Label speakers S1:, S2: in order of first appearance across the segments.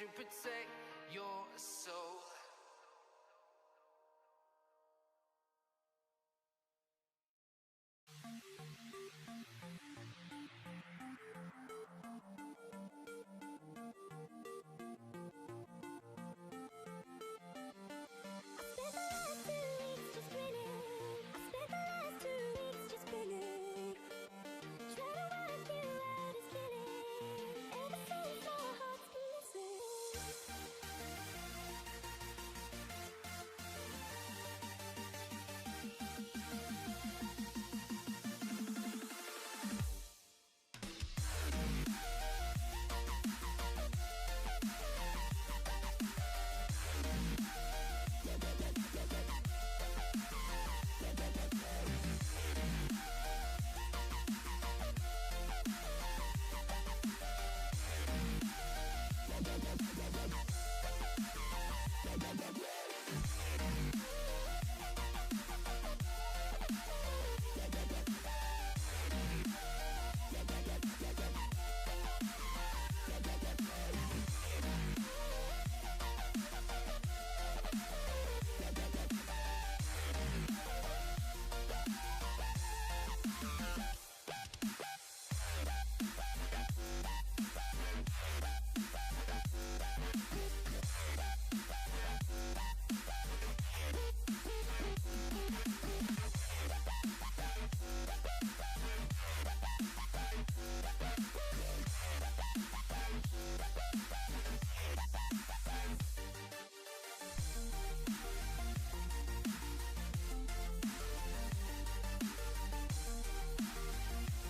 S1: to protect your soul.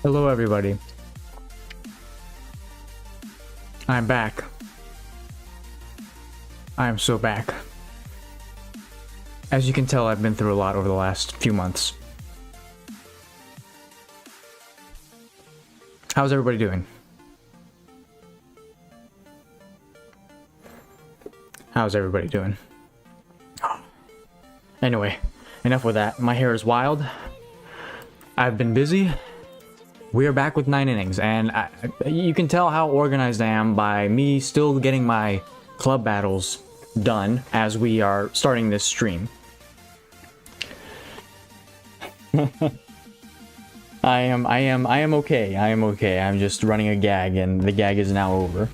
S2: Hello everybody. I'm back. I am so back. As you can tell, I've been through a lot over the last few months. How's everybody doing? How's everybody doing? Anyway, enough with that. My hair is wild. I've been busy. We are back with 9 innings, and you can tell how organized I am by me still getting my club battles done as we are starting this stream. I am okay. I am okay. I'm just running a gag, and the gag is now over.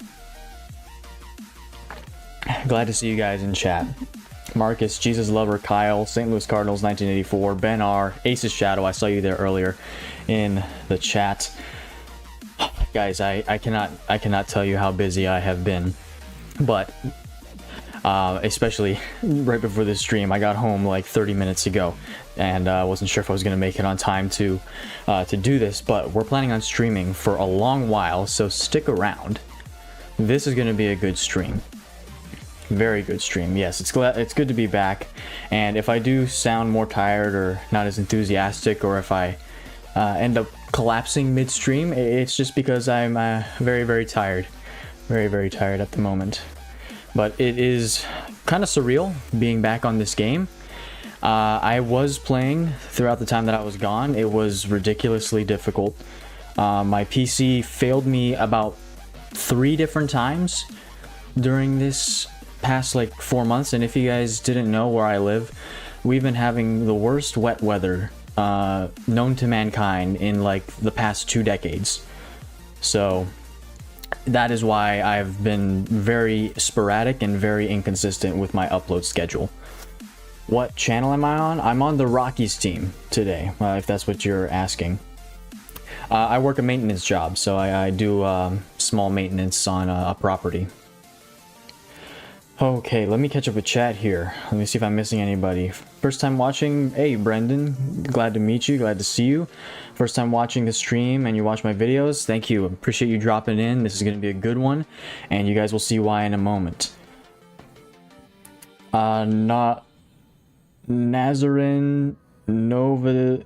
S2: Glad to see you guys in chat. Marcus, Jesus Lover, Kyle, St. Louis Cardinals 1984, Ben R, Ace's Shadow, I saw you there earlier in the chat. Guys, I cannot tell you how busy I have been, but especially right before this stream, I got home like 30 minutes ago, and wasn't sure if I was going to make it on time to do this, but we're planning on streaming for a long while, so stick around. This is going to be a good stream. Very good stream. Yes, it's good to be back, and if I do sound more tired or not as enthusiastic, or if I end up collapsing midstream, it's just because I'm very tired. Very tired at the moment. But it is kind of surreal being back on this game. I was playing throughout the time that I was gone. It was ridiculously difficult. My PC failed me about 3 different times during this past like 4 months, and if you guys didn't know where I live, we've been having the worst wet weather known to mankind in like the past 2 decades. So that is why I've been very sporadic and very inconsistent with my upload schedule. What channel am I on? I'm on the Rockies team today, if that's what you're asking. I work a maintenance job, so I do small maintenance on a property. Okay, let me catch up with chat here. Let me see if I'm missing anybody. First time watching, hey Brendan, glad to meet you, glad to see you. First time watching the stream and you watch my videos, thank you. Appreciate you dropping in. This is going to be a good one, and you guys will see why in a moment. Not Nazarin Nova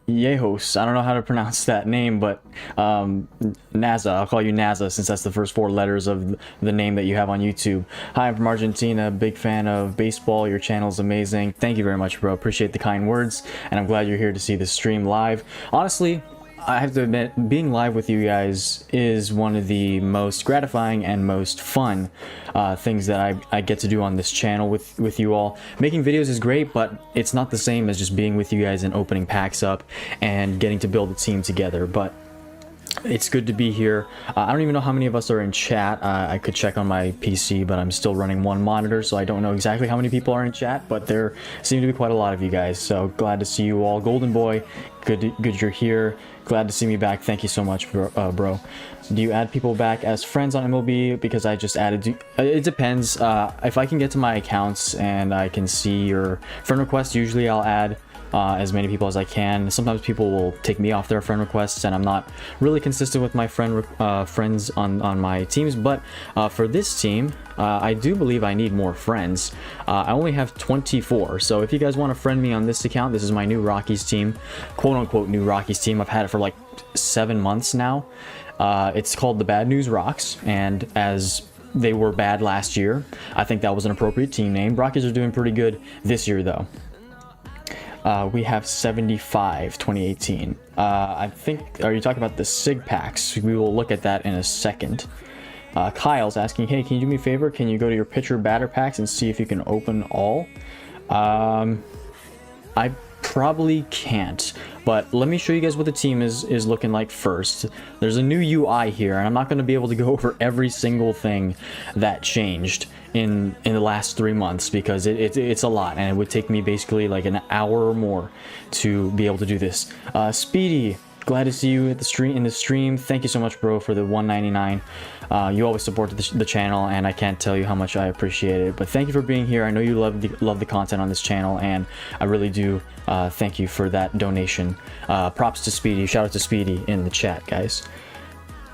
S2: Yehos. I don't know how to pronounce that name, but NASA. I'll call you NASA since that's the first 4 letters of the name that you have on YouTube. Hi, I'm from Argentina. Big fan of baseball. Your channel's amazing. Thank you very much, bro. Appreciate the kind words, and I'm glad you're here to see this stream live. Honestly, I have to admit, being live with you guys is one of the most gratifying and most fun things that I get to do on this channel with you all. Making videos is great, but it's not the same as just being with you guys and opening packs up and getting to build a team together. But it's good to be here. I don't even know how many of us are in chat. I could check on my PC, but I'm still running one monitor, so I don't know exactly how many people are in chat, but there seem to be quite a lot of you guys, so glad to see you all. Golden Boy, good you're here. Glad to see me back. Thank you so much, bro. Do you add people back as friends on MLB? Because I just added... It depends. If I can get to my accounts and I can see your friend requests, usually I'll add as many people as I can. Sometimes people will take me off their friend requests, and I'm not really consistent with my friends on my teams. But for this team, I do believe I need more friends. I only have 24, so if you guys want to friend me on this account, this is my new Rockies team, quote-unquote new Rockies team. I've had it for like 7 months now. It's called the Bad News Rocks, and as they were bad last year, I think that was an appropriate team name. Rockies are doing pretty good this year, though. We have 75 2018. I think, are you talking about the SIG packs? We will look at that in a second. Kyle's asking, hey, can you do me a favor? Can you go to your pitcher batter packs and see if you can open all? I probably can't, but let me show you guys what the team is looking like first. There's a new UI here, and I'm not going to be able to go over every single thing that changed in the last 3 months, because it's a lot, and it would take me basically like an hour or more to be able to do this. Speedy, glad to see you at the stream. Thank you so much, bro, for the 199. You always support the channel, and I can't tell you how much I appreciate it. But thank you for being here. I know you love the content on this channel, and I really do thank you for that donation. Props to Speedy. Shout out to Speedy in the chat, guys.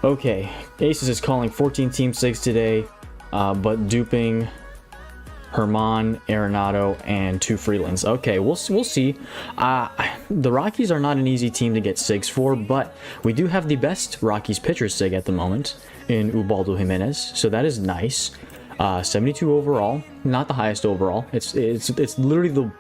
S2: Okay, Aces is calling 14 Team 6 today, but duping Herman, Arenado, and 2 Freelands. Okay, we'll see. The Rockies are not an easy team to get SIGs for, but we do have the best Rockies pitcher SIG at the moment in Ubaldo Jimenez, so that is nice. 72 overall, not the highest overall. It's literally the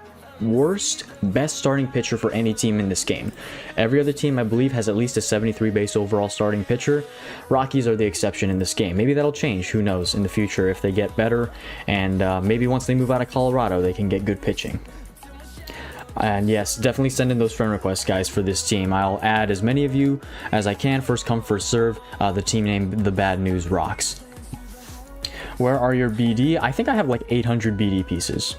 S2: worst best starting pitcher for any team in this game. Every other team, I believe, has at least a 73 base overall starting pitcher. Rockies are the exception in this game. Maybe that'll change, who knows, in the future if they get better, and maybe once they move out of Colorado they can get good pitching. And yes, definitely send in those friend requests, guys, for this team. I'll add as many of you as I can. First come, first serve. The team name, the Bad News Rocks. Where are your BD? I think I have like 800 BD pieces.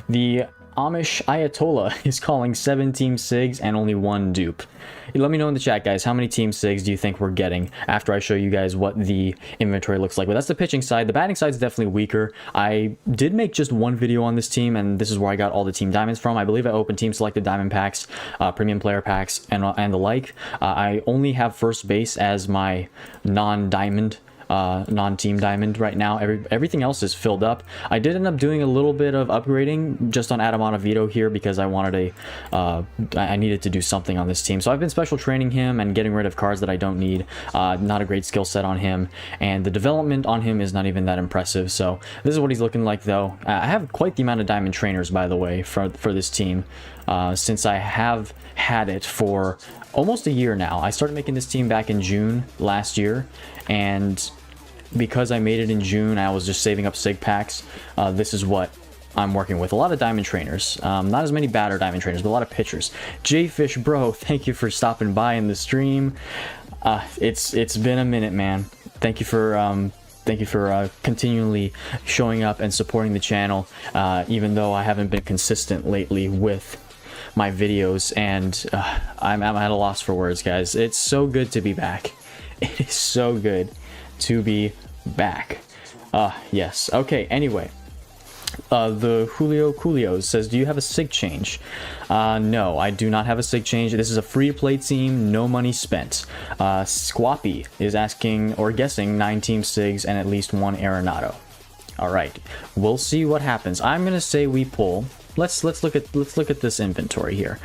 S2: The Amish Ayatollah is calling 7 Team SIGs and only 1 dupe. Let me know in the chat, guys, how many Team SIGs do you think we're getting after I show you guys what the inventory looks like. But that's the pitching side. The batting side is definitely weaker. I did make just one video on this team, and this is where I got all the Team Diamonds from. I believe I opened Team Selected Diamond packs, Premium Player packs, and the like. I only have first base as my non-diamond, non-team diamond right now. Everything else is filled up. I did end up doing a little bit of upgrading just on Adam Ottavino here because I wanted I needed to do something on this team. So I've been special training him and getting rid of cards that I don't need. Not a great skill set on him, and the development on him is not even that impressive. So this is what he's looking like, though. I have quite the amount of diamond trainers, by the way, for this team, since I have had it for almost a year now. I started making this team back in June last year, and because I made it in June, I was just saving up SIG packs. This is what I'm working with. A lot of diamond trainers. Not as many batter diamond trainers, but a lot of pitchers. J-Fish, bro, thank you for stopping by in the stream. It's been a minute, man. Thank you for continually showing up and supporting the channel, even though I haven't been consistent lately with my videos, and I'm at a loss for words, guys. It's so good to be back. It is so good to be back. Yes. Okay, anyway. The Julio Coolios says, do you have a SIG change? No, I do not have a SIG change. This is a free-to-play team, no money spent. Squappy is asking or guessing 9 Team SIGs and at least 1 Arenado. Alright, we'll see what happens. I'm going to say we pull let's look at this inventory here.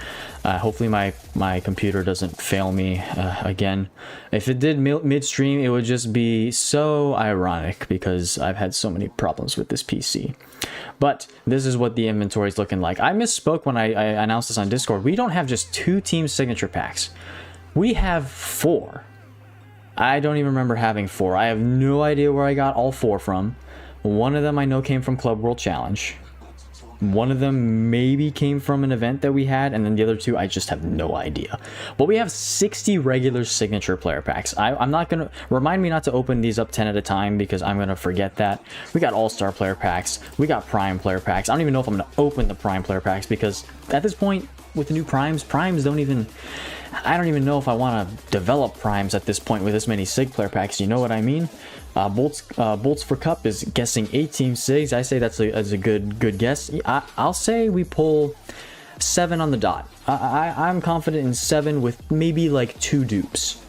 S2: Hopefully my computer doesn't fail me again. If it did midstream, it would just be so ironic because I've had so many problems with this PC. But this is what the inventory is looking like. I misspoke when I announced this on Discord. We don't have just 2 team signature packs. We have 4. I don't even remember having 4. I have no idea where I got all 4 from. One of them I know came from Club World Challenge. One of them maybe came from an event that we had, and then the other 2 I just have no idea. But we have 60 regular signature player packs. I'm not gonna remind me not to open these up 10 at a time because I'm gonna forget that. We got all-star player packs, we got prime player packs. I don't even know if I'm gonna open the prime player packs because at this point with the new primes don't even, I don't even know if I want to develop primes at this point with this many sig player packs. You know what I mean? Bolts for Cup is guessing 18 sigs. I say that's a good guess. I'll say we pull 7 on the dot. I'm confident in 7 with maybe like 2 dupes.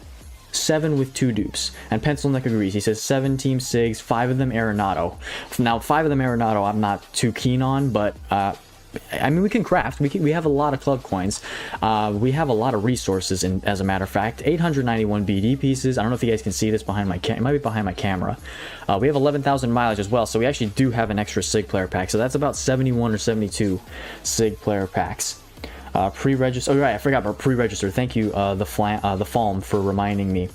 S2: 7 with 2 dupes. And Pencil Neck agrees. He says 7 team sigs, 5 of them Arenado. Now 5 of them Arenado I'm not too keen on, but I mean, we can craft. We have a lot of club coins. We have a lot of resources, and as a matter of fact, 891 BD pieces. I don't know if you guys can see this behind my it might be behind my camera. We have 11,000 mileage as well, so we actually do have an extra sig player pack. So that's about 71 or 72 sig player packs. Pre-register. Oh right, I forgot about pre-register. Thank you, the Falm, for reminding me.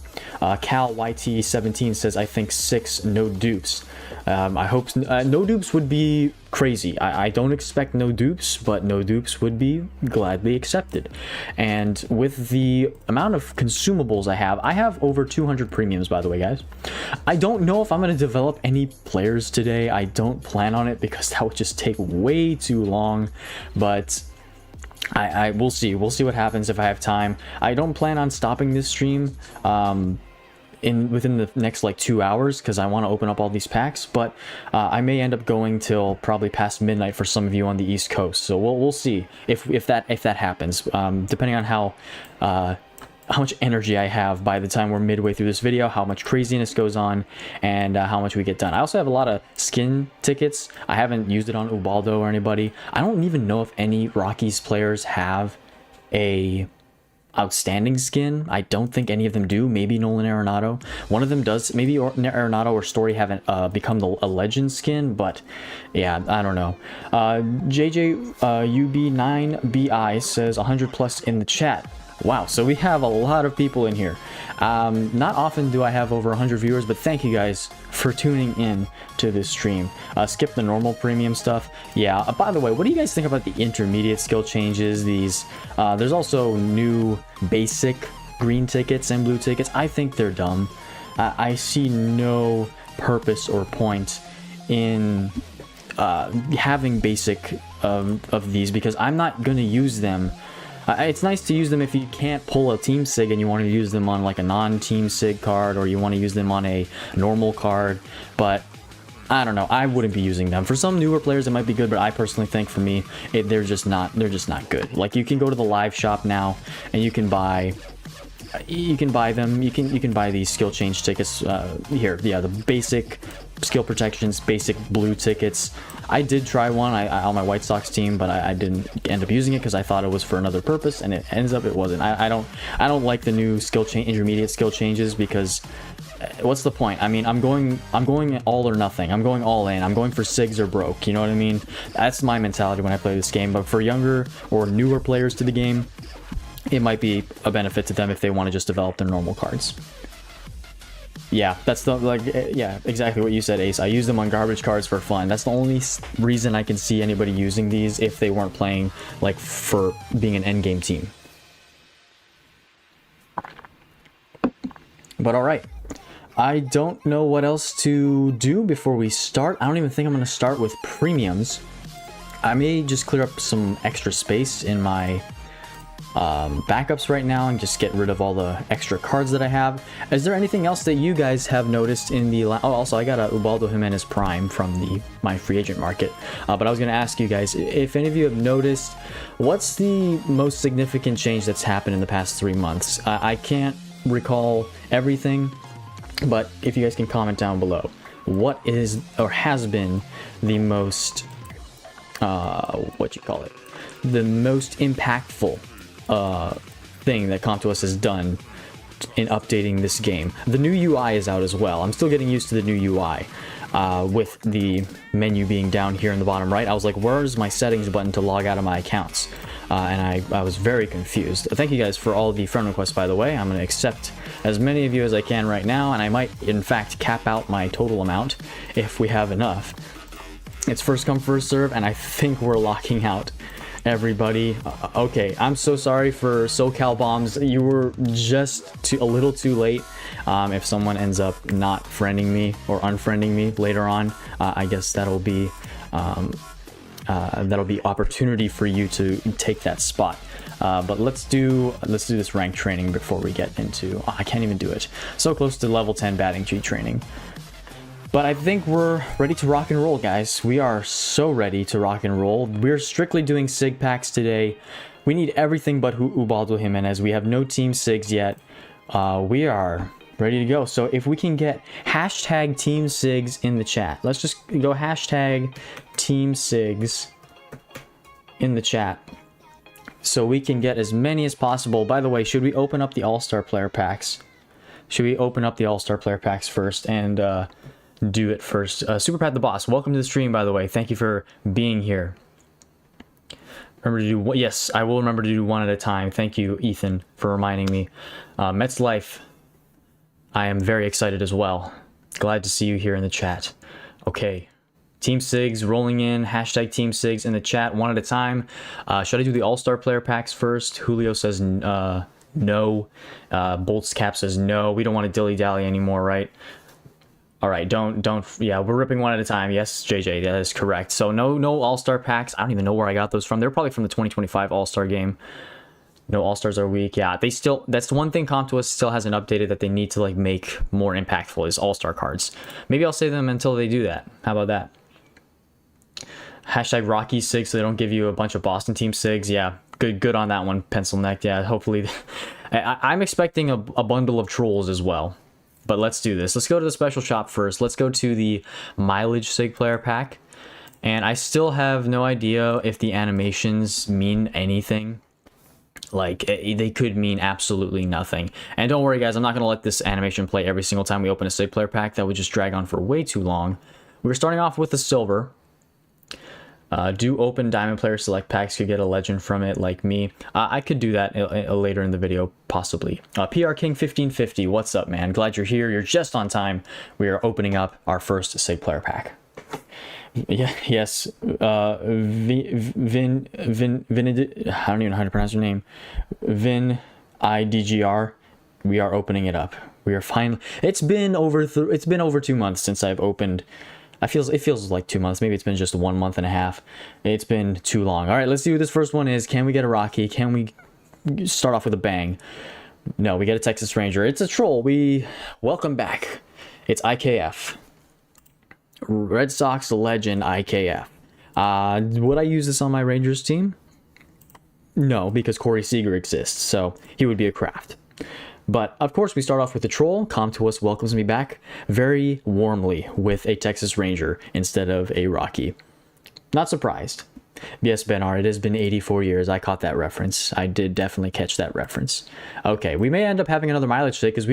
S2: Cal YT17 says I think 6 no dupes. I hope no dupes would be crazy. I don't expect no dupes, but no dupes would be gladly accepted. And with the amount of consumables I have over 200 premiums, by the way, guys. I don't know if I'm going to develop any players today. I don't plan on it because that would just take way too long, but we'll see. We'll see what happens if I have time. I don't plan on stopping this stream within the next like 2 hours because I want to open up all these packs, but I may end up going till probably past midnight for some of you on the East Coast. So we'll see if that happens, depending on how much energy I have by the time we're midway through this video, how much craziness goes on, and how much we get done. I also have a lot of skin tickets. I haven't used it on Ubaldo or anybody. I don't even know if any Rockies players have a outstanding skin. I don't think any of them do. Maybe Nolan Arenado. One of them does. Maybe Arenado or Story haven't become a legend skin, but yeah, I don't know. JJUB9BI says 100 plus in the chat. Wow, so we have a lot of people in here. Not often do I have over 100 viewers, but thank you guys for tuning in to this stream. Skip the normal premium stuff. Yeah, by the way, what do you guys think about the intermediate skill changes? There's also new basic green tickets and blue tickets. I think they're dumb. I see no purpose or point in having basic of these because I'm not going to use them. It's nice to use them if you can't pull a team sig and you want to use them on like a non-team sig card, or you want to use them on a normal card, but I don't know, I wouldn't be using them. For some newer players it might be good, but I personally think for me they're just not good. Like, you can go to the live shop now and you can buy them. You can buy these skill change tickets here. Yeah, the basic skill protections, basic blue tickets. I did try one on my White Sox team, but I didn't end up using it because I thought it was for another purpose, and it ends up it wasn't. I don't like the new intermediate skill changes because what's the point? I mean, I'm going all or nothing. I'm going all in. I'm going for SIGs or broke. You know what I mean? That's my mentality when I play this game. But for younger or newer players to the game, it might be a benefit to them if they want to just develop their normal cards. Yeah, that's yeah, exactly what you said, Ace. I use them on garbage cards for fun. That's the only reason I can see anybody using these if they weren't playing like for being an endgame team. But all right, I don't know what else to do before we start. I don't even think I'm going to start with premiums. I may just clear up some extra space in my backups right now and just get rid of all the extra cards that I have. Is there anything else that you guys have noticed in the oh, also I got a Ubaldo Jimenez Prime from my free agent market, but I was going to ask you guys if any of you have noticed what's the most significant change that's happened in the past 3 months. I can't recall everything, but if you guys can comment down below, what is or has been the most what you call it, the most impactful thing that Comp2us has done in updating this game. The new UI is out as well. I'm still getting used to the new UI. With the menu being down here in the bottom right, I was like, where's my settings button to log out of my accounts? And I was very confused. Thank you guys for all the friend requests, by the way. I'm going to accept as many of you as I can right now, and I might, in fact, cap out my total amount if we have enough. It's first come, first serve, and I think we're locking out everybody. Okay, I'm so sorry for SoCal Bombs. You were just a little too late. If someone ends up not friending me or unfriending me later on, I guess that'll be opportunity for you to take that spot. But let's do this rank training before we get into. I can't even do it. So close to level 10 batting G training. But I think we're ready to rock and roll, guys. We are so ready to rock and roll. We're strictly doing SIG packs today. We need everything but Ubaldo Jimenez. We have no team SIGs yet. We are ready to go. So if we can get hashtag team SIGs in the chat. Let's just go hashtag team SIGs in the chat, so we can get as many as possible. By the way, should we open up the All-Star player packs? Should we open up the All-Star player packs first and do it first? Super Pat the Boss, welcome to the stream, by the way. Thank you for being here. Remember to do, yes, I will remember to do one at a time. Thank you, Ethan, for reminding me. Mets Life, I am very excited as well. Glad to see you here in the chat. Okay. Team SIGs rolling in. Hashtag Team SIGs in the chat, one at a time. Should I do the All-Star player packs first? Julio says no. Bolts Cap says no. We don't want to dilly-dally anymore, right? All right, don't. Yeah, we're ripping one at a time. Yes, JJ, that is correct. So no All-Star packs. I don't even know where I got those from. They're probably from the 2025 All-Star game. No All-Stars are weak. Yeah, they still, that's the one thing Comp2us still hasn't updated that they need to like make more impactful is All-Star cards. Maybe I'll save them until they do that. How about that? Hashtag Rocky SIG so they don't give you a bunch of Boston team SIGs. Yeah, good on that one, Pencil Neck. Yeah, hopefully. I'm expecting a bundle of trolls as well. But let's do this. Let's go to the special shop first. Let's go to the mileage SIG player pack. And I still have no idea if the animations mean anything. Like, they could mean absolutely nothing. And don't worry, guys, I'm not going to let this animation play every single time we open a SIG player pack. That would just drag on for way too long. We're starting off with the silver. Do open diamond player select packs, could get a legend from it like me. I could do that later in the video, possibly. PR King 1550, what's up, man? Glad you're here. You're just on time. We are opening up our first SIG player pack. Yeah, yes. I don't even know how to pronounce your name. Vin IDGR. We are opening it up. We are finally. It's been over 2 months since I've opened. It feels like 2 months. Maybe it's been just 1 month and a half. It's been too long. All right, let's see what this first one is. Can we get a Rocky? Can we start off with a bang? No, we get a Texas Ranger. It's a troll. Welcome back. It's IKF. Red Sox legend IKF. Would I use this on my Rangers team? No, because Corey Seager exists, so he would be a craft. But, of course, we start off with the troll. Comp2us welcomes me back very warmly with a Texas Ranger instead of a Rocky. Not surprised. Yes, Benar, it has been 84 years. I caught that reference. I did definitely catch that reference. Okay, we may end up having another mileage today because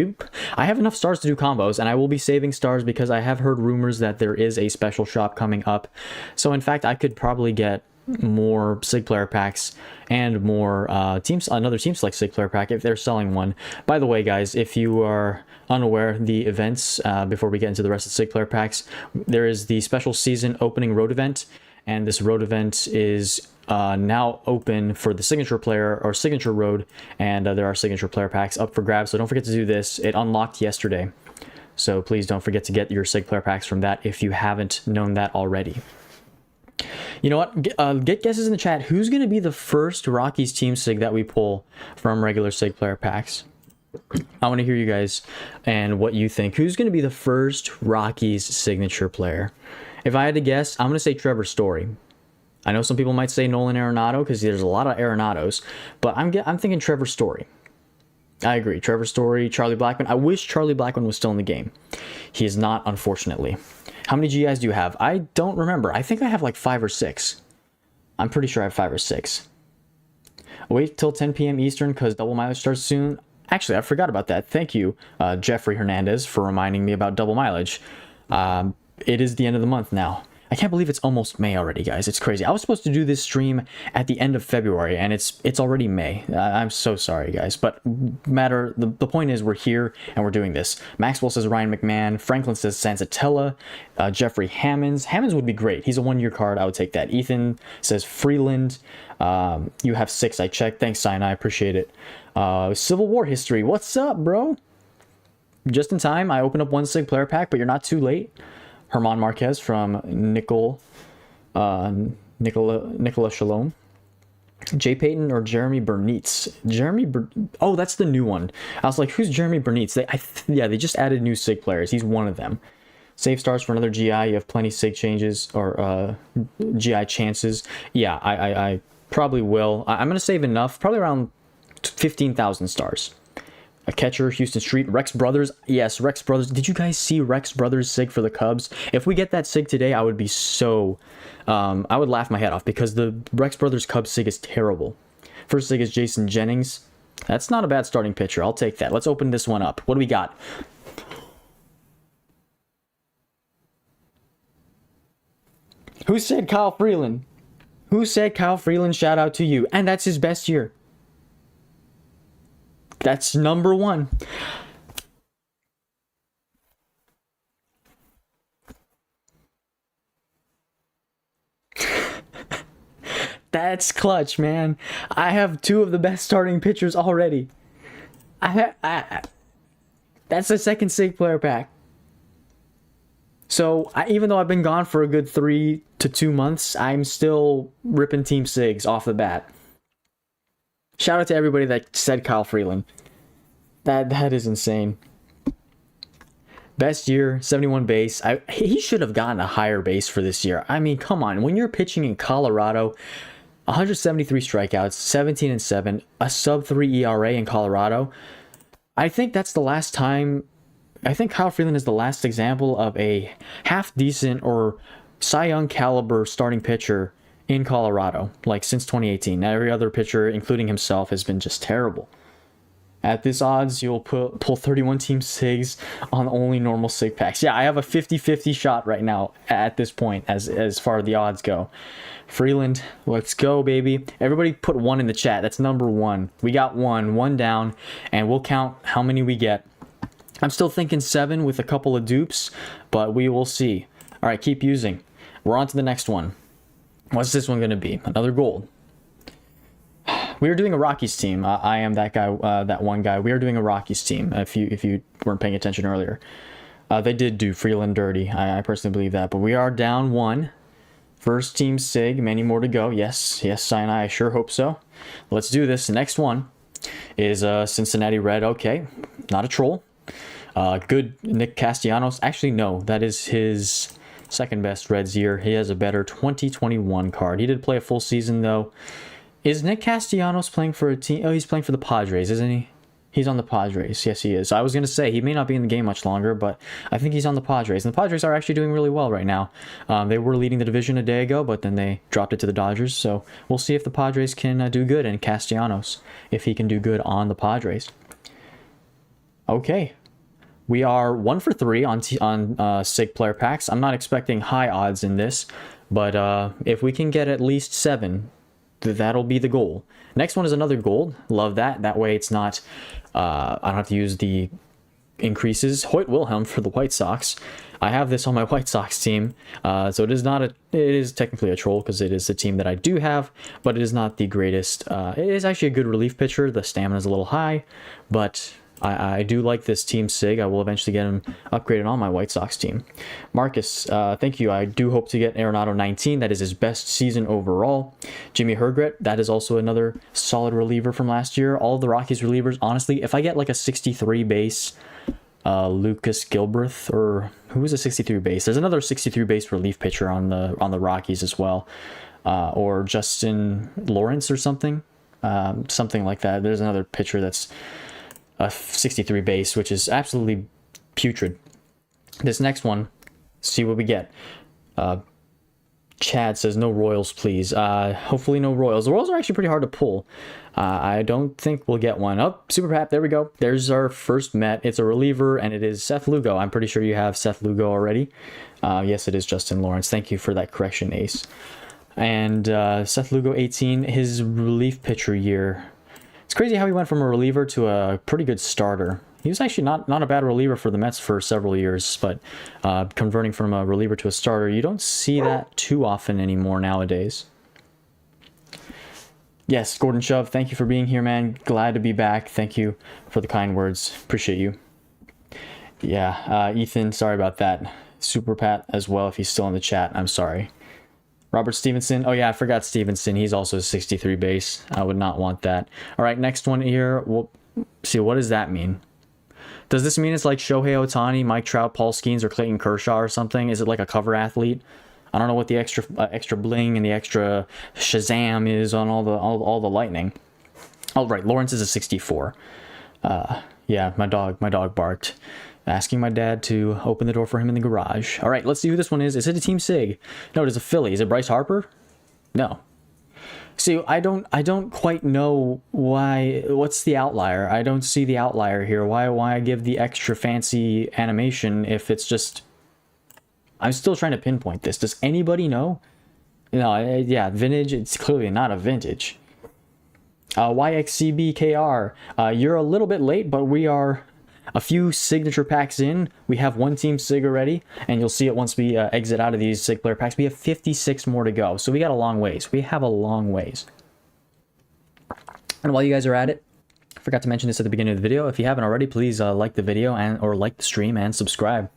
S2: I have enough stars to do combos, and I will be saving stars because I have heard rumors that there is a special shop coming up. So, in fact, I could probably get more SIG player packs and more another Team Select SIG player pack if they're selling one. By the way, guys, if you are unaware, the events, before we get into the rest of the SIG player packs, there is the special season opening road event, and this road event is now open for the signature player or signature road, and there are signature player packs up for grabs, so don't forget to do this. It unlocked yesterday, so please don't forget to get your SIG player packs from that if you haven't known that already. You know what? Get guesses in the chat. Who's going to be the first Rockies team SIG that we pull from regular SIG player packs? I want to hear you guys and what you think. Who's going to be the first Rockies signature player? If I had to guess, I'm going to say Trevor Story. I know some people might say Nolan Arenado because there's a lot of Arenados, but I'm thinking Trevor Story. I agree. Trevor Story, Charlie Blackmon. I wish Charlie Blackmon was still in the game. He is not, unfortunately. How many GIs do you have? I don't remember. I think I have like 5 or 6. I'm pretty sure I have 5 or 6. Wait till 10 p.m. Eastern because double mileage starts soon. Actually, I forgot about that. Thank you, Jeffrey Hernandez, for reminding me about double mileage. It is the end of the month now. I can't believe it's almost May already, guys. It's crazy. I was supposed to do this stream at the end of February, and it's already May. I'm so sorry, guys. But the point is we're here, and we're doing this. Maxwell says Ryan McMahon. Franklin says Sansatella. Jeffrey Hammonds. Hammonds would be great. He's a 1-year card. I would take that. Ethan says Freeland. You have 6. I checked. Thanks, Sinai. I appreciate it. Civil War history. What's up, bro? Just in time. I opened up 1 SIG player pack, but you're not too late. Herman Marquez from Nicola Shalom. Jay Payton or Jeremy Bernitz? Oh, that's the new one. I was like, who's Jeremy Bernitz? They just added new SIG players. He's one of them. Save stars for another GI. You have plenty SIG changes or GI chances. Yeah, I probably will. I'm going to save enough, probably around 15,000 stars. A catcher, Houston Street, Rex Brothers. Yes, Rex Brothers. Did you guys see Rex Brothers SIG for the Cubs? If we get that SIG today, I would be so... I would laugh my head off because the Rex Brothers Cubs SIG is terrible. First SIG is Jason Jennings. That's not a bad starting pitcher. I'll take that. Let's open this one up. What do we got? Who said Kyle Freeland? Who said Kyle Freeland? Shout out to you. And that's his best year. That's number 1. That's clutch, man. I have 2 of the best starting pitchers already. That's the second SIG player pack. So even though I've been gone for a good 3 to 2 months, I'm still ripping Team SIGs off the bat. Shout out to everybody that said Kyle Freeland. That is insane. Best year, 71 base. He should have gotten a higher base for this year. I mean, come on. When you're pitching in Colorado, 173 strikeouts, 17-7, a sub-3 ERA in Colorado. I think that's the last time. I think Kyle Freeland is the last example of a half-decent or Cy Young caliber starting pitcher in Colorado, like since 2018. Every other pitcher, including himself, has been just terrible. At this odds, you'll pull 31 team SIGs on only normal SIG packs. Yeah, I have a 50-50 shot right now at this point as far as the odds go. Freeland, let's go, baby. Everybody put 1 in the chat. That's number 1. We got 1 down, and we'll count how many we get. I'm still thinking 7 with a couple of dupes, but we will see. All right, keep using. We're on to the next one. What's this one going to be? Another gold. We are doing a Rockies team. I am that guy, that one guy. We are doing a Rockies team. If you weren't paying attention earlier, they did do Freeland dirty. I personally believe that. But we are down 1. First team SIG. Many more to go. Yes, Sinai. I sure hope so. Let's do this. The next one is Cincinnati Red. Okay, not a troll. Good Nick Castellanos. Actually, no, that is his second best Reds year. He has a better 2021 card. He did play a full season though. Is Nick Castellanos playing for a team? Oh, he's playing for the Padres, isn't he? He's on the Padres. Yes, he is. I was going to say, he may not be in the game much longer, but I think he's on the Padres. And the Padres are actually doing really well right now. They were leading the division a day ago, but then they dropped it to the Dodgers. So we'll see if the Padres can do good, and Castellanos, if he can do good on the Padres. Okay. We are 1 for 3 on SIG player packs. I'm not expecting high odds in this, but if we can get at least 7... that'll be the goal. Next one is another gold. Love that. That way it's not, I don't have to use the increases. Hoyt Wilhelm for the White Sox. I have this on my White Sox team. So it is technically a troll because it is the team that I do have, but it is not the greatest. It is actually a good relief pitcher. The stamina is a little high, but I do like this team SIG. I will eventually get him upgraded on my White Sox team. Marcus, thank you. I do hope to get Arenado 19. That is his best season overall. Jimmy Hergret, that is also another solid reliever from last year. All of the Rockies relievers, honestly, if I get like a 63 base, Lucas Gilbreth, or who is a 63 base? There's another 63 base relief pitcher on the Rockies as well, or Justin Lawrence or something like that. There's another pitcher that's a 63 base, which is absolutely putrid. This next one, see what we get. Chad says no Royals, please. Hopefully no Royals. The Royals are actually pretty hard to pull. I don't think we'll get one. Oh, Super Pat, there we go. There's our first Met. It's a reliever, and it is Seth Lugo. I'm pretty sure you have Seth Lugo already. Yes, it is Justin Lawrence. Thank you for that correction, Ace. And Seth Lugo, 18, his relief pitcher year. It's crazy how he went from a reliever to a pretty good starter. He was actually not a bad reliever for the Mets for several years, but converting from a reliever to a starter, you don't see that too often anymore nowadays. Yes, Gordon Shove, thank you for being here, man. Glad to be back. Thank you for the kind words. Appreciate you. Yeah, Ethan, sorry about that. Super Pat as well, if he's still in the chat. I'm sorry. Robert Stevenson. Oh, yeah, I forgot Stevenson. He's also a 63 base. I would not want that. All right, next one here. We'll see, what does that mean? Does this mean it's like Shohei Ohtani, Mike Trout, Paul Skeens, or Clayton Kershaw or something? Is it like a cover athlete? I don't know what the extra bling and the extra Shazam is on all the lightning. Oh, right, Lawrence is a 64. Yeah, my dog barked, asking my dad to open the door for him in the garage. All right, let's see who this one is. Is it a Team Sig? No, it is a Philly. Is it Bryce Harper? No. See, I don't quite know what's the outlier. I don't see the outlier here. Why give the extra fancy animation if it's just... I'm still trying to pinpoint this. Does anybody know? No, yeah, vintage, it's clearly not a vintage. YXCBKR, you're a little bit late, but we are a few signature packs in. We have one Team Sig already, and you'll see it once we exit out of these Sig player packs. We have 56 more to go, so we got a long ways. We have a long ways. And while you guys are at it, I forgot to mention this at the beginning of the video. If you haven't already, please like the video or like the stream and subscribe.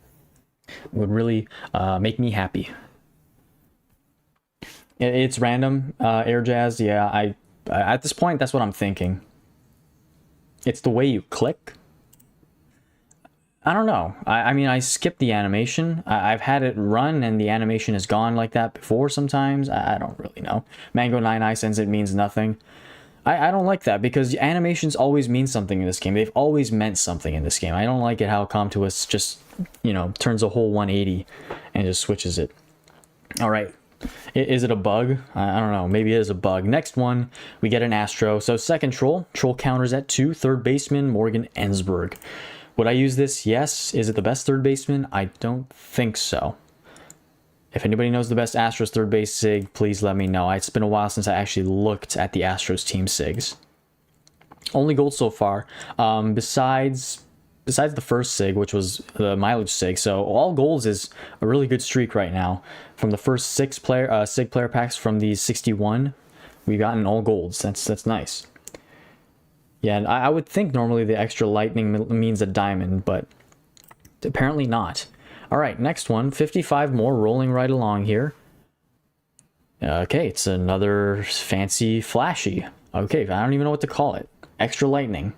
S2: It would really make me happy. It's random, Air Jazz. Yeah, I at this point, that's what I'm thinking. It's the way you click. I don't know. I mean, I skipped the animation. I've had it run and the animation is gone like that before sometimes. I don't really know. Mango99 says it means nothing. I don't like that because animations always mean something in this game. They've always meant something in this game. I don't like it how Comtuous just, you know, turns a whole 180 and just switches it. All right. Is it a bug? I don't know. Maybe it is a bug. Next one, we get an Astro. So second troll. Troll counters at 2. Third baseman, Morgan Ensberg. Would I use this? Yes. Is it the best third baseman? I don't think so. If anybody knows the best Astros third base Sig, please let me know. It's been a while since I actually looked at the Astros Team Sigs. Only gold so far. Besides the first Sig, which was the mileage Sig. So all golds is a really good streak right now. From the first Sig player packs from these 61, we've gotten all golds. That's nice. Yeah, and I would think normally the extra lightning means a diamond, but apparently not. All right, next one, 55 more, rolling right along here. Okay, it's another fancy flashy. Okay, I don't even know what to call it. Extra lightning.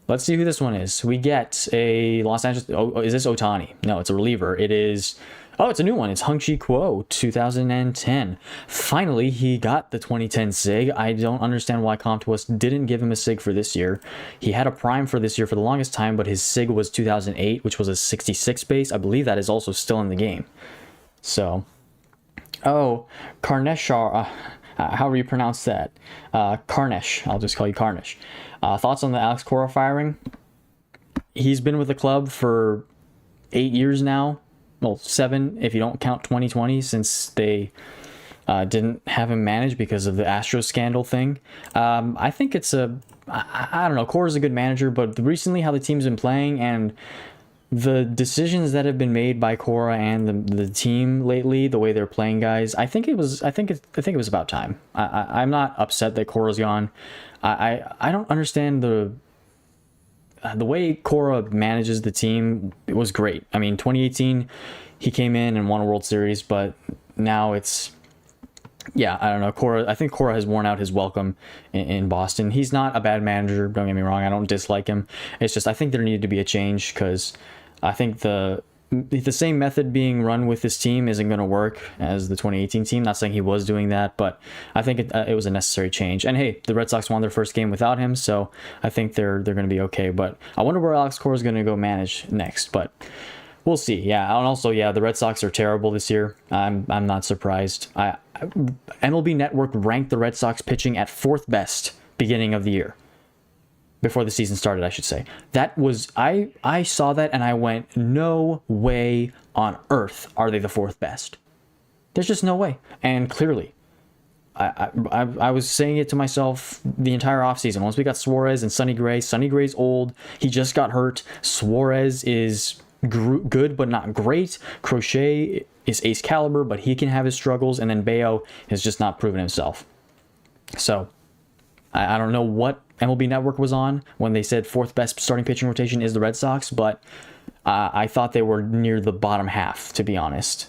S2: Let's see who this one is. We get a Los Angeles... Oh, is this Ohtani? No, it's a reliever. It is... Oh, it's a new one. It's Hung-Chi Kuo, 2010. Finally, he got the 2010 Sig. I don't understand why Comtuous didn't give him a Sig for this year. He had a prime for this year for the longest time, but his Sig was 2008, which was a 66 base. I believe that is also still in the game. So... Oh, Karneshar... however you pronounce that. Karnesh. I'll just call you Karnesh. Thoughts on the Alex Cora firing? He's been with the club for 8 years now. Well, 7 if you don't count 2020, since they didn't have him managed because of the Astros scandal thing. I think it's a... I don't know. Cora's a good manager, but recently how the team's been playing and the decisions that have been made by Cora and the team lately, the way they're playing guys, I think it was about time. I'm not upset that Cora's gone. I don't understand the way Cora manages the team. It was great. I mean, 2018 he came in and won a World Series, but now it's... Yeah, I don't know. Cora, I think Cora has worn out his welcome in Boston. He's not a bad manager, don't get me wrong. I don't dislike him. It's just I think there needed to be a change because I think the same method being run with this team isn't going to work as the 2018 team. Not saying he was doing that, but I think it was a necessary change. And hey, the Red Sox won their first game without him, so I think they're going to be okay. But I wonder where Alex Cora is going to go manage next. But We'll see. Yeah, and also, yeah, the Red Sox are terrible this year. I'm not surprised. MLB Network ranked the Red Sox pitching at 4th best beginning of the year. Before the season started, I should say. That was I saw that and I went, no way on earth are they the 4th best. There's just no way. And clearly, I was saying it to myself the entire offseason. Once we got Suarez and Sonny Gray's old. He just got hurt. Suarez is good but not great. Crochet is ace caliber, but he can have his struggles. And then Bayo has just not proven himself. So I don't know what MLB Network was on when they said 4th best starting pitching rotation is the Red Sox, but I thought they were near the bottom half, to be honest.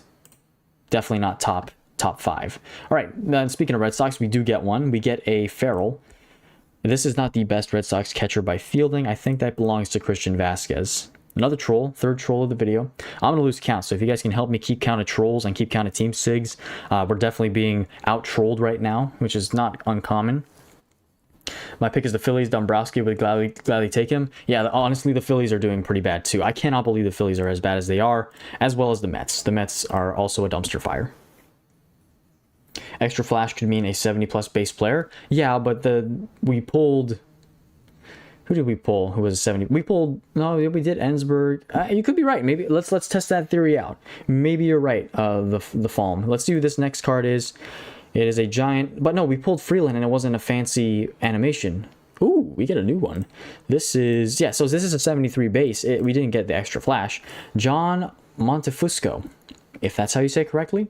S2: Definitely not top 5. All right, then speaking of Red Sox, we do get one. We get a Farrell. This is not the best Red Sox catcher by fielding. I think that belongs to Christian Vasquez. Another troll, 3rd troll of the video. I'm going to lose count, so if you guys can help me keep count of trolls and keep count of team sigs, we're definitely being out-trolled right now, which is not uncommon. My pick is the Phillies. Dombrowski would gladly take him. Yeah, honestly, the Phillies are doing pretty bad too. I cannot believe the Phillies are as bad as they are, as well as the Mets. The Mets are also a dumpster fire. Extra flash could mean a 70-plus base player. Yeah, but we pulled... Who did we pull? Who was a 70? We pulled... No, we did Ensberg. You could be right. Maybe let's test that theory out. Maybe you're right, the Falm. Let's see who this next card is. It is a giant... But no, we pulled Freeland and it wasn't a fancy animation. Ooh, we get a new one. This is... Yeah, so this is a 73 base. We didn't get the extra flash. John Montefusco, if that's how you say it correctly.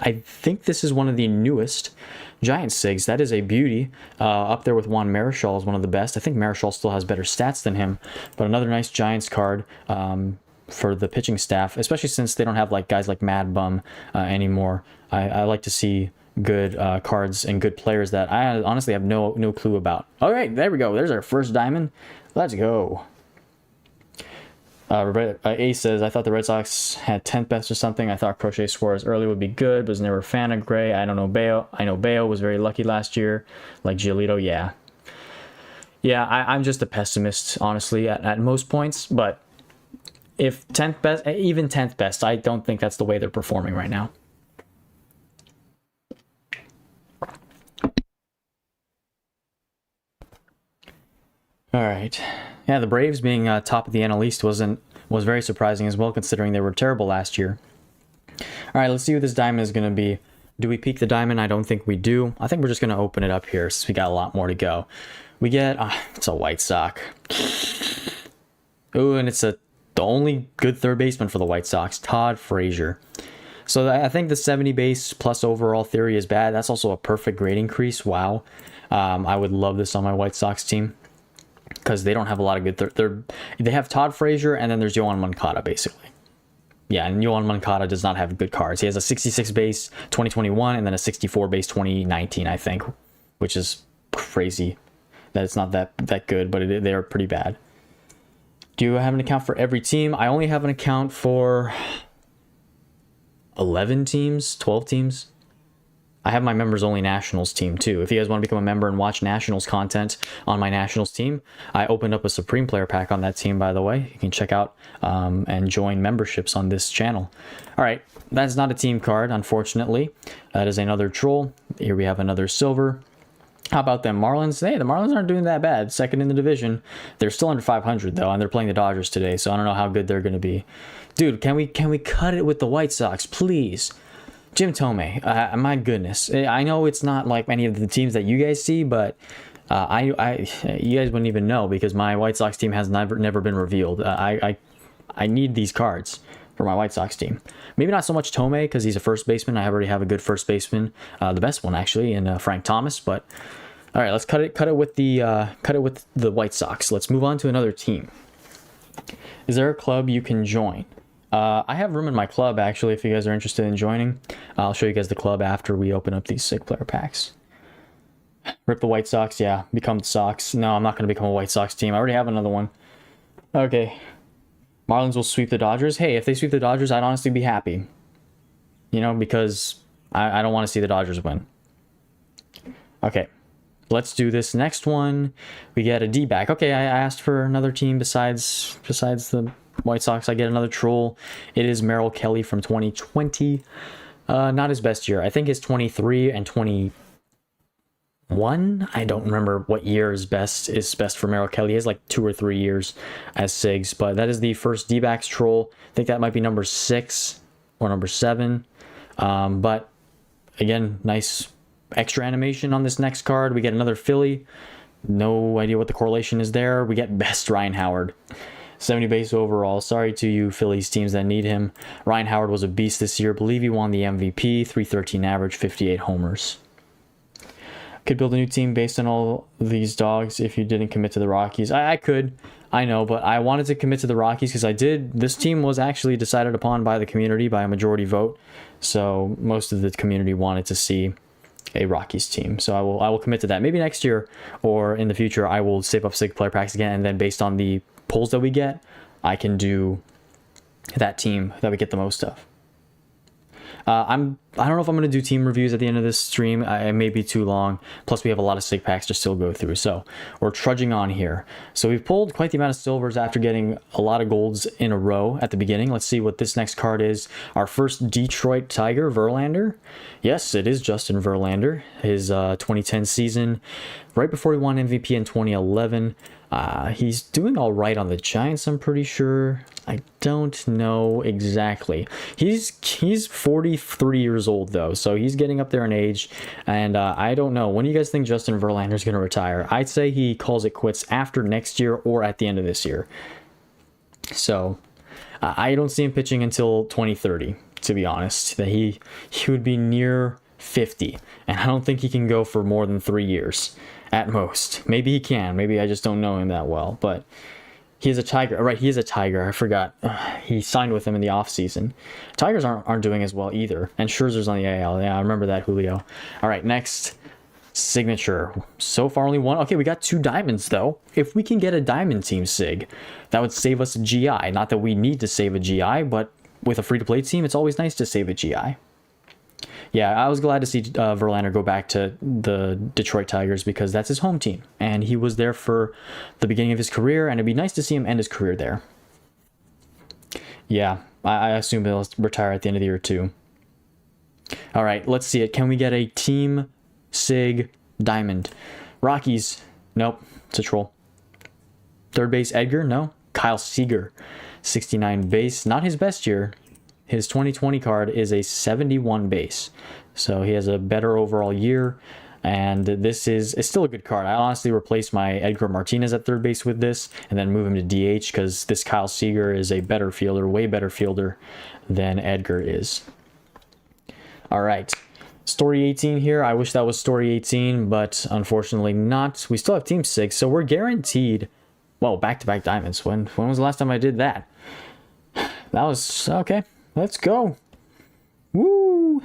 S2: I think this is one of the newest Giant Sigs. That is a beauty. Up there with Juan Marichal is one of the best. I think Marichal still has better stats than him. But another nice Giants card for the pitching staff, especially since they don't have like guys like Mad Bum anymore. I like to see good cards and good players that I honestly have no clue about. All right, there we go. There's our first diamond. Let's go. A says, I thought the Red Sox had 10th best or something. I thought Crochet Suarez early would be good, but was never a fan of Gray. I don't know Bayo. I know Bayo was very lucky last year. Like Giolito, yeah. Yeah, I'm just a pessimist, honestly, at most points. But if 10th best, even 10th best, I don't think that's the way they're performing right now. All right. Yeah, the Braves being top of the NL East was very surprising as well, considering they were terrible last year. All right, let's see who this diamond is going to be. Do we peek the diamond? I don't think we do. I think we're just going to open it up here since we got a lot more to go. We get... it's a White Sox. Ooh, and it's the only good third baseman for the White Sox, Todd Frazier. So I think the 70 base plus overall theory is bad. That's also a perfect grade increase. Wow. I would love this on my White Sox team, because they don't have a lot of good... They have Todd Frazier, and then there's Yohan Moncada, basically. Yeah, and Yohan Moncada does not have good cards. He has a 66 base 2021, and then a 64 base 2019, I think, which is crazy that it's not that good, but they're pretty bad. Do you have an account for every team? I only have an account for 11 teams, 12 teams. I have my members only Nationals team too. If you guys want to become a member and watch Nationals content on my Nationals team, I opened up a Supreme Player pack on that team, by the way. You can check out and join memberships on this channel. All right, that's not a team card, unfortunately. That is another troll. Here we have another silver. How about them Marlins? Hey, the Marlins aren't doing that bad. Second in the division. They're still under 500 though, and they're playing the Dodgers today, so I don't know how good they're going to be. Dude, can we cut it with the White Sox, please? Jim Thome, my goodness. I know it's not like any of the teams that you guys see, but you guys wouldn't even know because my White Sox team has never been revealed. I need these cards for my White Sox team. Maybe not so much Thome because he's a first baseman. I already have a good first baseman, the best one actually, in Frank Thomas. But all right, let's cut it with the White Sox. Let's move on to another team. Is there a club you can join? I have room in my club, actually, if you guys are interested in joining. I'll show you guys the club after we open up these sick player packs. Rip the White Sox, yeah. Become the Sox. No, I'm not going to become a White Sox team. I already have another one. Okay. Marlins will sweep the Dodgers. Hey, if they sweep the Dodgers, I'd honestly be happy. You know, because I don't want to see the Dodgers win. Okay. Let's do this next one. We get a D-back. Okay, I asked for another team besides the White Sox, I get another troll. It is Merrill Kelly from 2020. Not his best year. I think his 23 and 21. I don't remember what year is best for Merrill Kelly. He has like 2 or 3 years as SIGs, but that is the first D-backs troll. I think that might be number 6 or number 7. But again, nice extra animation on this next card. We get another Philly. No idea what the correlation is there. We get best Ryan Howard. 70 base overall. Sorry to you Phillies teams that need him. Ryan Howard was a beast this year. I believe he won the MVP. 313 average, 58 homers. Could build a new team based on all these dogs if you didn't commit to the Rockies. I could. I know, but I wanted to commit to the Rockies because I did. This team was actually decided upon by the community by a majority vote. So most of the community wanted to see a Rockies team. So I will commit to that. Maybe next year or in the future, I will save up SIG player packs again. And then based on the polls that we get, I can do that team that we get the most of. I don't know if I'm going to do team reviews at the end of this stream. It may be too long. Plus, we have a lot of SIG packs to still go through. So we're trudging on here. So we've pulled quite the amount of silvers after getting a lot of golds in a row at the beginning. Let's see what this next card is. Our first Detroit Tiger, Verlander. Yes, it is Justin Verlander. His 2010 season, right before he won MVP in 2011. He's doing all right on the Giants, I'm pretty sure. I don't know exactly. He's 43 years old, though, so he's getting up there in age. And I don't know. When do you guys think Justin Verlander is going to retire? I'd say he calls it quits after next year or at the end of this year. So I don't see him pitching until 2030, to be honest. That he would be near 50, and I don't think he can go for more than 3 years at most. Maybe he can. Maybe I just don't know him that well, but he is a Tiger. Right, he is a Tiger. I forgot. He signed with him in the offseason. Tigers aren't doing as well either. And Scherzer's on the AL. Yeah, I remember that, Julio. All right, next signature. So far only one. Okay, we got 2 diamonds, though. If we can get a diamond team sig, that would save us a GI. Not that we need to save a GI, but with a free-to-play team, it's always nice to save a GI. Yeah, I was glad to see Verlander go back to the Detroit Tigers because that's his home team. And he was there for the beginning of his career, and it'd be nice to see him end his career there. Yeah, I assume he'll retire at the end of the year, too. All right, let's see it. Can we get a Team Sig Diamond? Rockies. Nope, it's a troll. Third base, Edgar? No. Kyle Seager, 69 base. Not his best year. His 2020 card is a 71 base. So he has a better overall year. And this is still a good card. I honestly replaced my Edgar Martinez at third base with this and then move him to DH because this Kyle Seager is a better fielder, way better fielder than Edgar is. All right. Story 18 here. I wish that was Story 18, but unfortunately not. We still have Team 6, so we're guaranteed, well, back-to-back diamonds. When was the last time I did that? That was, okay. Let's go. Woo!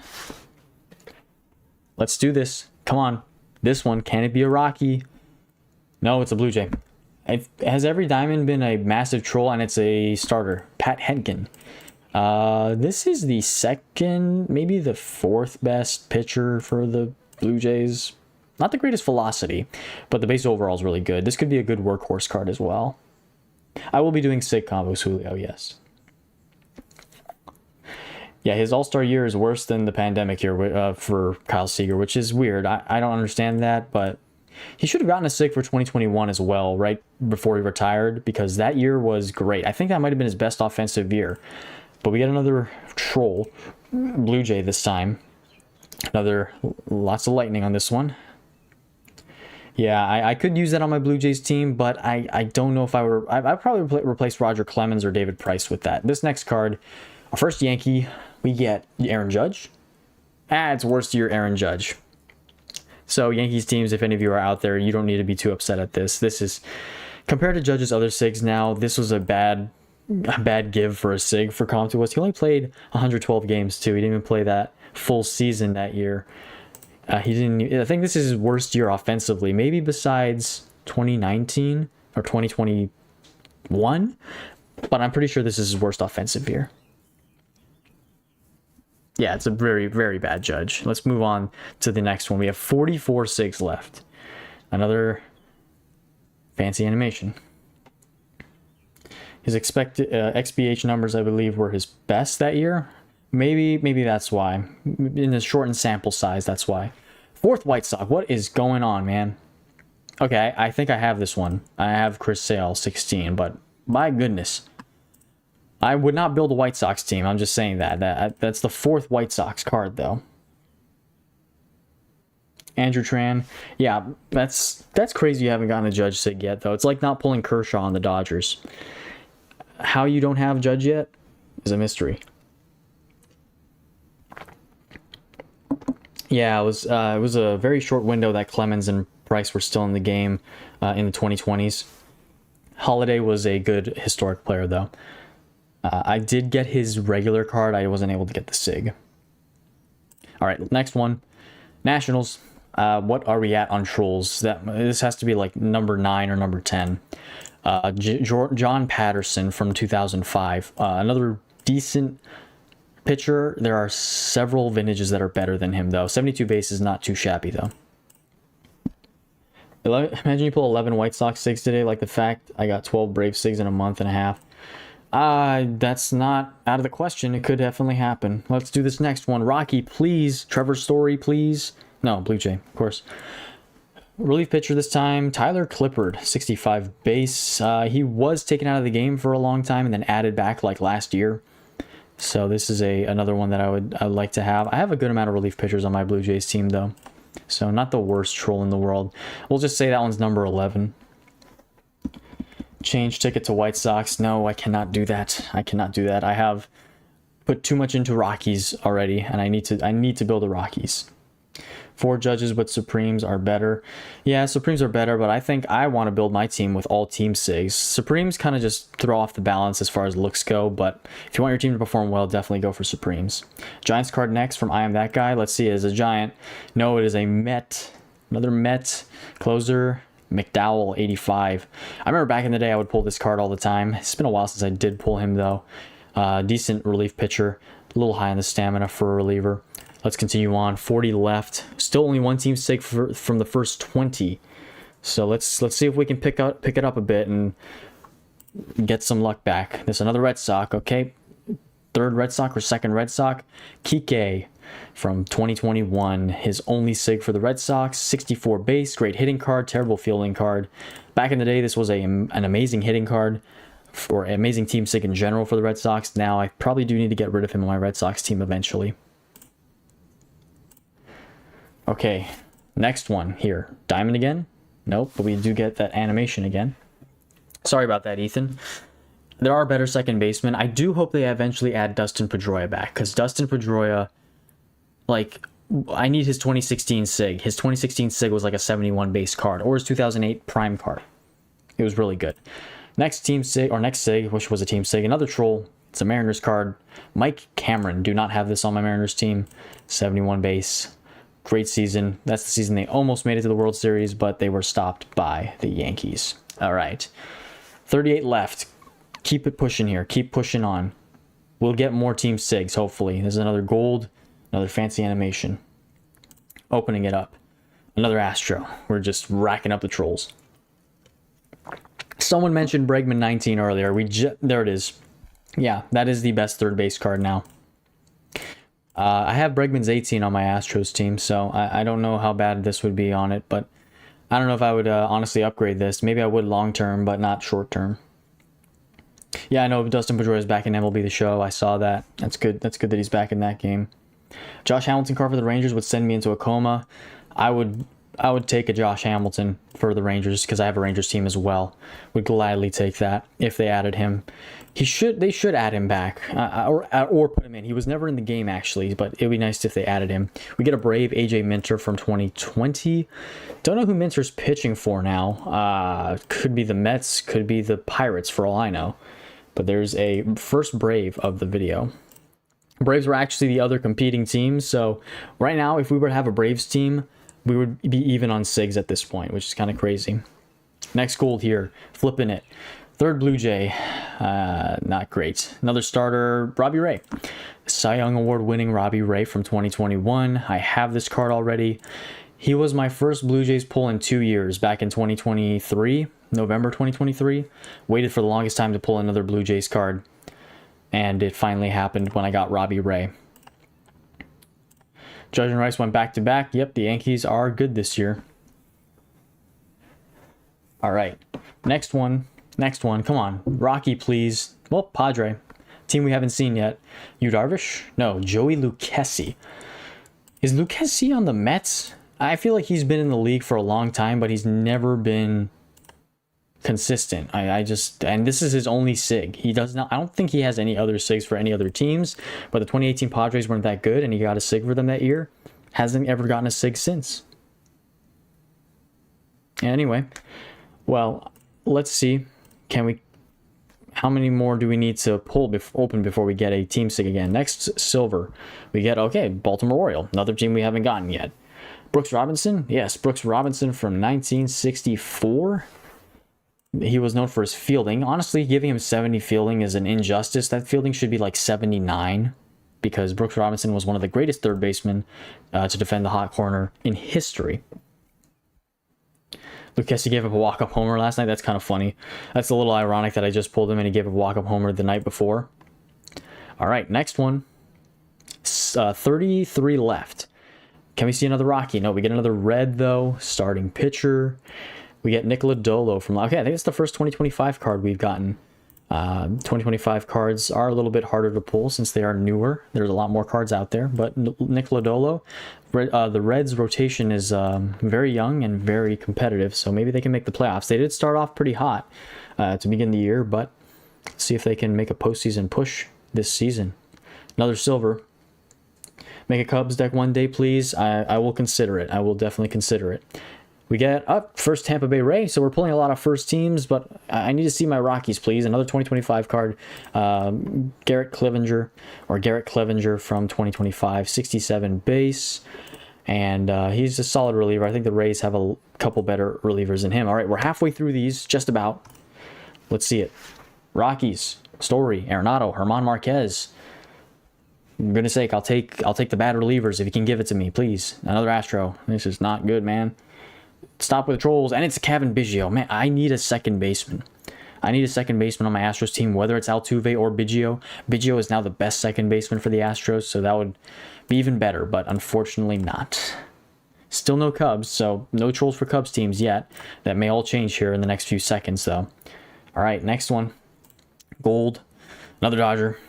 S2: Let's do this. Come on. This one. Can it be a Rocky? No, it's a Blue Jay. Has every diamond been a massive troll and it's a starter? Pat Henkin. This is the second, maybe the 4th best pitcher for the Blue Jays. Not the greatest velocity, but the base overall is really good. This could be a good workhorse card as well. I will be doing SIG combos, Julio, yes. Yeah, his all-star year is worse than the pandemic year for Kyle Seager, which is weird. I don't understand that, but he should have gotten a SIG for 2021 as well, right before he retired, because that year was great. I think that might have been his best offensive year. But we get another troll, Blue Jay this time. Lots of lightning on this one. Yeah, I could use that on my Blue Jays team, but I don't know if I would. I'd probably replace Roger Clemens or David Price with that. This next card, our first Yankee, we get Aaron Judge. It's worst year Aaron Judge. So Yankees teams, if any of you are out there, you don't need to be too upset at this. This is, compared to Judge's other SIGs now, this was a bad give for a SIG for Comp2. He only played 112 games too. He didn't even play that full season that year. He didn't. I think this is his worst year offensively, maybe besides 2019 or 2021. But I'm pretty sure this is his worst offensive year. Yeah, it's a very, very bad Judge. Let's move on to the next one. We have 44 SIGs left. Another fancy animation. His expected XBH numbers, I believe, were his best that year. Maybe that's why. In the shortened sample size, that's why. Fourth White Sox. What is going on, man? Okay, I think I have this one. I have Chris Sale, 16, but my goodness. I would not build a White Sox team. I'm just saying that. That's the fourth White Sox card, though. Andrew Tran. Yeah, that's crazy you haven't gotten a Judge Sig yet, though. It's like not pulling Kershaw on the Dodgers. How you don't have Judge yet is a mystery. Yeah, it was a very short window that Clemens and Price were still in the game in the 2020s. Holiday was a good historic player, though. I did get his regular card. I wasn't able to get the Sig. All right, next one. Nationals. What are we at on Trolls? This has to be like number 9 or number 10. John Patterson from 2005. Another decent pitcher. There are several vintages that are better than him, though. 72 base is not too shabby, though. Imagine you pull 11 White Sox Sigs today, like the fact I got 12 Brave Sigs in a month and a half. That's not out of the question. It could definitely happen. Let's do this next one. Rocky, please. Trevor Story, please. No, Blue Jay, of course. Relief pitcher this time, Tyler Clippard, 65 base. He was taken out of the game for a long time and then added back like last year. So this is another one that I'd like to have. I have a good amount of relief pitchers on my Blue Jays team, though. So not the worst troll in the world. We'll just say that one's number 11. Change ticket to White Sox. No, I cannot do that. I cannot do that. I have put too much into Rockies already, and I need to build a Rockies. 4 Judges, but Supremes are better. Yeah, Supremes are better, but I think I want to build my team with all team Sigs. Supremes kind of just throw off the balance as far as looks go, but if you want your team to perform well, definitely go for Supremes. Giants card next from I Am That Guy. Let's see, is a Giant. No, it is a Met. Another Met closer. McDowell, 85. I remember back in the day I would pull this card all the time. It's been a while since I did pull him, though. Decent relief pitcher. A little high on the stamina for a reliever. Let's continue on. 40 left. Still only one team Sig from the first 20. So let's see if we can pick it up a bit and get some luck back. There's another Red Sox. Okay, third Red Sox or second Red Sox. Kike from 2021. His only Sig for the Red Sox. 64 base. Great hitting card. Terrible fielding card. Back in the day, this was an amazing hitting card. Or amazing team Sig in general for the Red Sox. Now I probably do need to get rid of him on my Red Sox team eventually. Okay, next one here. Diamond again? Nope, but we do get that animation again. Sorry about that, Ethan. There are better second basemen. I do hope they eventually add Dustin Pedroia back, because Dustin Pedroia, like, I need his 2016 Sig. His 2016 Sig was like a 71 base card, or his 2008 Prime card. It was really good. Next team Sig, or next Sig, which was a team Sig, another troll. It's a Mariners card. Mike Cameron. Do not have this on my Mariners team. 71 base. Great season. That's the season they almost made it to the World Series, but they were stopped by the Yankees. All right. 38 left. Keep it pushing here. Keep pushing on. We'll get more Team Sigs, hopefully. There's another gold, another fancy animation. Opening it up. Another Astro. We're just racking up the trolls. Someone mentioned Bregman 19 earlier. There it is. Yeah, that is the best third base card now. I have Bregman's 18 on my Astros team, so I don't know how bad this would be on it, but I don't know if I would honestly upgrade this. Maybe I would long term, but not short term. Yeah, I know Dustin Pedroia is back in MLB The Show. I saw that. That's good. That's good that he's back in that game. Josh Hamilton card for the Rangers would send me into a coma. I would take a Josh Hamilton for the Rangers because I have a Rangers team as well. Would gladly take that if they added him. They should add him back or put him in. He was never in the game actually, but it would be nice if they added him. We get a Brave AJ Minter from 2020. Don't know who Minter's pitching for now. Could be the Mets, could be the Pirates for all I know. But there's a first Brave of the video. Braves were actually the other competing teams, so right now if we were to have a Braves team, we would be even on Sigs at this point, which is kind of crazy. Next gold here, flipping it. Third Blue Jay, not great. Another starter, Robbie Ray. Cy Young Award winning Robbie Ray from 2021. I have this card already. He was my first Blue Jays pull in 2 years, back in 2023, November 2023. Waited for the longest time to pull another Blue Jays card, and it finally happened when I got Robbie Ray. Judge and Rice went back-to-back. Yep, the Yankees are good this year. All right, next one. Come on, Rocky, please. Well, Padre, team we haven't seen yet. Yu Darvish? No, Joey Lucchesi. Is Lucchesi on the Mets? I feel like he's been in the league for a long time, but he's never been consistent. And this is his only sig. He does not, I don't think he has any other sigs for any other teams, but the 2018 Padres weren't that good, and he got a sig for them that year. Hasn't ever gotten a sig since. Anyway, well, let's see. How many more do we need to open before we get a team sig again? Next, silver. We get, okay, Baltimore Oriole, another team we haven't gotten yet. Brooks Robinson? Yes, Brooks Robinson from 1964. He was known for his fielding. Honestly, giving him 70 fielding is an injustice. That fielding should be like 79, because Brooks Robinson was one of the greatest third basemen to defend the hot corner in history. Lucchesi gave up a walk-up homer last night. That's kind of funny. That's a little ironic that I just pulled him and he gave up a walk-up homer the night before. All right, next one. 33 left. Can we see another Rocky? No, we get another red, though. Starting pitcher. We get Nick Lodolo from... Okay, I think it's the first 2025 card we've gotten. 2025 cards are a little bit harder to pull since they are newer. There's a lot more cards out there, but Nick Lodolo, the Reds rotation is very young and very competitive, so maybe they can make the playoffs. They did start off pretty hot to begin the year, but see if they can make a postseason push this season. Another silver. Make a Cubs deck one day, please. I will consider it. I will definitely consider it. We get up first Tampa Bay Ray, so we're pulling a lot of first teams, but I need to see my Rockies, please. Another 2025 card, Garrett Clevenger from 2025, 67 base, and he's a solid reliever. I think the Rays have a couple better relievers than him. All right, we're halfway through these, just about. Let's see it. Rockies, Story, Arenado, Herman Marquez. For goodness sake, I'll take the bad relievers if you can give it to me, please. Another Astro. This is not good, man. Stop with the trolls. And it's Kevin Biggio. Man, I need a second baseman. I need a second baseman on my Astros team, whether it's Altuve or Biggio. Biggio is now the best second baseman for the Astros, so that would be even better, but unfortunately not. Still no Cubs, so no trolls for Cubs teams yet. That may all change here in the next few seconds, though. All right, next one. Gold. Another Dodger.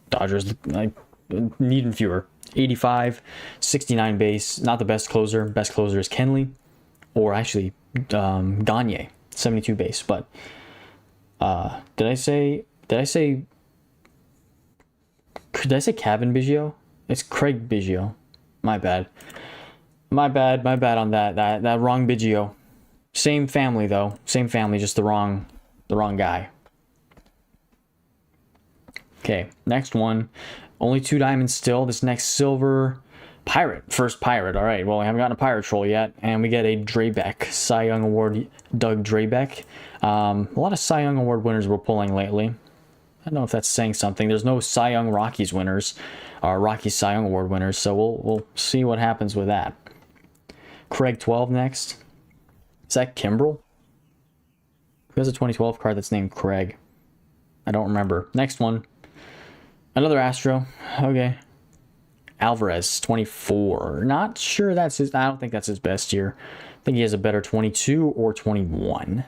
S2: Dodgers, I need them fewer. 85, 69 base. Not the best closer. Best closer is Kenley. Or actually, Gagne, 72 base. But did I say Kevin Biggio? It's Craig Biggio. My bad on that wrong Biggio. Same family though. Same family, just the wrong guy. Okay, next one. Only 2 diamonds still. This next silver. Pirate. First Pirate. All right. Well, we haven't gotten a Pirate Troll yet. And we get a Drabek. Cy Young Award Doug Drabek. A lot of Cy Young Award winners we're pulling lately. I don't know if that's saying something. There's no Cy Young Rockies winners. Or Rockies Cy Young Award winners. So we'll see what happens with that. Craig 12 next. Is that Kimbrel? Who has a 2012 card that's named Craig? I don't remember. Next one. Another Astro. Okay. Alvarez, 24. Not sure that's his... I don't think that's his best year. I think he has a better 22 or 21.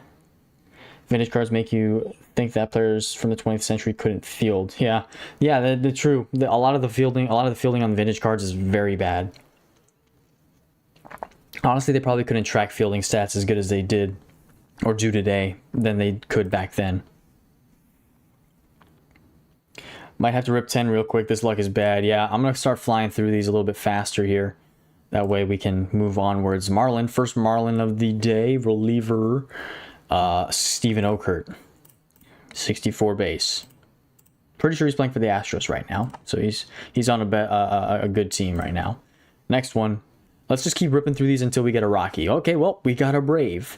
S2: Vintage cards make you think that players from the 20th century couldn't field. Yeah, the true. A lot of the fielding on the vintage cards is very bad. Honestly, they probably couldn't track fielding stats as good as they did or do today than they could back then. Might have to rip 10 real quick. This luck is bad. Yeah, I'm going to start flying through these a little bit faster here. That way we can move onwards. Marlin, first Marlin of the day. Reliever, Steven Okert. 64 base. Pretty sure he's playing for the Astros right now. So he's on a good team right now. Next one. Let's just keep ripping through these until we get a Rocky. Okay, well, we got a Brave.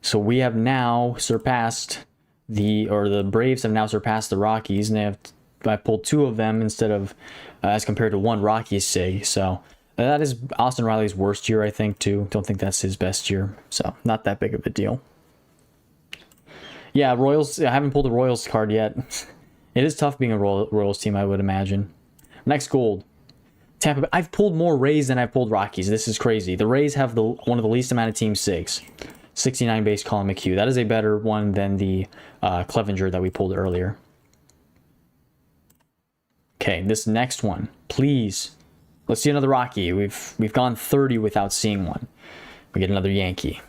S2: So we have now surpassed the Braves have now surpassed the Rockies, and I pulled 2 of them instead of as compared to 1 Rockies sig. So That is Austin Riley's worst year, I think, too. Don't think that's his best year. So, not that big of a deal. Yeah, Royals. I haven't pulled a Royals card yet. It is tough being a Royals team, I would imagine. Next gold. Tampa Bay. I've pulled more Rays than I've pulled Rockies. This is crazy. The Rays have one of the least amount of team SIGs. 69 base Colin McHugh. That is a better one than the Clevenger that we pulled earlier. Okay, this next one. Please. Let's see another Rocky. We've gone 30 without seeing one. We get another Yankee.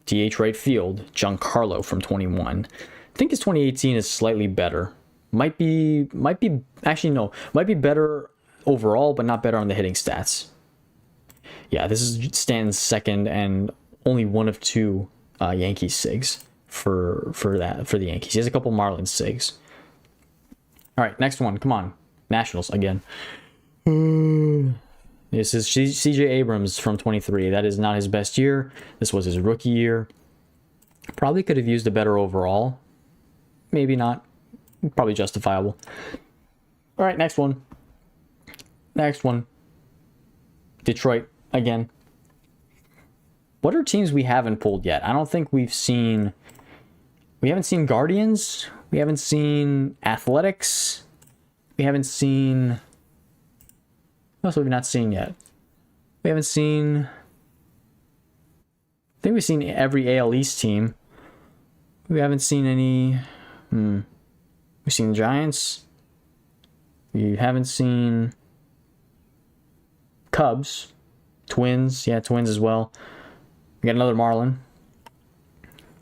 S2: DH right field. Giancarlo from 21. I think his 2018 is slightly better. Might be actually no. Might be better overall, but not better on the hitting stats. Yeah, this is Stanton's second and only one of two Yankees SIGs for the Yankees. He has a couple Marlins SIGs. All right, next one. Come on, Nationals again. This is CJ Abrams from 23. That is not his best year. This was his rookie year. Probably could have used a better overall. Maybe not. Probably justifiable. All right, next one. Next one. Detroit again. What are teams we haven't pulled yet? I don't think we've seen... We haven't seen Guardians. We haven't seen Athletics. We haven't seen... What else have we not seen yet? We haven't seen... I think we've seen every AL East team. We haven't seen any... We've seen Giants. We haven't seen... Cubs. Twins. Yeah, Twins as well. We got another Marlin.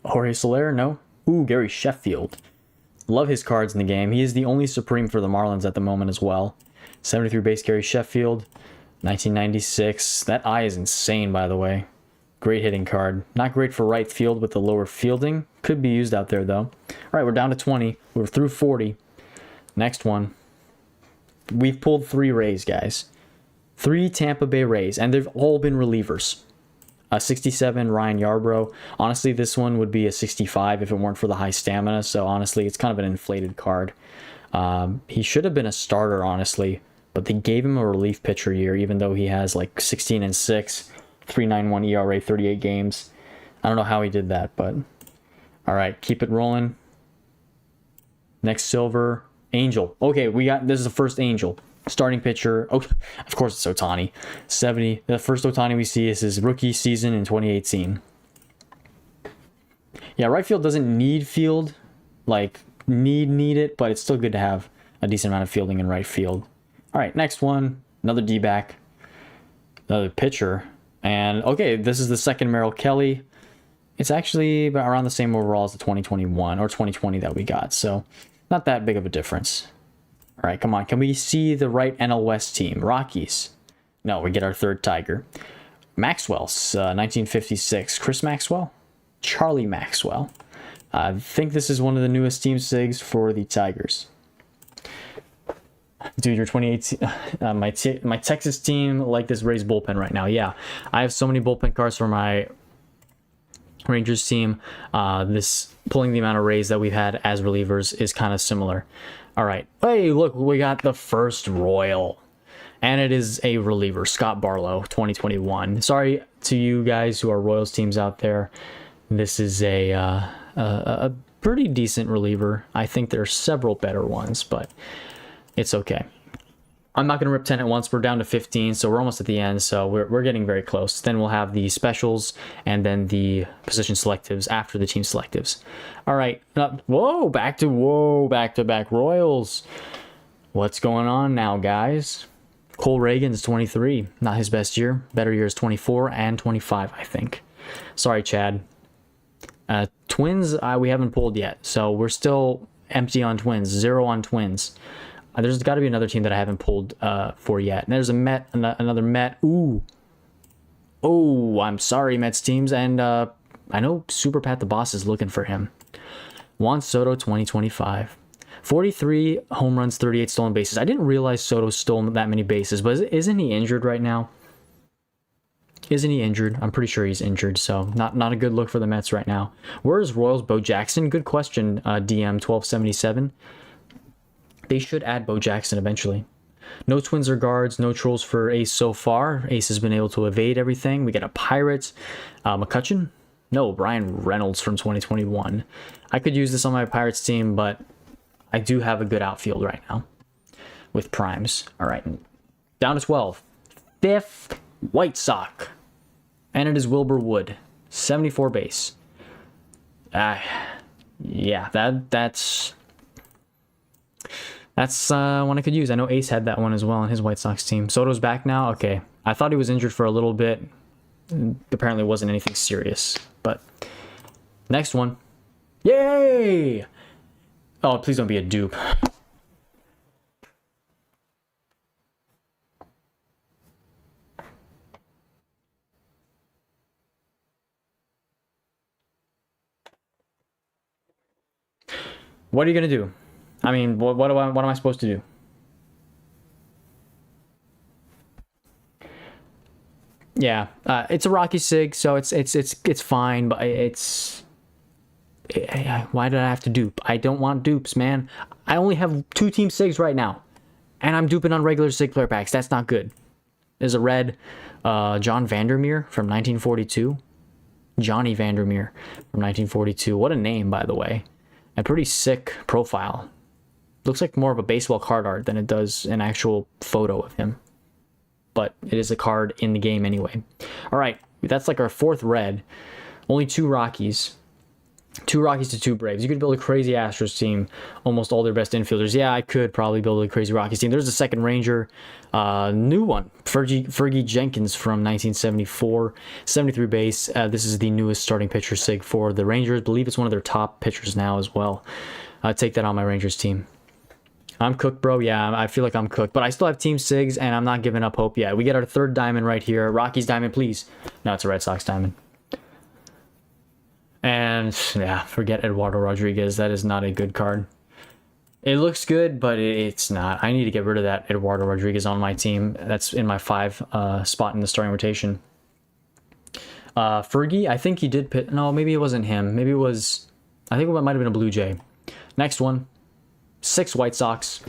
S2: Jorge Soler, no. Ooh, Gary Sheffield. Love his cards in the game. He is the only Supreme for the Marlins at the moment as well. 73 base Gary Sheffield. 1996. That eye is insane, by the way. Great hitting card. Not great for right field with the lower fielding. Could be used out there, though. All right, we're down to 20. We're through 40. Next one. We've pulled 3 Rays, guys. 3 Tampa Bay Rays, and they've all been relievers. A 67 Ryan Yarbrough. Honestly, this one would be a 65 if it weren't for the high stamina. So honestly, it's kind of an inflated card. He should have been a starter, honestly, but they gave him a relief pitcher year, even though he has like 16-6, 3.91 ERA, 38 games. I don't know how he did that, but all right, keep it rolling. Next silver, Angel. Okay, this is the first Angel. Starting pitcher, oh, of course it's Ohtani. 70. The first Ohtani we see is his rookie season in 2018. Yeah, right field doesn't need field, like need it, but it's still good to have a decent amount of fielding in right field. All right, next one, another D-back, another pitcher, and okay, this is the second Merrill Kelly. It's actually around the same overall as the 2021 or 2020 that we got, so not that big of a difference. All right, come on. Can we see the right NL West team? Rockies. No, we get our third Tiger. Maxwell's 1956. Chris Maxwell? Charlie Maxwell. I think this is one of the newest team SIGs for the Tigers. Dude, your 2018... my Texas team like this Rays bullpen right now. Yeah, I have so many bullpen cards for my Rangers team. This pulling the amount of Rays that we've had as relievers is kind of similar. All right. Hey, look, we got the first Royal. And it is a reliever, Scott Barlow, 2021. Sorry to you guys who are Royals teams out there. This is a pretty decent reliever. I think there are several better ones, but it's okay. I'm not going to rip 10 at once. We're down to 15, so we're almost at the end, so we're getting very close. Then we'll have the specials and then the position selectives after the team selectives. All right. Whoa, back to back Royals. What's going on now, guys? Cole Reagan's 23. Not his best year. Better years 24 and 25, I think. Sorry, Chad. Twins, we haven't pulled yet, so we're still empty on Twins. 0 on Twins. There's got to be another team that I haven't pulled for yet. And there's a Met, another Met. Ooh. Oh, I'm sorry, Mets teams. And I know Super Pat the Boss is looking for him. Juan Soto, 2025. 43 home runs, 38 stolen bases. I didn't realize Soto stole that many bases, but isn't he injured right now? Isn't he injured? I'm pretty sure he's injured, so not a good look for the Mets right now. Where is Royals? Bo Jackson? Good question, DM 1277. They should add Bo Jackson eventually. No Twins or Guards, no Trolls for Ace so far. Ace has been able to evade everything. We get a Pirate. McCutcheon? No, Brian Reynolds from 2021. I could use this on my Pirates team, but I do have a good outfield right now with primes. All right, down to 12. Fifth White Sox. And it is Wilbur Wood, 74 base. Yeah, that's one I could use. I know Ace had that one as well on his White Sox team. Soto's back now. Okay, I thought he was injured for a little bit. Apparently, it wasn't anything serious. But next one, yay! Oh, please don't be a dupe. What are you gonna do? I mean, what am I supposed to do? Yeah, it's a Rocky Sig, so it's fine, but why did I have to dupe? I don't want dupes, man. I only have 2 team Sigs right now, and I'm duping on regular Sig player packs. That's not good. There's a red John Vandermeer from 1942. Johnny Vandermeer from 1942. What a name, by the way. A pretty sick profile. Looks like more of a baseball card art than it does an actual photo of him. But it is a card in the game anyway. All right, that's like our 4th red. Only 2 Rockies. 2 Rockies to 2 Braves. You could build a crazy Astros team. Almost all their best infielders. Yeah, I could probably build a crazy Rockies team. There's a second Ranger. New one. Fergie Jenkins from 1974. 73 base. This is the newest starting pitcher Sig for the Rangers. I believe it's one of their top pitchers now as well. Take that on my Rangers team. I'm cooked, bro. Yeah, I feel like I'm cooked. But I still have Team Sigs, and I'm not giving up hope yet. We get our 3rd diamond right here. Rockies diamond, please. No, it's a Red Sox diamond. And, yeah, forget Eduardo Rodriguez. That is not a good card. It looks good, but it's not. I need to get rid of that Eduardo Rodriguez on my team. That's in my 5 spot in the starting rotation. Fergie, I think he did pit. No, maybe it wasn't him. Maybe it was... I think it might have been a Blue Jay. Next one. 6 White Sox.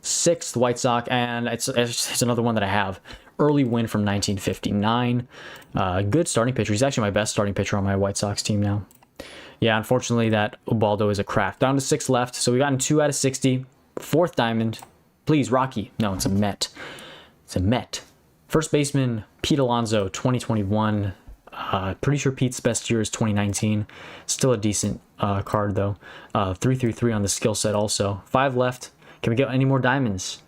S2: 6th White Sox, and it's another one that I have. Early win from 1959. Good starting pitcher. He's actually my best starting pitcher on my White Sox team now. Yeah, unfortunately, that Ubaldo is a craft. Down to 6 left, so we got in 2 out of 60. 4th diamond. Please, Rocky. No, it's a Met. It's a Met. First baseman, Pete Alonso, 2021. Pretty sure Pete's best year is 2019. Still a decent card, though. 333 on the skill set also. 5 left. Can we get any more diamonds?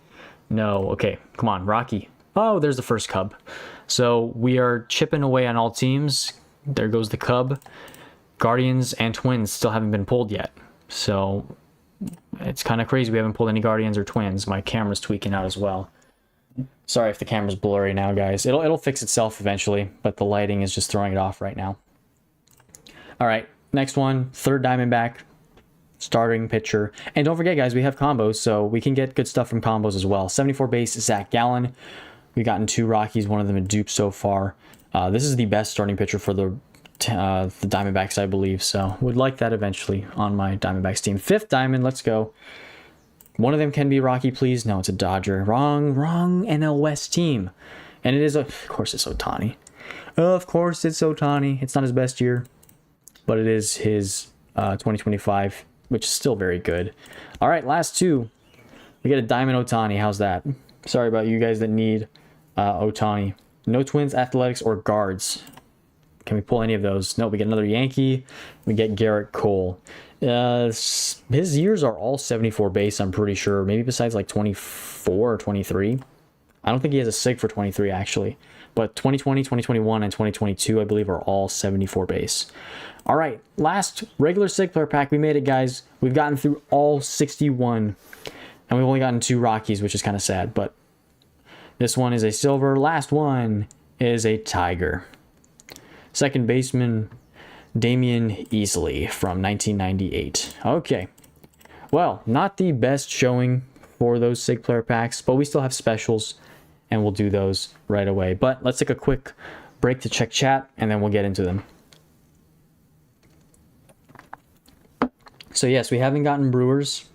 S2: No. Okay, come on, Rocky. Oh, there's the first Cub. So we are chipping away on all teams. There goes the Cub. Guardians and Twins still haven't been pulled yet. So it's kind of crazy we haven't pulled any Guardians or Twins. My camera's tweaking out as well. Sorry if the camera's blurry now, guys. It'll fix itself eventually, but the lighting is just throwing it off right now. All right, next one, 3rd Diamondback, starting pitcher. And don't forget, guys, we have combos, so we can get good stuff from combos as well. 74 base, Zach Gallen. We've gotten 2 Rockies, one of them a dupe so far. This is the best starting pitcher for the Diamondbacks, I believe, so would like that eventually on my Diamondbacks team. 5th diamond, let's go. One of them can be Rocky, please. No, it's a Dodger. Wrong NL West team. And it is, of course, it's Ohtani. Of course, it's Ohtani. It's not his best year, but it is his 2025, which is still very good. All right, last 2. We get a Diamond Ohtani. How's that? Sorry about you guys that need Ohtani. No Twins, Athletics, or Guards. Can we pull any of those? No, we get another Yankee. We get Garrett Cole. His years are all 74 base, I'm pretty sure. Maybe besides like 24 or 23. I don't think he has a SIG for 23, actually. But 2020, 2021, and 2022, I believe, are all 74 base. All right, last regular SIG player pack. We made it, guys. We've gotten through all 61. And we've only gotten 2 Rockies, which is kind of sad. But this one is a silver. Last one is a Tiger. Second baseman, Damian Easley from 1998. Okay. Well, not the best showing for those SIG player packs, but we still have specials, and we'll do those right away. But let's take a quick break to check chat, and then we'll get into them. So yes, we haven't gotten Brewers.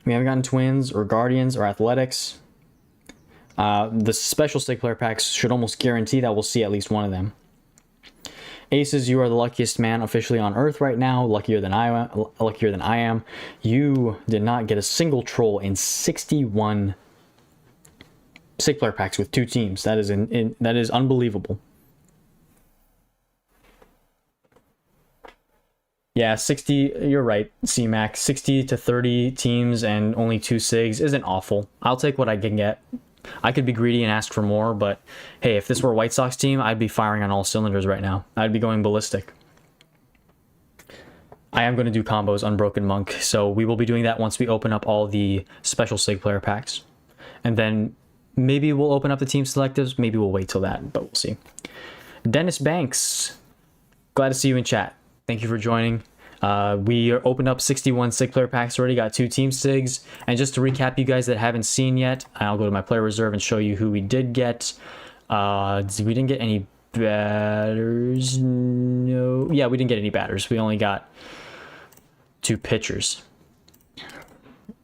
S2: We haven't gotten Twins or Guardians or Athletics. The special stick player packs should almost guarantee that we'll see at least one of them. Aces, you are the luckiest man officially on Earth right now. Luckier than I am. You did not get a single troll in 61 stick player packs with 2 teams. That is unbelievable. Yeah, 60. You're right, C-Mac. 60 to 30 teams and only 2 SIGs isn't awful. I'll take what I can get. I could be greedy and ask for more, but hey, if this were a White Sox team, I'd be firing on all cylinders right now. I'd be going ballistic. I am going to do combos Unbroken Monk, so we will be doing that once we open up all the special SIG player packs. And then maybe we'll open up the team selectives, maybe we'll wait till that, but we'll see. Dennis Banks, glad to see you in chat. Thank you for joining. We opened up 61 SIG player packs already, got 2 team SIGs. And just to recap, you guys that haven't seen yet, I'll go to my player reserve and show you who we did get. We didn't get any batters. No. Yeah, we didn't get any batters. We only got 2 pitchers.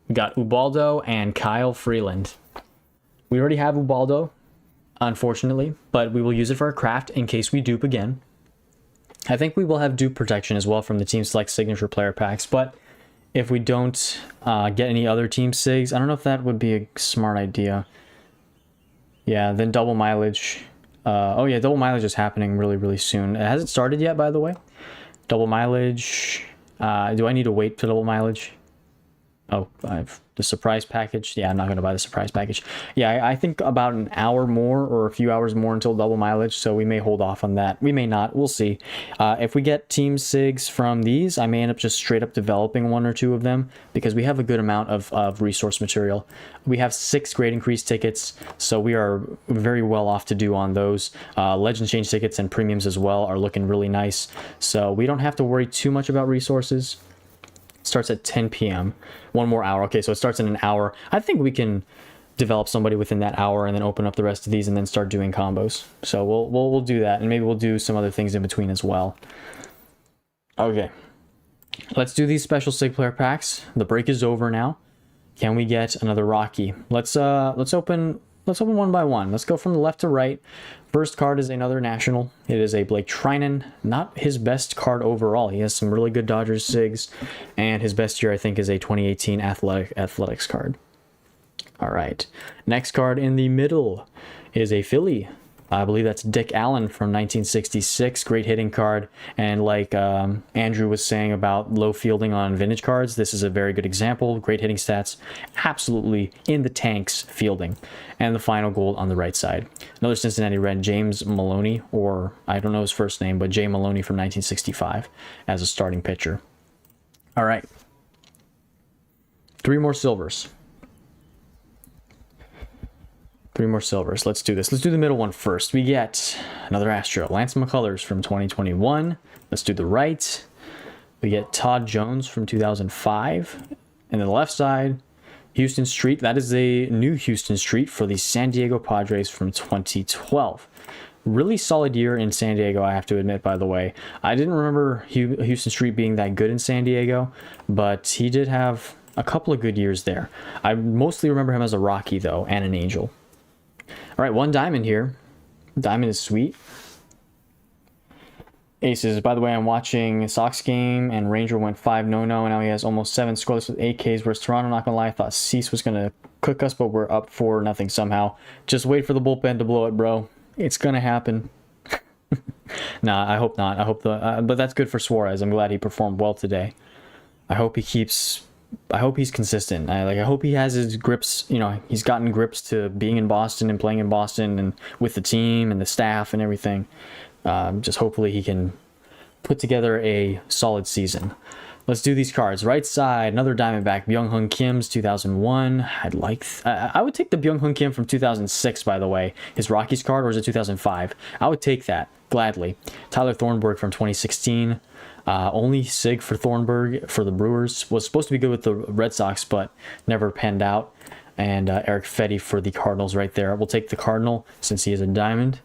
S2: We got Ubaldo and Kyle Freeland. We already have Ubaldo, unfortunately, but we will use it for our craft in case we dupe again. I think we will have dupe protection as well from the Team Select signature player packs, but if we don't get any other Team SIGs, I don't know if that would be a smart idea. Yeah, then double mileage. Oh yeah, double mileage is happening really, really soon. Has it started yet, by the way? Double mileage. Do I need to wait for double mileage? Oh, I've the surprise package. Yeah, I'm not going to buy the surprise package. Yeah, I think about an hour more or a few hours more until double mileage, so we may hold off on that. We may not. We'll see. If we get team SIGs from these, I may end up just straight up developing 1 or 2 of them because we have a good amount of resource material. We have 6 grade increase tickets, so we are very well off to do on those. Legend change tickets and premiums as well are looking really nice, so we don't have to worry too much about resources. Starts at 10 p.m. 1 more hour. Okay, so it starts in an hour. I think we can develop somebody within that hour and then open up the rest of these and then start doing combos. So we'll do that, and maybe we'll do some other things in between as well. Okay, let's do these special SIG player packs. The break is over now. Can we get another Rocky? Let's open one by one. Let's go from the left to right. First card is another national. It is a Blake Trinan. Not his best card overall. He has some really good Dodgers SIGs, and his best year I think is a 2018 Athletics card. All right. Next card in the middle is a Philly. I believe that's Dick Allen from 1966. Great hitting card. And like Andrew was saying about low fielding on vintage cards, this is a very good example. Great hitting stats. Absolutely in the tanks fielding. And the final gold on the right side. Another Cincinnati Red, James Maloney, or I don't know his first name, but Jay Maloney from 1965 as a starting pitcher. All right. 3 more silvers. 3 more silvers. Let's do this. Let's do the middle one first. We get another Astro, Lance McCullers from 2021. Let's do the right. We get Todd Jones from 2005. And then the left side, Houston Street. That is a new Houston Street for the San Diego Padres from 2012. Really solid year in San Diego, I have to admit, by the way. I didn't remember Houston Street being that good in San Diego, but he did have a couple of good years there. I mostly remember him as a Rocky, though, and an Angel. All right, 1 diamond here. Diamond is sweet. Aces. By the way, I'm watching Sox game, and Ranger went 5-0, and now he has almost 7 scoreless with 8 Ks. Whereas Toronto, not gonna lie, I thought Cease was gonna cook us, but we're up 4-0 somehow. Just wait for the bullpen to blow it, bro. It's gonna happen. Nah, I hope not. I hope but that's good for Suarez. I'm glad he performed well today. I hope he's consistent. I hope he has his grips, he's gotten grips to being in Boston and playing in Boston and with the team and the staff and everything. Just hopefully he can put together a solid season. Let's do these cards. Right side, another Diamondback, Byung-Hun Kim's 2001. I would take the Byung-Hun Kim from 2006, by the way. His Rockies card, or is it 2005? I would take that gladly. Tyler Thornburg from 2016. Only SIG for Thornburg for the Brewers. Was supposed to be good with the Red Sox, but never panned out. And Eric Fetty for the Cardinals right there. We'll take the Cardinal since he is a diamond.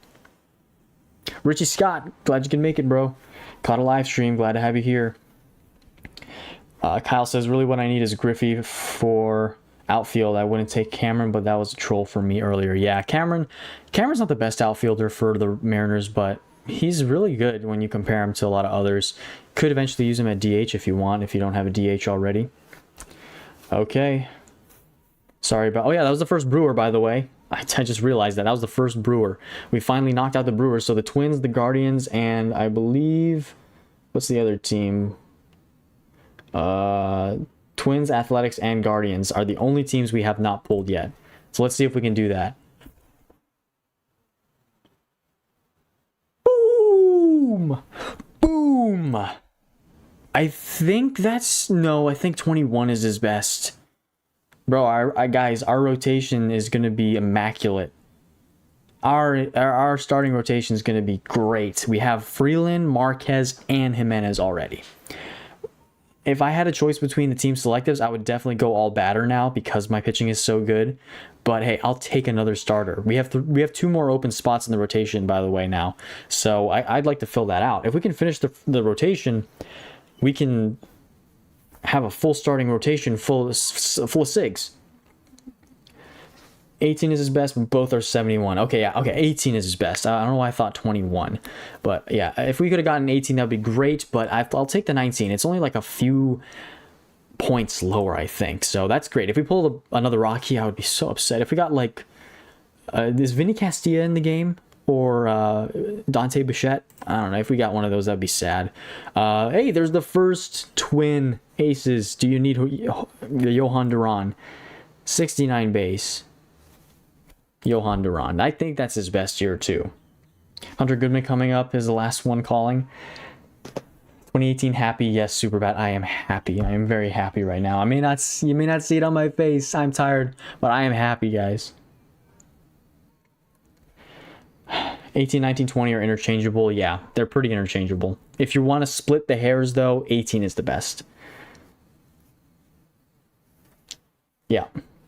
S2: Richie Scott, glad you can make it, bro. Caught a live stream, glad to have you here. Kyle says, really what I need is Griffey for Outfield, I wouldn't take Cameron, but that was a troll for me earlier. Yeah, Cameron's not the best outfielder for the Mariners, but he's really good when you compare him to a lot of others. Could eventually use him at DH if you want, if you don't have a DH already. Okay. Sorry about... Oh, yeah, that was the first Brewer, by the way. I just realized that. That was the first Brewer. We finally knocked out the Brewers. So the Twins, the Guardians, and I believe... What's the other team? Twins, Athletics, and Guardians are the only teams we have not pulled yet. So let's see if we can do that. Boom! Boom! I think that's... No, I think 21 is his best. Bro, guys, our rotation is going to be immaculate. Our starting rotation is going to be great. We have Freeland, Marquez, and Jimenez already. If I had a choice between the team selectives, I would definitely go all batter now because my pitching is so good. But hey, I'll take another starter. We have 2 more open spots in the rotation, by the way, now. So I'd like to fill that out. If we can finish the rotation, we can have a full starting rotation full of SIGs. 18 is his best, but both are 71. Okay, yeah, okay, 18 is his best. I don't know why I thought 21. But yeah, if we could have gotten 18, that would be great, but I'll take the 19. It's only like a few points lower, I think. So that's great. If we pulled another Rocky, I would be so upset. If we got like... is Vinny Castilla in the game? Or Dante Bichette? I don't know. If we got one of those, that'd be sad. Hey, there's the first twin aces. Do you need Johan Duran? 69 base. Johan Duran. I think that's his best year too. Hunter Goodman coming up is the last one calling. 2018 happy. Yes, Superbat. I am happy. I am very happy right now. You may not see it on my face. I'm tired, but I am happy, guys. 18, 19, 20 are interchangeable. Yeah, they're pretty interchangeable. If you want to split the hairs, though, 18 is the best. Yeah.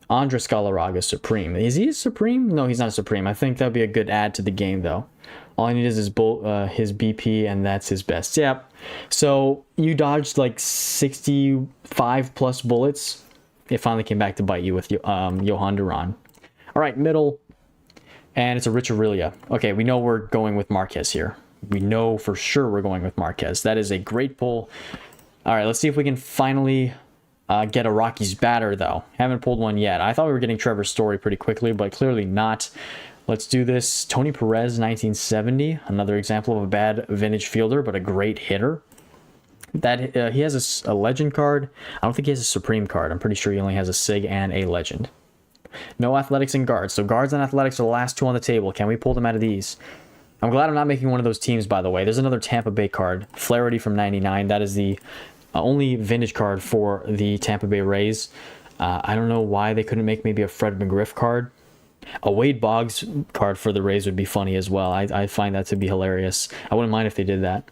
S2: Andres Galarraga Supreme. Is he a Supreme? No, he's not a Supreme. I think that'd be a good add to the game, though. All I need is his BP, and that's his best. Yep. So you dodged like 65 plus bullets. It finally came back to bite you with Johan Duran. All right, middle. And it's a Rich Aurelia. Okay, we know we're going with Marquez here. We know for sure we're going with Marquez. That is a great pull. All right, let's see if we can finally get a Rockies batter, though. Haven't pulled one yet. I thought we were getting Trevor Story pretty quickly, but clearly not. Let's do this. Tony Perez, 1970. Another example of a bad vintage fielder, but a great hitter. He has a legend card. I don't think he has a Supreme card. I'm pretty sure he only has a SIG and a legend. No athletics and guards. So guards and athletics are the last 2 on the table. Can we pull them out of these? I'm glad I'm not making one of those teams, by the way. There's another Tampa Bay card. Flaherty from 99. That is the only vintage card for the Tampa Bay Rays. I don't know why they couldn't make maybe a Fred McGriff card. A Wade Boggs card for the Rays would be funny as well. I find that to be hilarious. I wouldn't mind if they did that.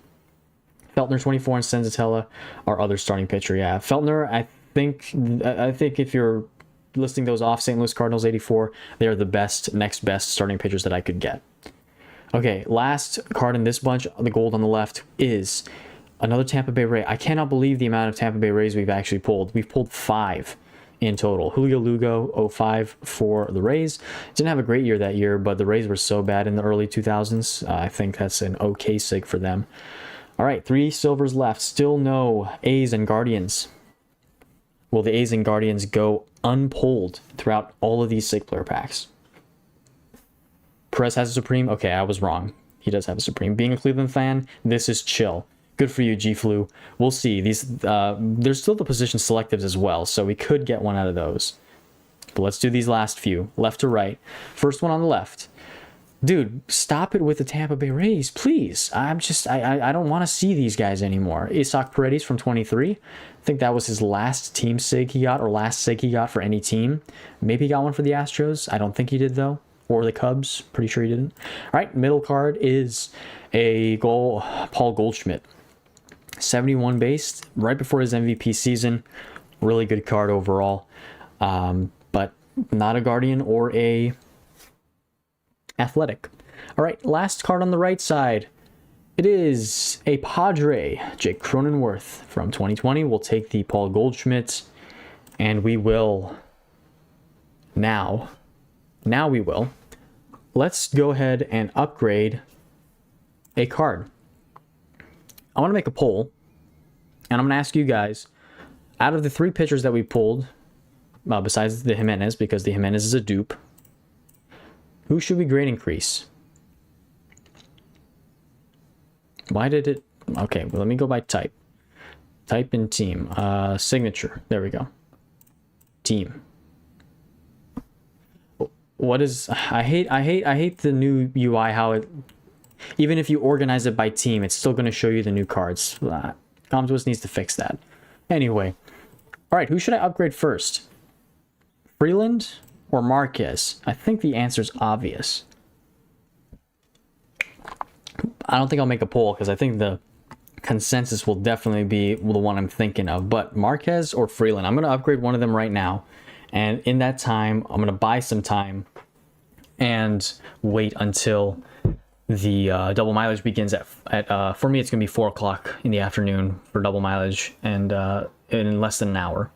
S2: Feltner 24 and Senzatella, our other starting pitcher. Yeah, Feltner, I think if you're listing those off, St. Louis Cardinals 84, they are the next best starting pitchers that I could get. Okay, last card in this bunch, the gold on the left, is another Tampa Bay Ray. I cannot believe the amount of Tampa Bay Rays we've actually pulled. We've pulled 5 in total. Julio Lugo, 05 for the Rays. Didn't have a great year that year, but the Rays were so bad in the early 2000s. I think that's an okay SIG for them. All right, 3 silvers left. Still no A's and Guardians. Will the A's and Guardians go unpulled throughout all of these SIG player packs? Perez has a Supreme? Okay, I was wrong. He does have a Supreme. Being a Cleveland fan, this is chill. Good for you, G-Flu. We'll see. There's still the position selectives as well, so we could get one out of those. But let's do these last few. Left to right. First one on the left. Dude, stop it with the Tampa Bay Rays, please. I don't want to see these guys anymore. Isaac Paredes from 23. I think that was his last team SIG he got, or last SIG he got for any team. Maybe he got one for the Astros. I don't think he did, though. Or the Cubs. Pretty sure he didn't. All right, middle card is a Paul Goldschmidt. 71 base, right before his MVP season. Really good card overall. But not a Guardian or a Athletic. All right, last card on the right side. It is a Padre, Jake Cronenworth from 2020. We'll take the Paul Goldschmidt, and we will Now we will. Let's go ahead and upgrade a card. I want to make a poll, and I'm going to ask you guys, out of the 3 pitchers that we pulled, besides the Jimenez, because the Jimenez is a dupe, who should we grade increase? Why did it... Okay, well, let me go by type. Type in team. Signature. There we go. Team. What is... I hate the new UI, how it... Even if you organize it by team, it's still going to show you the new cards. ComTwist needs to fix that. Anyway. Alright, who should I upgrade first? Freeland or Marquez? I think the answer is obvious. I don't think I'll make a poll because I think the consensus will definitely be the one I'm thinking of. But Marquez or Freeland, I'm going to upgrade one of them right now. And in that time, I'm going to buy some time and wait until the double mileage begins at for me, it's going to be 4 o'clock in the afternoon for double mileage, and in less than an hour.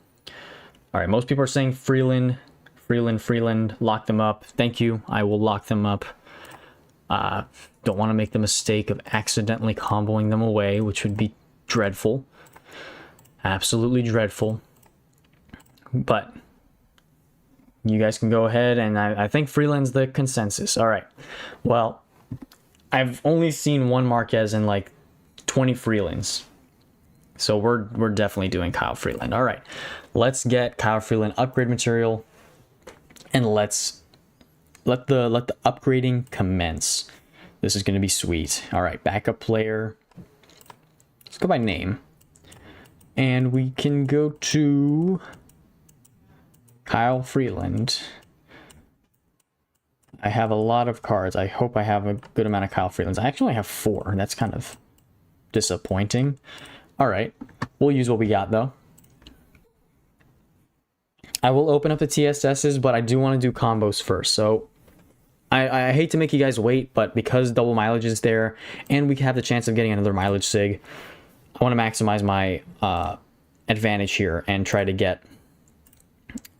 S2: All right, most people are saying Freeland, lock them up. Thank you. I will lock them up. Don't want to make the mistake of accidentally comboing them away, which would be dreadful. Absolutely dreadful. But you guys can go ahead, and I think Freeland's the consensus. All right. Well, I've only seen one Marquez and like 20 Freelands. So we're definitely doing Kyle Freeland. All right. Let's get Kyle Freeland upgrade material, and let's let the upgrading commence. This is going to be sweet. All right, backup player. Let's go by name. And we can go to Kyle Freeland. I have a lot of cards. I hope I have a good amount of Kyle Freelands. I actually have 4. That's kind of disappointing. All right, we'll use what we got though. I will open up the TSSs, but I do want to do combos first. So I hate to make you guys wait, but because double mileage is there and we have the chance of getting another mileage sig, I want to maximize my advantage here and try to get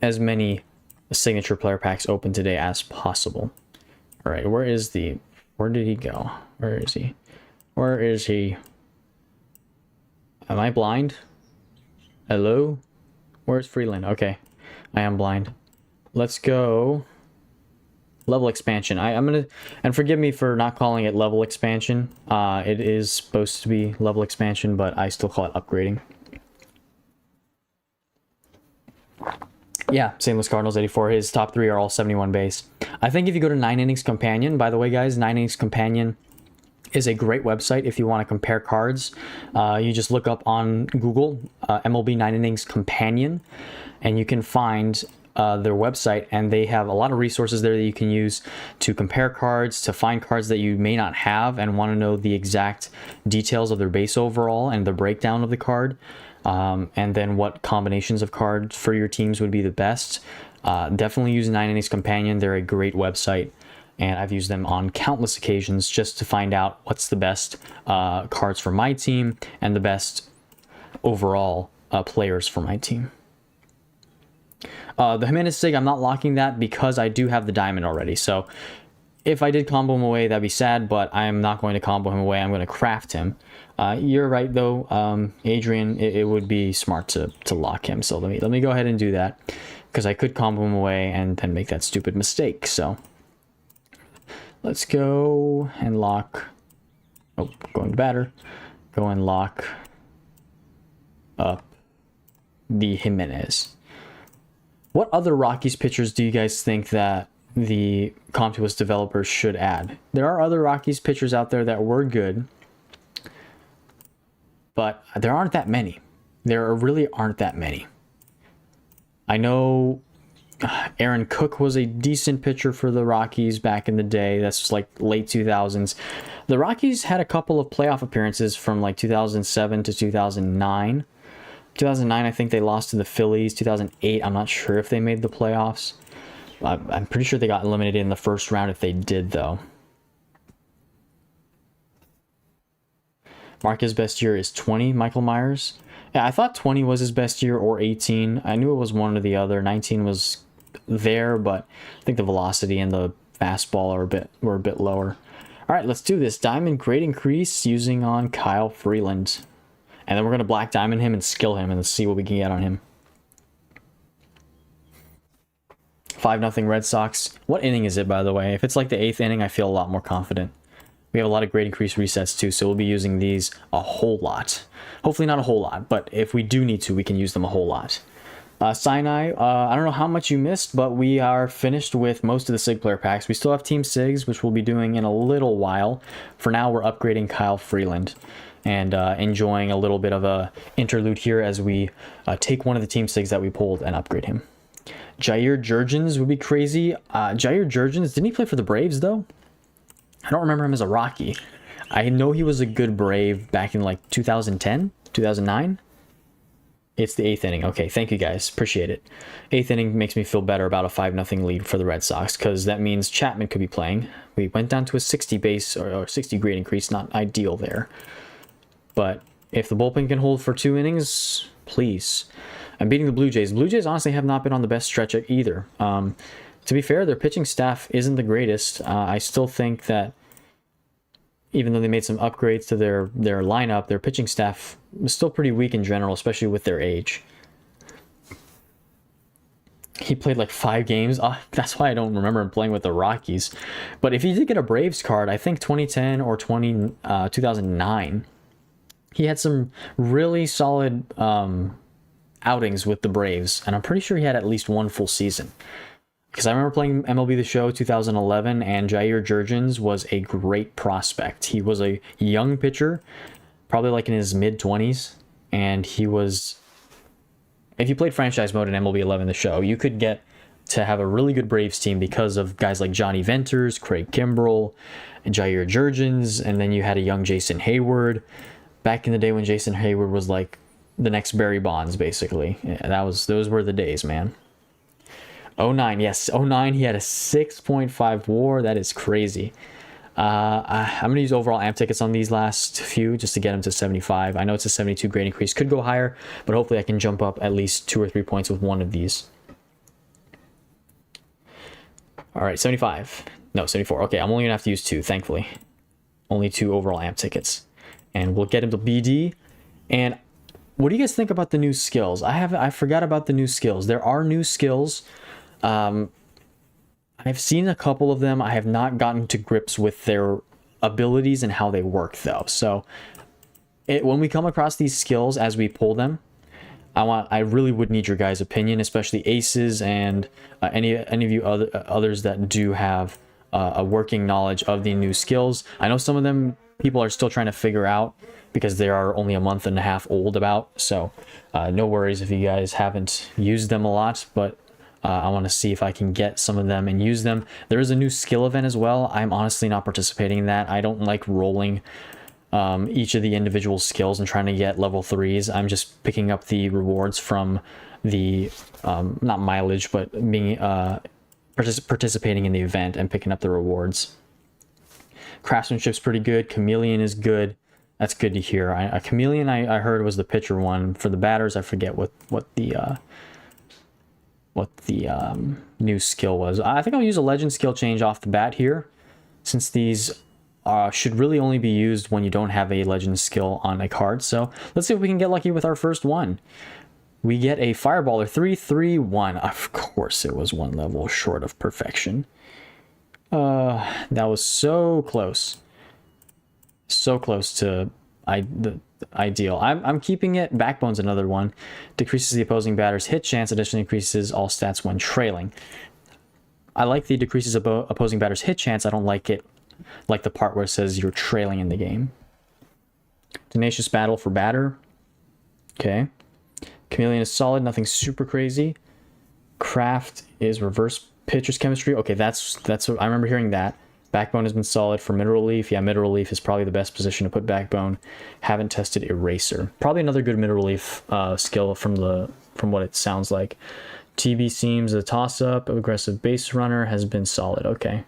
S2: as many signature player packs open today as possible. All right, where did he go? Where is he? Where is he? Am I blind? Hello? Where's Freeland? Okay, I am blind. Let's go. Level expansion. I'm gonna, and forgive me for not calling it level expansion. It is supposed to be level expansion, but I still call it upgrading. Yeah, St. Louis Cardinals 84. His top 3 are all 71 base. I think if you go to 9 Innings Companion, by the way, guys, 9 Innings Companion is a great website if you want to compare cards. You just look up on Google MLB 9 Innings Companion, and you can find their website, and they have a lot of resources there that you can use to compare cards, to find cards that you may not have and want to know the exact details of their base overall and the breakdown of the card, and then what combinations of cards for your teams would be the best. Definitely use 9 Innings Companion. They're a great website, and I've used them on countless occasions just to find out what's the best cards for my team and the best overall players for my team. The Jimenez Sig, I'm not locking that because I do have the diamond already. So if I did combo him away, that'd be sad, but I am not going to combo him away. I'm going to craft him. You're right, though, Adrian. It would be smart to lock him. So let me go ahead and do that, because I could combo him away and then make that stupid mistake. So let's go and lock. Oh, going to batter. Go and lock up the Jimenez. What other Rockies pitchers do you guys think that the ComTwist developers should add? There are other Rockies pitchers out there that were good, but there aren't that many. There really aren't that many. I know Aaron Cook was a decent pitcher for the Rockies back in the day. That's like late 2000s. The Rockies had a couple of playoff appearances from like 2007 to 2009. 2009, I think they lost to the Phillies. 2008, I'm not sure if they made the playoffs. I'm pretty sure they got eliminated in the first round if they did, though. Marquez's best year is 20, Michael Myers. Yeah, I thought 20 was his best year, or 18. I knew it was one or the other. 19 was there, but I think the velocity and the fastball were a bit lower. All right, let's do this. Diamond Great Increase using on Kyle Freeland. And then we're going to Black Diamond him and skill him and let's see what we can get on him. 5-0 Red Sox. What inning is it, by the way? If it's like the 8th inning, I feel a lot more confident. We have a lot of Great Increase resets too, so we'll be using these a whole lot. Hopefully not a whole lot, but if we do need to, we can use them a whole lot. Sinai, I don't know how much you missed, but we are finished with most of the SIG player packs. We still have Team SIGs, which we'll be doing in a little while. For now, we're upgrading Kyle Freeland and enjoying a little bit of a interlude here as we take one of the Team SIGs that we pulled and upgrade him. Jair Jurgens would be crazy. Jair Jurgens, didn't he play for the Braves, though? I don't remember him as a Rocky. I know he was a good Brave back in like 2010, 2009. It's the 8th inning. Okay, thank you guys. Appreciate it. 8th inning makes me feel better about a 5-0 lead for the Red Sox because that means Chapman could be playing. We went down to a 60 base or 60 Great Increase. Not ideal there. But if the bullpen can hold for 2 innings, please. I'm beating the Blue Jays. Blue Jays honestly have not been on the best stretch either. To be fair, their pitching staff isn't the greatest. I still think that even though they made some upgrades to their lineup, their pitching staff was still pretty weak in general, especially with their age. He played like 5 games. That's why I don't remember him playing with the Rockies. But if he did get a Braves card, I think 2010 or 2009, he had some really solid outings with the Braves. And I'm pretty sure he had at least 1 full season. Because I remember playing MLB The Show 2011, and Jair Jurgens was a great prospect. He was a young pitcher, probably like in his mid-20s, and he was... If you played franchise mode in MLB 11 The Show, you could get to have a really good Braves team because of guys like Johnny Venters, Craig Kimbrell, and Jair Jurgens, and then you had a young Jason Hayward. Back in the day when Jason Hayward was like the next Barry Bonds, basically. Yeah, those were the days, man. 09, yes, 09, he had a 6.5 WAR. That is crazy. I'm going to use overall amp tickets on these last few just to get him to 75. I know it's a 72 Great Increase. Could go higher, but hopefully I can jump up at least 2 or 3 points with one of these. All right, 75. No, 74. Okay, I'm only going to have to use 2, thankfully. Only 2 overall amp tickets. And we'll get him to BD. And what do you guys think about the new skills? I forgot about the new skills. There are new skills. I've seen a couple of them. I have not gotten to grips with their abilities and how they work, though. So when we come across these skills as we pull them, I really would need your guys' opinion, especially aces and any of you others that do have a working knowledge of the new skills. I know some of them people are still trying to figure out because they are only a month and a half old about. So no worries if you guys haven't used them a lot, but I want to see if I can get some of them and use them. There is a new skill event as well. I'm honestly not participating in that. I don't like rolling each of the individual skills and trying to get level 3s. I'm just picking up the rewards from the, not mileage, but being participating in the event and picking up the rewards. Craftsmanship's pretty good. Chameleon is good. That's good to hear. A Chameleon I heard was the pitcher one. For the batters, I forget what the new skill was. I think I'll use a legend skill change off the bat here, since these should really only be used when you don't have a legend skill on a card. So let's see if we can get lucky with our first one. We get a Fireballer 3-3-1. Of course, it was 1 level short of perfection. That was so close. So close to the ideal. I'm keeping it. Backbone's another one. Decreases the opposing batter's hit chance. Additionally increases all stats when trailing. I like the decreases opposing batter's hit chance. I don't like it like the part where it says you're trailing in the game. Tenacious Battle for batter. Okay. Chameleon is solid. Nothing super crazy. Craft is reverse pitcher's chemistry. Okay, that's what I remember hearing that. Backbone has been solid for Mineral Leaf. Yeah, Mineral Leaf is probably the best position to put Backbone. Haven't tested Eraser. Probably another good Mineral Leaf skill from what it sounds like. TB seems a toss-up. Aggressive base runner has been solid. Okay.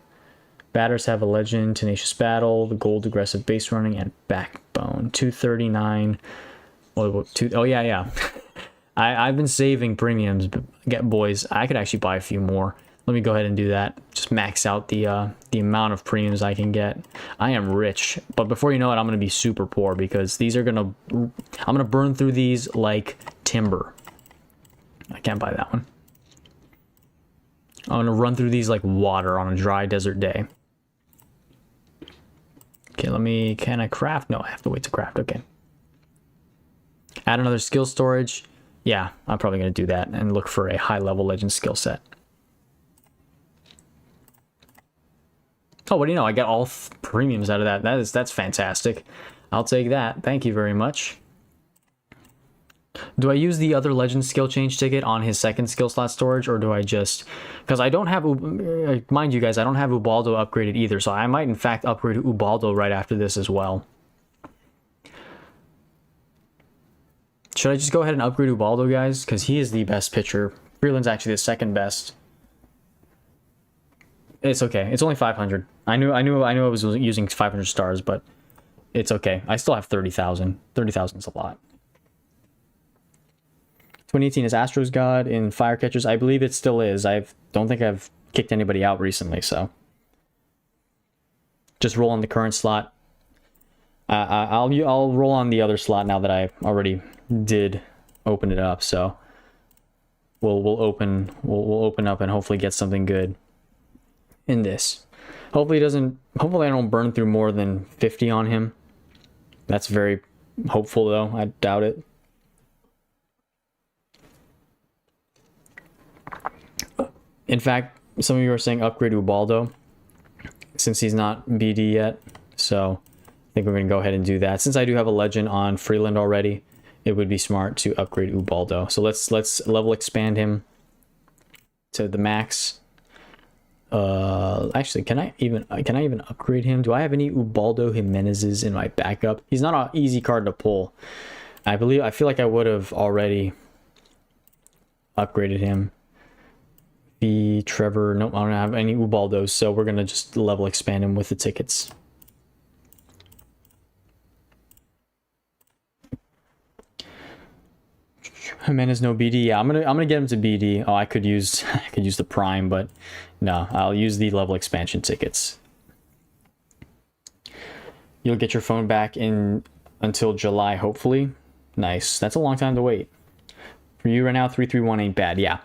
S2: Batters have a legend, Tenacious Battle, the gold aggressive base running, and Backbone. 239. Oh yeah. I've been saving premiums, but boys, I could actually buy a few more. Let me go ahead and do that. Just max out the amount of premiums I can get. I am rich, but before you know it, I'm gonna be super poor because these are I'm gonna burn through these like timber. I can't buy that one. I'm gonna run through these like water on a dry desert day. Okay, can I craft? No, I have to wait to craft. Okay. Add another skill storage. Yeah, I'm probably gonna do that and look for a high level legend skill set. Oh, what do you know? I got all premiums out of that. That's fantastic. I'll take that. Thank you very much. Do I use the other legend skill change ticket on his second skill slot storage, or do I just... Because I don't have... Mind you guys, I don't have Ubaldo upgraded either, so I might in fact upgrade Ubaldo right after this as well. Should I just go ahead and upgrade Ubaldo, guys? Because he is the best pitcher. Freeland's actually the second best. It's okay. It's only 500. I knew I was using 500 stars, but it's okay. I still have 30,000. 30,000 is a lot. 2018 is Astros God in Firecatchers. I believe it still is. Don't think I've kicked anybody out recently, so just roll on the current slot. I'll roll on the other slot now that I already did open it up. So we'll open up and hopefully get something good in this. Hopefully I don't burn through more than 50 on him. That's very hopeful though. I doubt it. In fact, some of you are saying upgrade Ubaldo since he's not BD yet. So I think we're going to go ahead and do that. Since I do have a legend on Freeland already, it would be smart to upgrade Ubaldo. So let's level expand him to the max. Actually, can I even upgrade him? Do I have any Ubaldo Jimenez's in my backup? He's not an easy card to pull. I feel like I would have already upgraded him. Trevor, nope, I don't have any Ubaldos, so we're gonna just level expand him with the tickets. Jimenez no BD. Yeah, I'm gonna get him to BD. Oh, I could use the prime, but no, I'll use the level expansion tickets. You'll get your phone back until July, hopefully. Nice. That's a long time to wait. For you right now, 331 ain't bad. Yeah.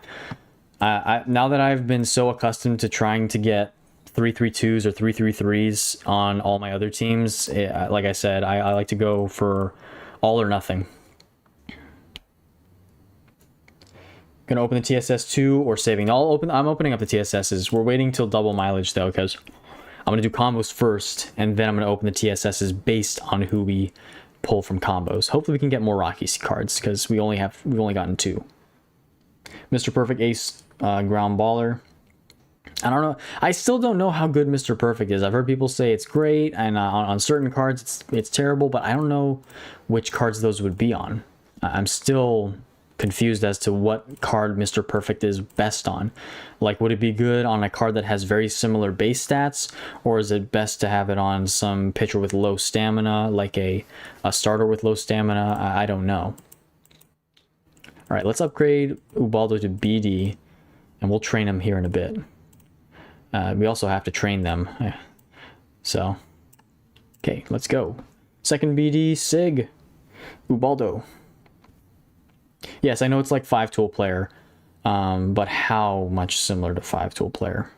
S2: Now that I've been so accustomed to trying to get 332s or 333s on all my other teams, like I said, I like to go for all or nothing. Gonna open the TSS2 or saving. I'm opening up the TSSs. We're waiting till double mileage though, because I'm gonna do combos first, and then I'm gonna open the TSSs based on who we pull from combos. Hopefully we can get more Rocky cards because we've only gotten 2. Mr. Perfect Ace ground baller. I don't know. I still don't know how good Mr. Perfect is. I've heard people say it's great, and on certain cards it's terrible, but I don't know which cards those would be on. I'm still confused as to what card Mr. Perfect is best on. Like, would it be good on a card that has very similar base stats, or is it best to have it on some pitcher with low stamina, like a starter with low stamina? I don't know. All right, let's upgrade Ubaldo to BD, and we'll train him here in a bit. We also have to train them. So, okay, let's go. Second BD, Sig, Ubaldo. Yes, I know it's like 5-tool player, but how much similar to 5-tool player?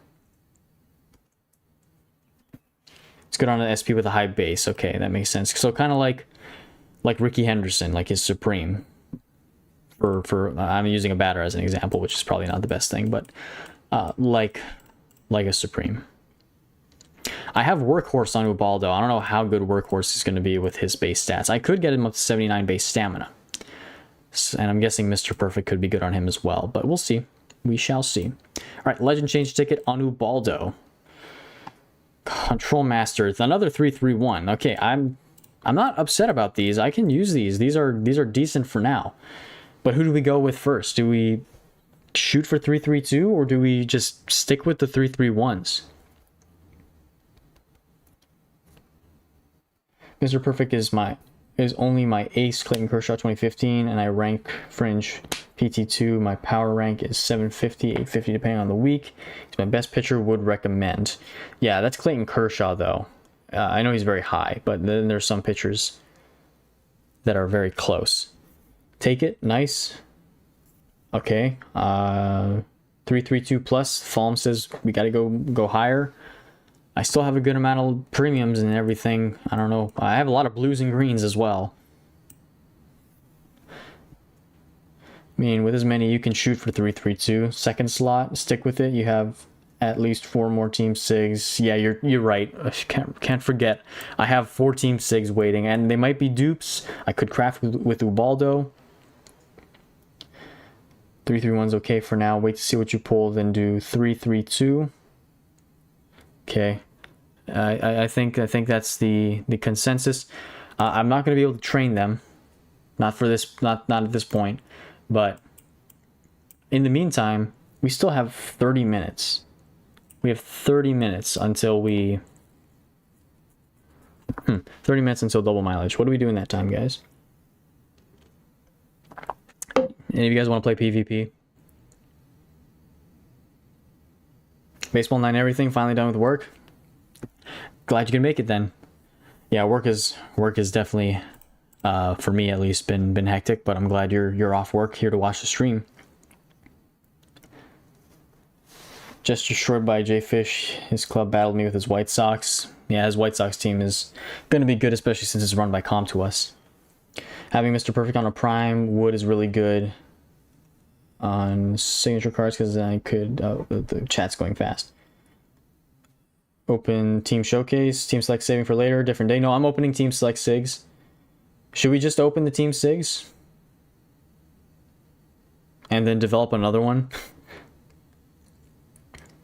S2: It's good on an SP with a high base. Okay, that makes sense. So kind of like Ricky Henderson, like his Supreme. I'm using a batter as an example, which is probably not the best thing, but like a Supreme. I have Workhorse on Ubaldo. I don't know how good Workhorse is going to be with his base stats. I could get him up to 79 base stamina. And I'm guessing Mr. Perfect could be good on him as well, but we'll see. We shall see. All right, legend change ticket on Ubaldo. Control Master, another 331. Okay, I'm not upset about these. I can use these. These are decent for now. But who do we go with first? Do we shoot for 332 or do we just stick with the 331s? Mr. Perfect is only my ace, Clayton Kershaw 2015, and I rank fringe PT2, my power rank is 750, 850 depending on the week. He's my best pitcher, would recommend. Yeah, that's Clayton Kershaw though. I know he's very high, but then there's some pitchers that are very close. Take it, nice. Okay, 332 plus. Falm says we gotta go higher. I still have a good amount of premiums and everything. I don't know. I have a lot of blues and greens as well. I mean, with as many you can shoot for 332. Second slot, stick with it. You have at least 4 more team sigs. Yeah, you're right. I can't forget. I have 4 team sigs waiting, and they might be dupes. I could craft with Ubaldo. 331's okay for now. Wait to see what you pull, then do 332. Okay. I think that's the consensus. I'm not going to be able to train them. Not at this point. But in the meantime, we still have 30 minutes. We have 30 minutes until we... 30 minutes until double mileage. What do we do in that time, guys? Any of you guys want to play PvP? Baseball 9 everything, finally done with work. Glad you can make it then. Yeah, work is definitely... for me at least, been hectic, but I'm glad you're off work here to watch the stream. Just destroyed by Jay Fish. His club battled me with his White Sox. Yeah, his White Sox team is going to be good, especially since it's run by Com to us. Having Mr. Perfect on a prime, Wood is really good on signature cards because then I could... the chat's going fast. Open Team Showcase. Team Select saving for later. Different day. No, I'm opening Team Select Sigs. Should we just open the Team Sigs? And then develop another one?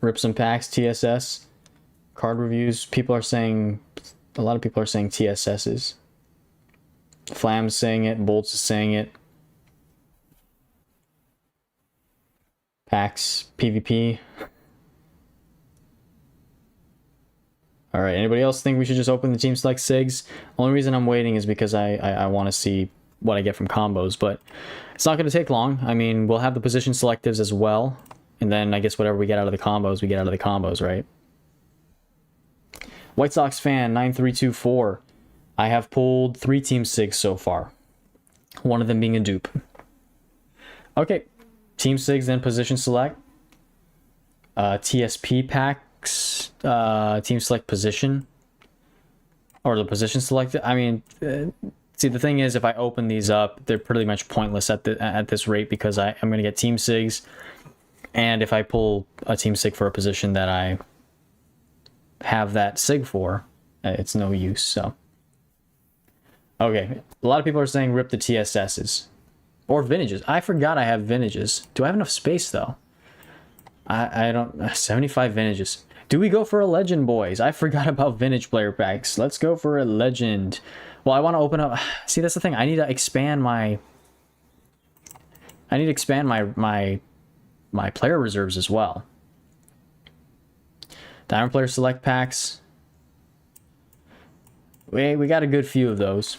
S2: Rip some packs, TSS. Card reviews. People are saying... A lot of people are saying TSS's. Flam's saying it. Bolts is saying it. Packs. PvP. Alright, anybody else think we should just open the Team Select Sigs? Only reason I'm waiting is because I want to see what I get from combos, but it's not going to take long. I mean, we'll have the position selectives as well, and then I guess whatever we get out of the combos, we get out of the combos, right? White Sox fan 9324. I have pulled 3 Team Sigs so far. One of them being a dupe. Okay, Team Sigs, then position select. TSP pack. Team select position, or the position selected. I mean, see, the thing is, if I open these up, they're pretty much pointless at this rate because I'm going to get team sigs, and if I pull a team sig for a position that I have that sig for, it's no use. So, okay, a lot of people are saying rip the TSSs or vintages. I forgot I have vintages. Do I have enough space though? I don't. 75 vintages. Do we go for a legend, boys? I forgot about vintage player packs. Let's go for a legend. Well, I want to open up... See, that's the thing. I need to expand my... my player reserves as well. Diamond player select packs. We got a good few of those.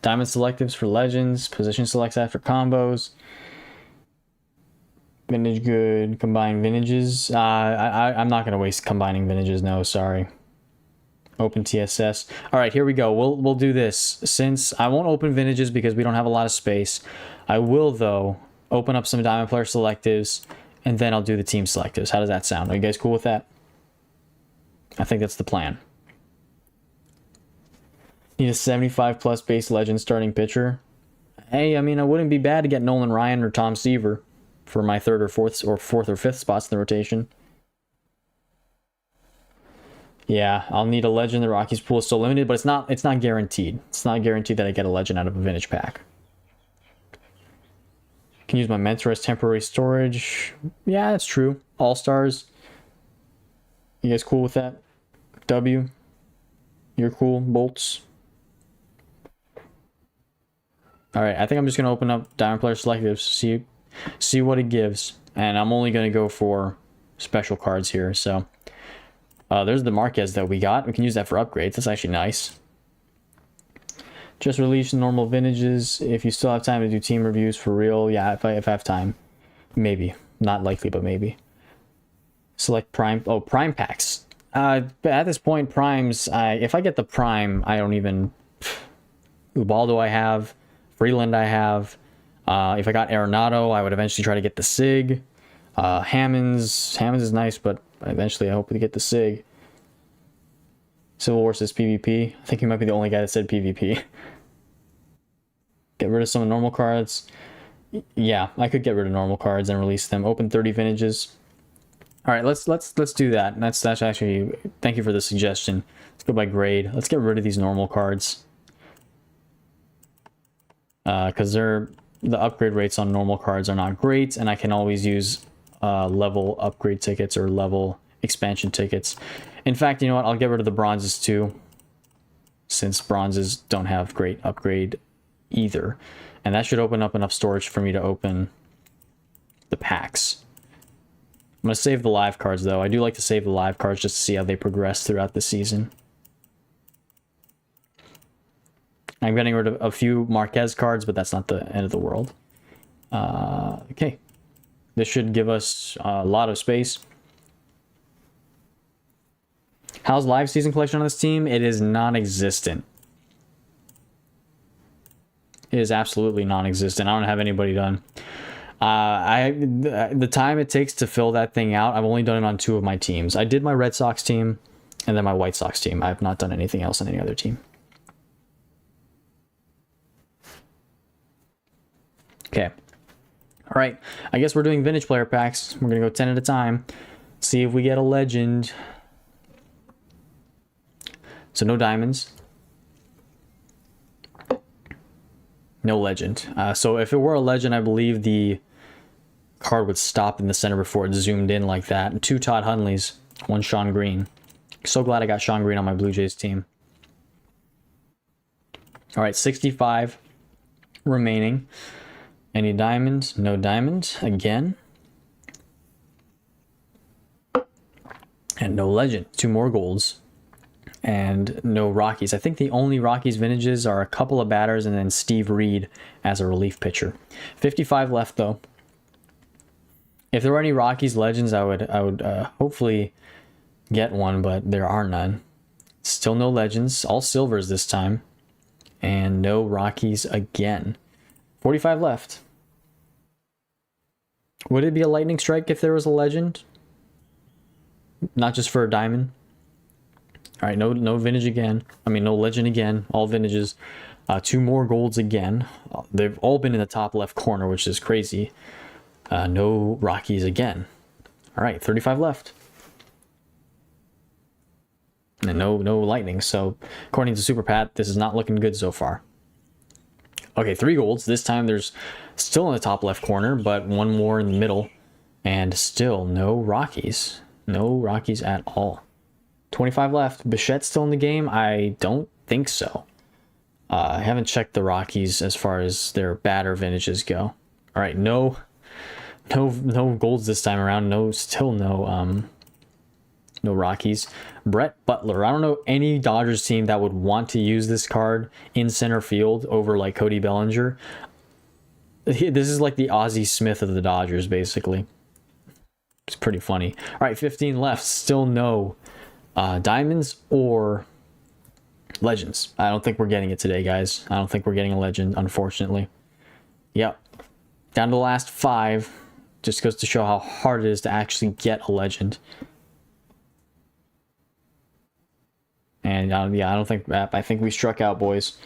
S2: Diamond selectives for legends. Position selects after combos. Vintage good, combine vintages. I'm not gonna waste combining vintages. No, sorry. Open TSS. All right, here we go. We'll do this. Since I won't open vintages because we don't have a lot of space, I will though open up some diamond player selectives, and then I'll do the team selectives. How does that sound? Are you guys cool with that? I think that's the plan. Need a 75 plus base legend starting pitcher. Hey, I mean, it wouldn't be bad to get Nolan Ryan or Tom Seaver for my third or fourth or fifth spots in the rotation. Yeah, I'll need a legend. The Rockies pool is still limited, but it's not guaranteed. It's not guaranteed that I get a legend out of a vintage pack. Can use my mentor as temporary storage. Yeah, that's true. All-stars. You guys cool with that? W. You're cool. Bolts. Alright, I think I'm just gonna open up Diamond Player Selectives, see what it gives. And I'm only gonna go for special cards here, so. There's the Marquez that we got. We can use that for upgrades. That's actually nice. Just release normal vintages. If you still have time to do team reviews for real, yeah, if I have time. Maybe. Not likely, but maybe. Select prime. Oh, prime packs. At this point, primes, if I get the prime, I don't even... Ubaldo I have. Freeland I have. If I got Arenado, I would eventually try to get the Sig. Hammonds is nice, but eventually I hope to get the Sig. Civil War says PvP. I think he might be the only guy that said PvP. Get rid of some normal cards. Yeah, I could get rid of normal cards and release them. Open 30 vintages. All right, let's do that. That's actually, thank you for the suggestion. Let's go by grade. Let's get rid of these normal cards. Because the upgrade rates on normal cards are not great, and I can always use level upgrade tickets or level expansion tickets. In fact, you know what? I'll get rid of the bronzes too, since bronzes don't have great upgrade either. And that should open up enough storage for me to open the packs. I'm going to save the live cards, though. I do like to save the live cards just to see how they progress throughout the season. I'm getting rid of a few Marquez cards, but that's not the end of the world. Okay. This should give us a lot of space. How's live season collection on this team? It is non-existent. It is absolutely non-existent. I don't have anybody done. The time it takes to fill that thing out, I've only done it on 2 of my teams. I did my Red Sox team and then my White Sox team. I have not done anything else on any other team. Okay. All right. I guess we're doing vintage player packs. We're going to go 10 at a time. See if we get a legend. So no diamonds. No legend. So if it were a legend, I believe the card would stop in the center before it zoomed in like that. And 2 Todd Hundleys, 1 Sean Green. So glad I got Sean Green on my Blue Jays team. All right, 65 remaining. Any diamonds? No diamonds. Again. And no legend. 2 more golds. And no Rockies. I think the only Rockies vintages are a couple of batters and then Steve Reed as a relief pitcher. 55 left, though. If there were any Rockies legends, I would hopefully get one, but there are none. Still no legends. All silvers this time. And no Rockies again. 45 left. Would it be a lightning strike if there was a legend? Not just for a diamond? All right, no vintage again. I mean, no legend again. All vintages. 2 more golds again. They've all been in the top left corner, which is crazy. No Rockies again. All right, 35 left. And no lightning. So, according to Super Pat, this is not looking good so far. Okay, 3 golds. This time there's still in the top left corner, but 1 more in the middle. And still no Rockies. No Rockies at all. 25 left. Bichette's still in the game? I don't think so. I haven't checked the Rockies as far as their batter vintages go. All right, no golds this time around. Still no Rockies. Brett Butler. I don't know any Dodgers team that would want to use this card in center field over like Cody Bellinger. This is like the Ozzie Smith of the Dodgers, basically. It's pretty funny. All right, 15 left. Still no diamonds or legends. I don't think we're getting it today, guys. I don't think we're getting a legend, unfortunately. Yep. Down to the last 5. Just goes to show how hard it is to actually get a legend. And yeah, I think we struck out, boys.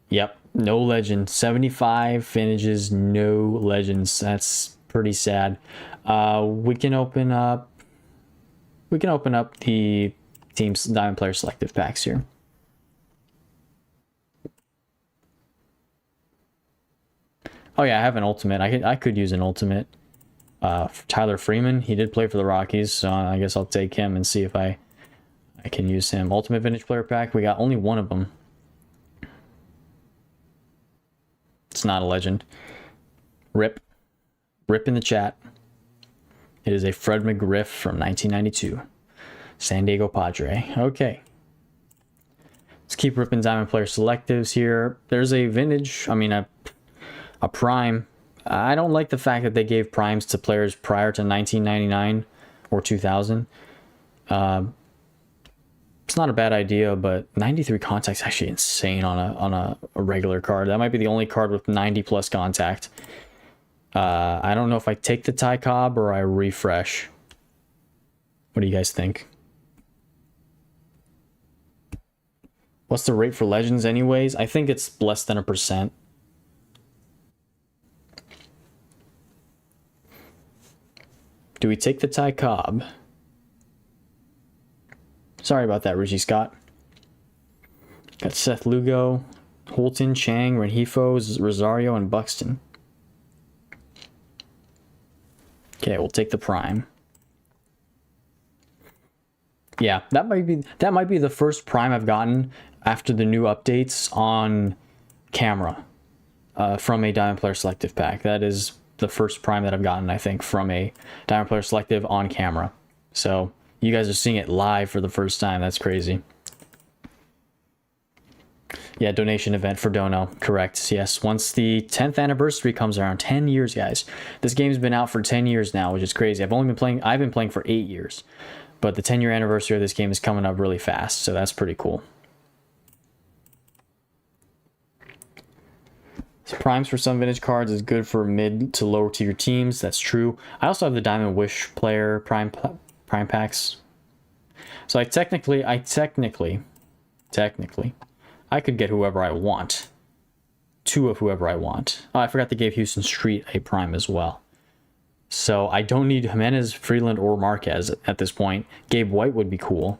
S2: Yep, no legend. 75 finishes, no legends. That's pretty sad. We can open up the team's Diamond Player Selective packs here. Oh yeah, I have an ultimate. I could use an ultimate. Tyler Freeman, he did play for the Rockies, so I guess I'll take him and see if I can use him. Ultimate Vintage Player Pack, we got only 1 of them. It's not a legend. Rip in the chat. It is a Fred McGriff from 1992. San Diego Padre. Okay. Let's keep ripping Diamond Player selectives here. There's a vintage, I mean a prime. I don't like the fact that they gave primes to players prior to 1999 or 2000. It's not a bad idea, but 93 contact's actually insane on a regular card. That might be the only card with 90 plus contact. I don't know if I take the Ty Cobb or I refresh. What do you guys think? What's the rate for Legends anyways? I think it's less than 1%. Do we take the Ty Cobb? Sorry about that, Richie Scott. Got Seth Lugo, Holton, Chang, Rengifo, Rosario, and Buxton. Okay, we'll take the prime. Yeah, that might be the first prime I've gotten after the new updates on camera from a Diamond Player Selective pack. That is the first prime that I've gotten, I think, from a Diamond Player Selective on camera. So you guys are seeing it live for the first time. That's crazy. Yeah, donation event for Dono. Correct. Yes, once the 10th anniversary comes around, 10 years, guys. This game's been out for 10 years now, which is crazy. I've been playing for 8 years. But the 10-year anniversary of this game is coming up really fast, so that's pretty cool. So primes for some vintage cards is good for mid to lower tier teams. That's true. I also have the Diamond Wish player prime packs. So I technically, I could get whoever I want. 2 of whoever I want. Oh, I forgot they gave Houston Street a prime as well. So I don't need Jimenez, Freeland, or Marquez at this point. Gabe White would be cool.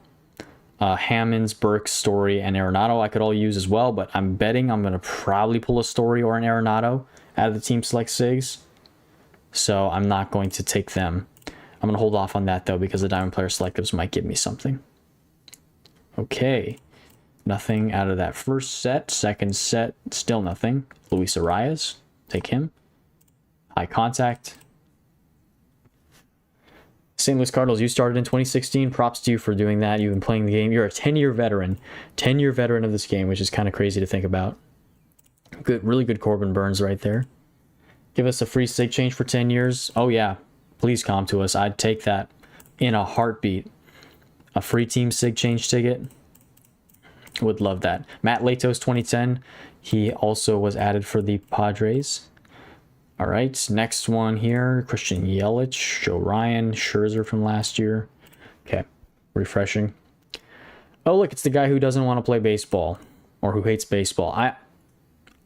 S2: Hammonds, Burks, Story, and Arenado I could all use as well, but I'm betting I'm going to probably pull a Story or an Arenado out of the Team Select SIGs. So I'm not going to take them. I'm going to hold off on that, though, because the Diamond Player Selectives might give me something. Okay. Nothing out of that first set. Second set, still nothing. Luis Arias, take him. High contact. St. Louis Cardinals, you started in 2016. Props to you for doing that. You've been playing the game. You're a 10-year veteran. 10-year veteran of this game, which is kind of crazy to think about. Good, really good Corbin Burns right there. Give us a free SIG change for 10 years. Oh, yeah. Please come to us. I'd take that in a heartbeat. A free team SIG change ticket. Would love that. Matt Latos, 2010. He also was added for the Padres. All right, next one here. Christian Yelich, Joe Ryan, Scherzer from last year. Okay, refreshing. Oh, look, it's the guy who doesn't want to play baseball or who hates baseball.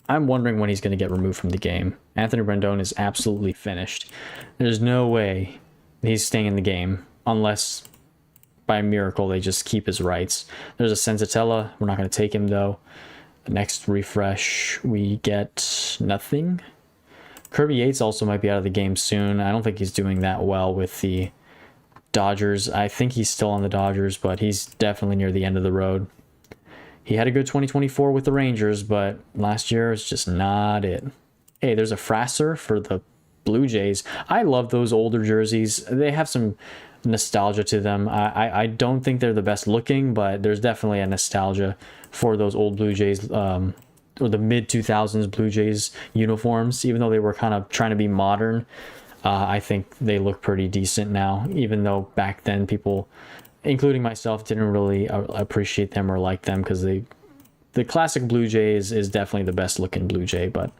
S2: I'm wondering when he's going to get removed from the game. Anthony Rendon is absolutely finished. There's no way he's staying in the game unless by miracle they just keep his rights. There's a Senzatella. We're not going to take him, though. Next refresh, we get nothing. Kirby Yates also might be out of the game soon. I don't think he's doing that well with the Dodgers. I think he's still on the Dodgers, but he's definitely near the end of the road. He had a good 2024 with the Rangers, but last year is just not it. Hey, there's a Frasser for the Blue Jays. I love those older jerseys. They have some nostalgia to them. I don't think they're the best looking, but there's definitely a nostalgia for those old Blue Jays, or the mid-2000s Blue Jays uniforms. Even though they were kind of trying to be modern, I think they look pretty decent now, even though back then people, including myself, didn't really appreciate them or like them, because the classic Blue Jays is definitely the best looking Blue Jay. But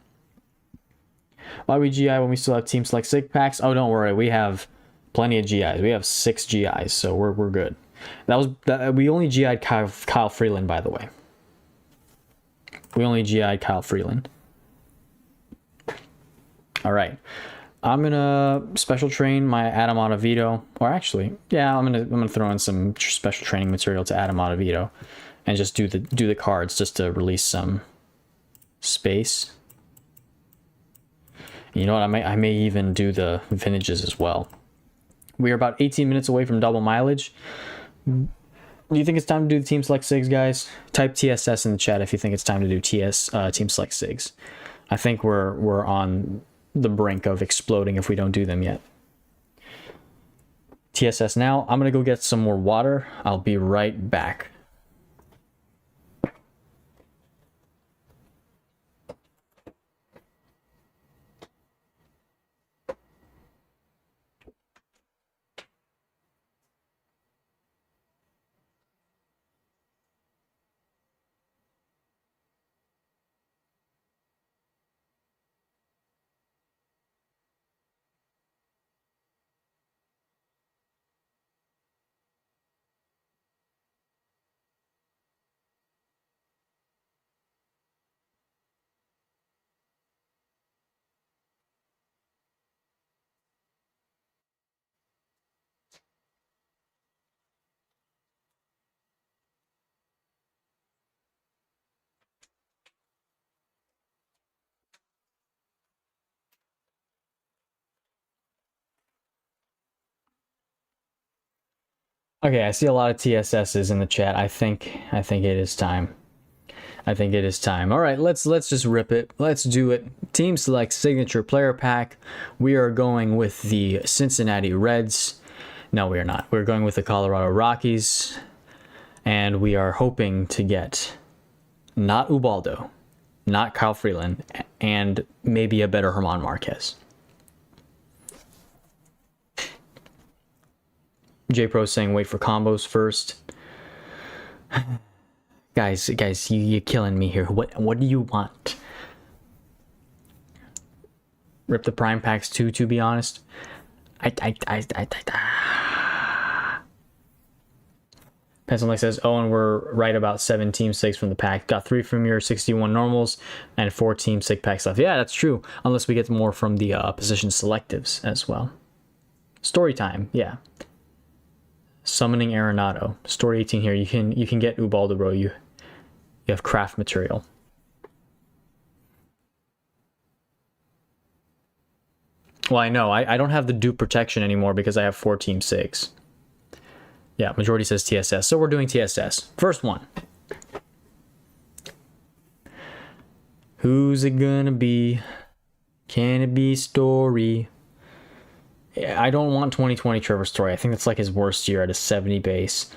S2: why we GI when we still have Team Select SIG packs? Oh, don't worry, we have plenty of GIs. We have 6 GIs, so we're good. We only GI'd Kyle Freeland, by the way. We only GI'd Kyle Freeland. All right. I'm going to special train my Adam Ottavino. Or actually, yeah, I'm gonna throw in some special training material to Adam Ottavino and just do the cards just to release some space. You know what? I may even do the vintages as well. We are about 18 minutes away from double mileage. Do you think it's time to do the Team Select SIGs, guys? Type TSS in the chat if you think it's time to do Team Select SIGs. I think we're on the brink of exploding if we don't do them yet. TSS now. I'm going to go get some more water. I'll be right back. Okay, I see a lot of TSSs in the chat. I think it is time. I think it is time. All right, let's just rip it. Let's do it. Team select signature player pack. We are going with the Cincinnati Reds. No, we are not. We're going with the Colorado Rockies, and we are hoping to get not Ubaldo, not Kyle Freeland, and maybe a better Herman Marquez. J Pro saying wait for combos first. guys, you're killing me here. What do you want? Rip the prime packs too, to be honest. Pencil says, oh, and we're right about 7 team sigs from the pack. Got 3 from your 61 normals and 4 team sig packs left. Yeah, that's true. Unless we get more from the position selectives as well. Story time, yeah. Summoning Arenado. Story 18 here. You can get Ubaldo, bro. You have craft material. Well, I know. I don't have the dupe protection anymore because I have 4 team sigs. Yeah, majority says TSS. So we're doing TSS. First one. Who's it gonna be? Can it be Story? I don't want 2020 Trevor Story. I think that's like his worst year at a 70 base.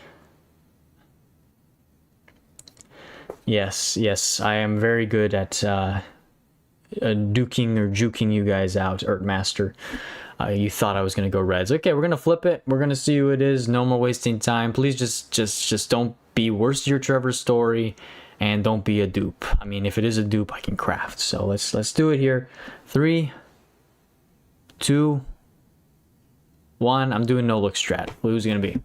S2: Yes, I am very good at duking or juking you guys out, Ertmaster. You thought I was gonna go Reds. Okay, we're gonna flip it. We're gonna see who it is. No more wasting time. Please just don't be worst year Trevor Story, and don't be a dupe. I mean, if it is a dupe, I can craft. So let's do it here. 3, 2, 1. I'm doing no look strat. Who's it gonna be?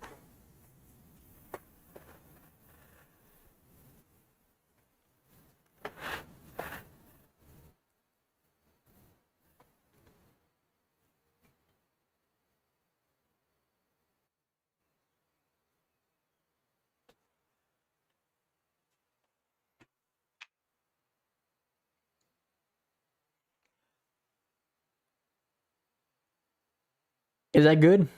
S2: Is that good?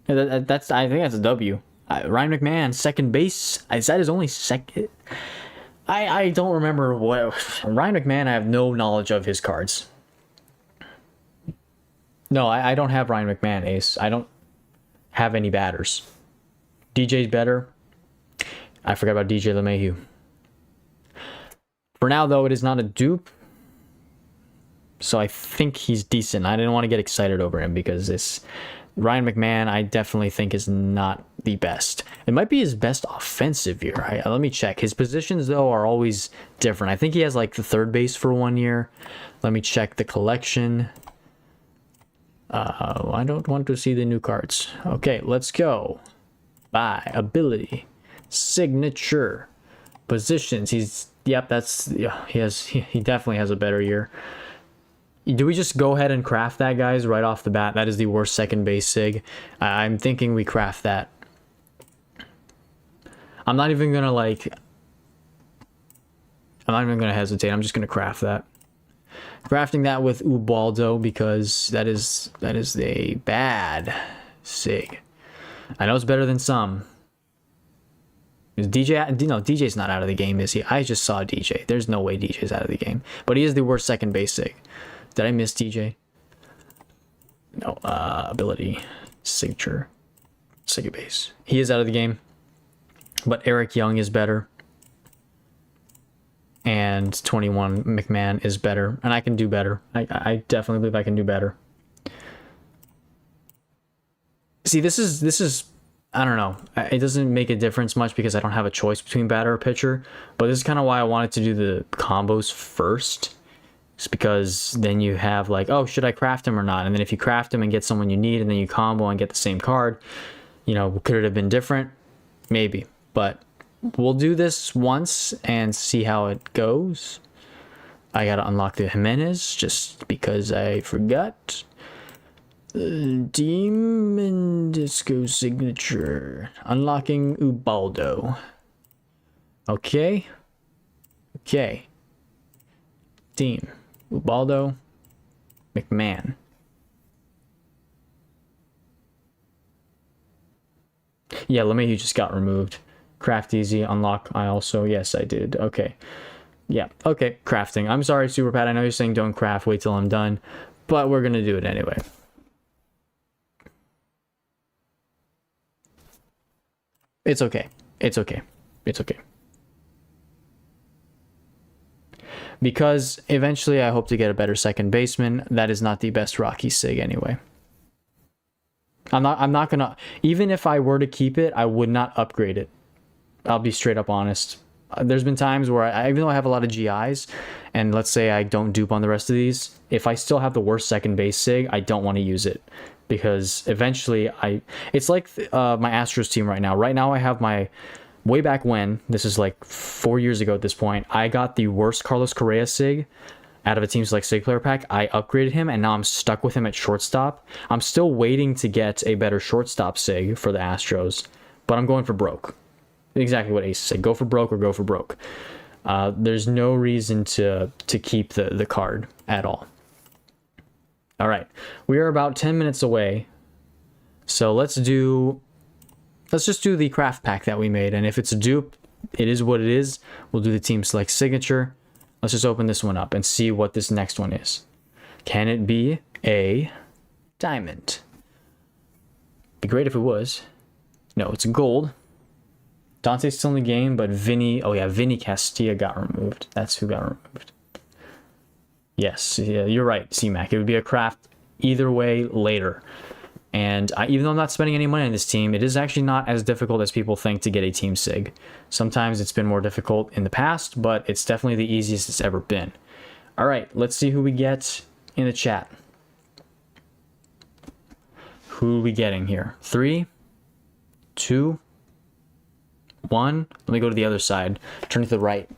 S2: That's I think that's a W. Ryan McMahon, second base. Is that his only second? I don't remember what Ryan McMahon. I have no knowledge of his cards. No, I don't have Ryan McMahon, Ace. I don't have any batters. DJ's better. I forgot about DJ LeMahieu. For now, though, it is not a dupe. So I think he's decent. I didn't want to get excited over him because this Ryan McMahon, I definitely think, is not the best. It might be his best offensive year. Let me check. His positions, though, are always different. I think he has like the third base for 1 year. Let me check the collection. I don't want to see the new cards. Okay, let's go. By ability, signature, positions. Yep, he definitely has a better year. Do we just go ahead and craft that, guys, right off the bat? That is the worst second base sig. I'm thinking we craft that. I'm not even gonna hesitate. I'm just gonna craft that. Crafting that with Ubaldo because that is a bad sig. I know it's better than some. Is DJ's not out of the game, is he? I just saw DJ. There's no way DJ's out of the game. But he is the worst second base sig. Did I miss DJ? No. Ability. Signature. Second base. He is out of the game. But Eric Young is better. And 21 McMahon is better. And I can do better. I definitely believe I can do better. See, this is I don't know. It doesn't make a difference much because I don't have a choice between batter or pitcher. But this is kind of why I wanted to do the combos first. It's because then you have like, oh, should I craft him or not? And then if you craft him and get someone you need and then you combo and get the same card, you know, could it have been different? Maybe. But we'll do this once and see how it goes. I gotta unlock the Jimenez just because I forgot. Team and Disco signature. Unlocking Ubaldo. Okay. Team. Ubaldo. McMahon. Yeah, LeMahieu just got removed. Craft easy, unlock I also. Yes, I did. Okay. Yeah, okay, crafting. I'm sorry, Super Pat. I know you're saying don't craft, wait till I'm done. But we're going to do it anyway. It's okay. It's okay. It's okay. Because eventually I hope to get a better second baseman. That is not the best Rocky sig anyway. I'm not gonna, even if I were to keep it, I would not upgrade it. I'll be straight up honest. There's been times where even though I have a lot of GIs, and let's say I don't dupe on the rest of these, if I still have the worst second base sig, I don't want to use it. Because eventually it's like my Astros team right now. Right now I have my, way back when, this is like 4 years ago at this point, I got the worst Carlos Correa sig out of a Team Select Sig Player Pack. I upgraded him, and now I'm stuck with him at shortstop. I'm still waiting to get a better shortstop sig for the Astros, but I'm going for broke. Exactly what Ace said. Go for broke or go for broke. There's no reason to keep the card at all. All right. We are about 10 minutes away, so let's just do the craft pack that we made, and if it's a dupe, it is what it is. We'll do the Team Select signature. Let's just open this one up and see what this next one is. Can it be a diamond? Be great if it was. No, it's a gold. Dante's still in the game, but Vinny Castilla got removed. That's who got removed. Yes, yeah, you're right, C-Mac. It would be a craft either way later. And even though I'm not spending any money on this team, it is actually not as difficult as people think to get a team sig. Sometimes it's been more difficult in the past, but it's definitely the easiest it's ever been. All right, let's see who we get in the chat. Who are we getting here? 3, 2, 1. Let me go to the other side. Turn to the right.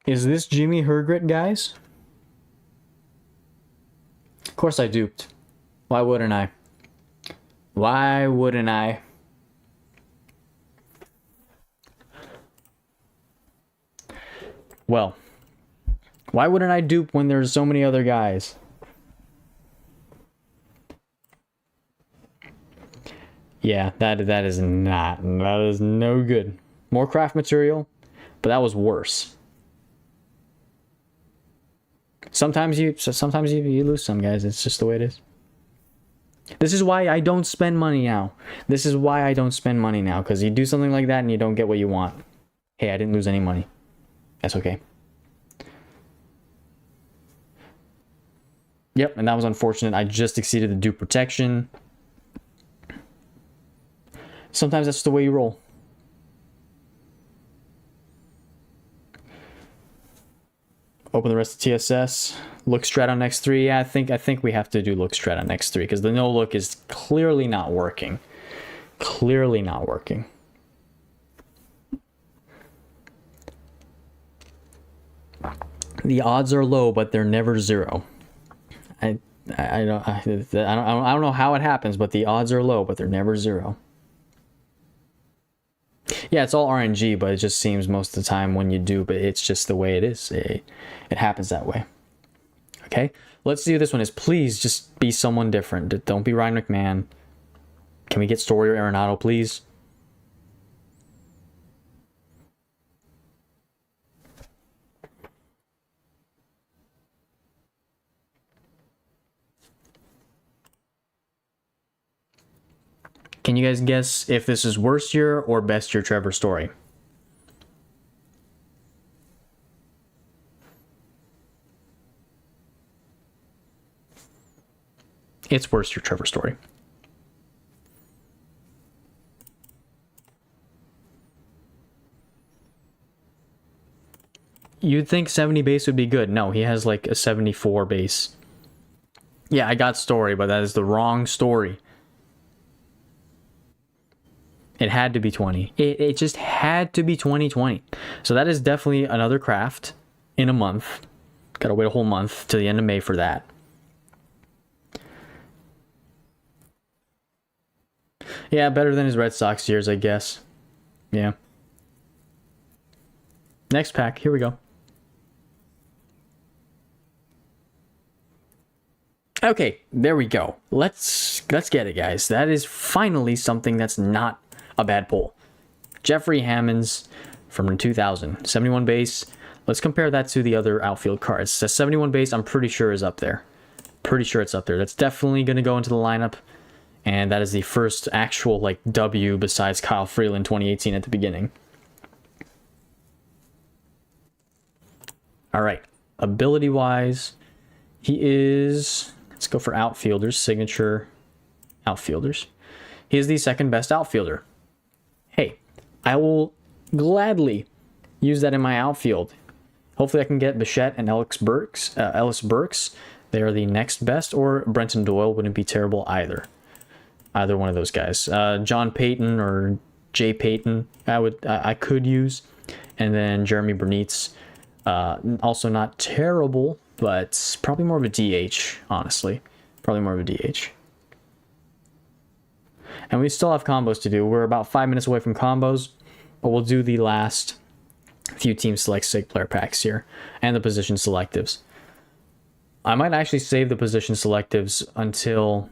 S2: Is this Jimmy Hergrit, guys? Of course I duped. Why wouldn't I? Why wouldn't I? Well, why wouldn't I dupe when there's so many other guys? Yeah, that is no good. More craft material, but that was worse. Sometimes you lose some, guys. It's just the way it is. This is why I don't spend money now. This is why I don't spend money now, because you do something like that and you don't get what you want. Hey, I didn't lose any money. That's okay. Yep, and that was unfortunate. I just exceeded the dupe protection. Sometimes that's the way you roll. Open the rest of TSS. Look strat on X3. Yeah, I think we have to do look strat on X3 because the no look is clearly not working. Clearly not working. The odds are low, but they're never zero. I don't know how it happens, but the odds are low, but they're never zero. Yeah, it's all RNG, but it just seems most of the time when you do, but it's just the way it is. It happens that way. Okay, let's see who this one is. Please just be someone different. Don't be Ryan McMahon. Can we get Story or Arenado, please? Can you guys guess if this is worst year or best year Trevor Story? It's worst year Trevor Story. You'd think 70 base would be good. No, he has like a 74 base. Yeah, I got Story, but that is the wrong Story. It had to be 20. It just had to be 2020. So that is definitely another craft in a month. Gotta wait a whole month to the end of May for that. Yeah, better than his Red Sox years, I guess. Yeah. Next pack. Here we go. Okay, there we go. Let's get it, guys. That is finally something that's not a bad pull. Jeffrey Hammonds from 2000, 71 base. Let's compare that to the other outfield cards. The 71 base, I'm pretty sure is up there. Pretty sure it's up there. That's definitely going to go into the lineup. And that is the first actual like W besides Kyle Freeland 2018 at the beginning. All right, ability-wise, he is... Let's go for outfielders, signature outfielders. He is the second best outfielder. Hey, I will gladly use that in my outfield. Hopefully I can get Bichette and Ellis Burks. They are the next best, or Brenton Doyle wouldn't be terrible either. Either one of those guys. John Payton or Jay Payton I could use. And then Jeremy Bernitz. Also not terrible, but probably more of a DH, honestly. Probably more of a DH. And we still have combos to do. We're about 5 minutes away from combos, but we'll do the last few team select sig player packs here and the position selectives. I might actually save the position selectives until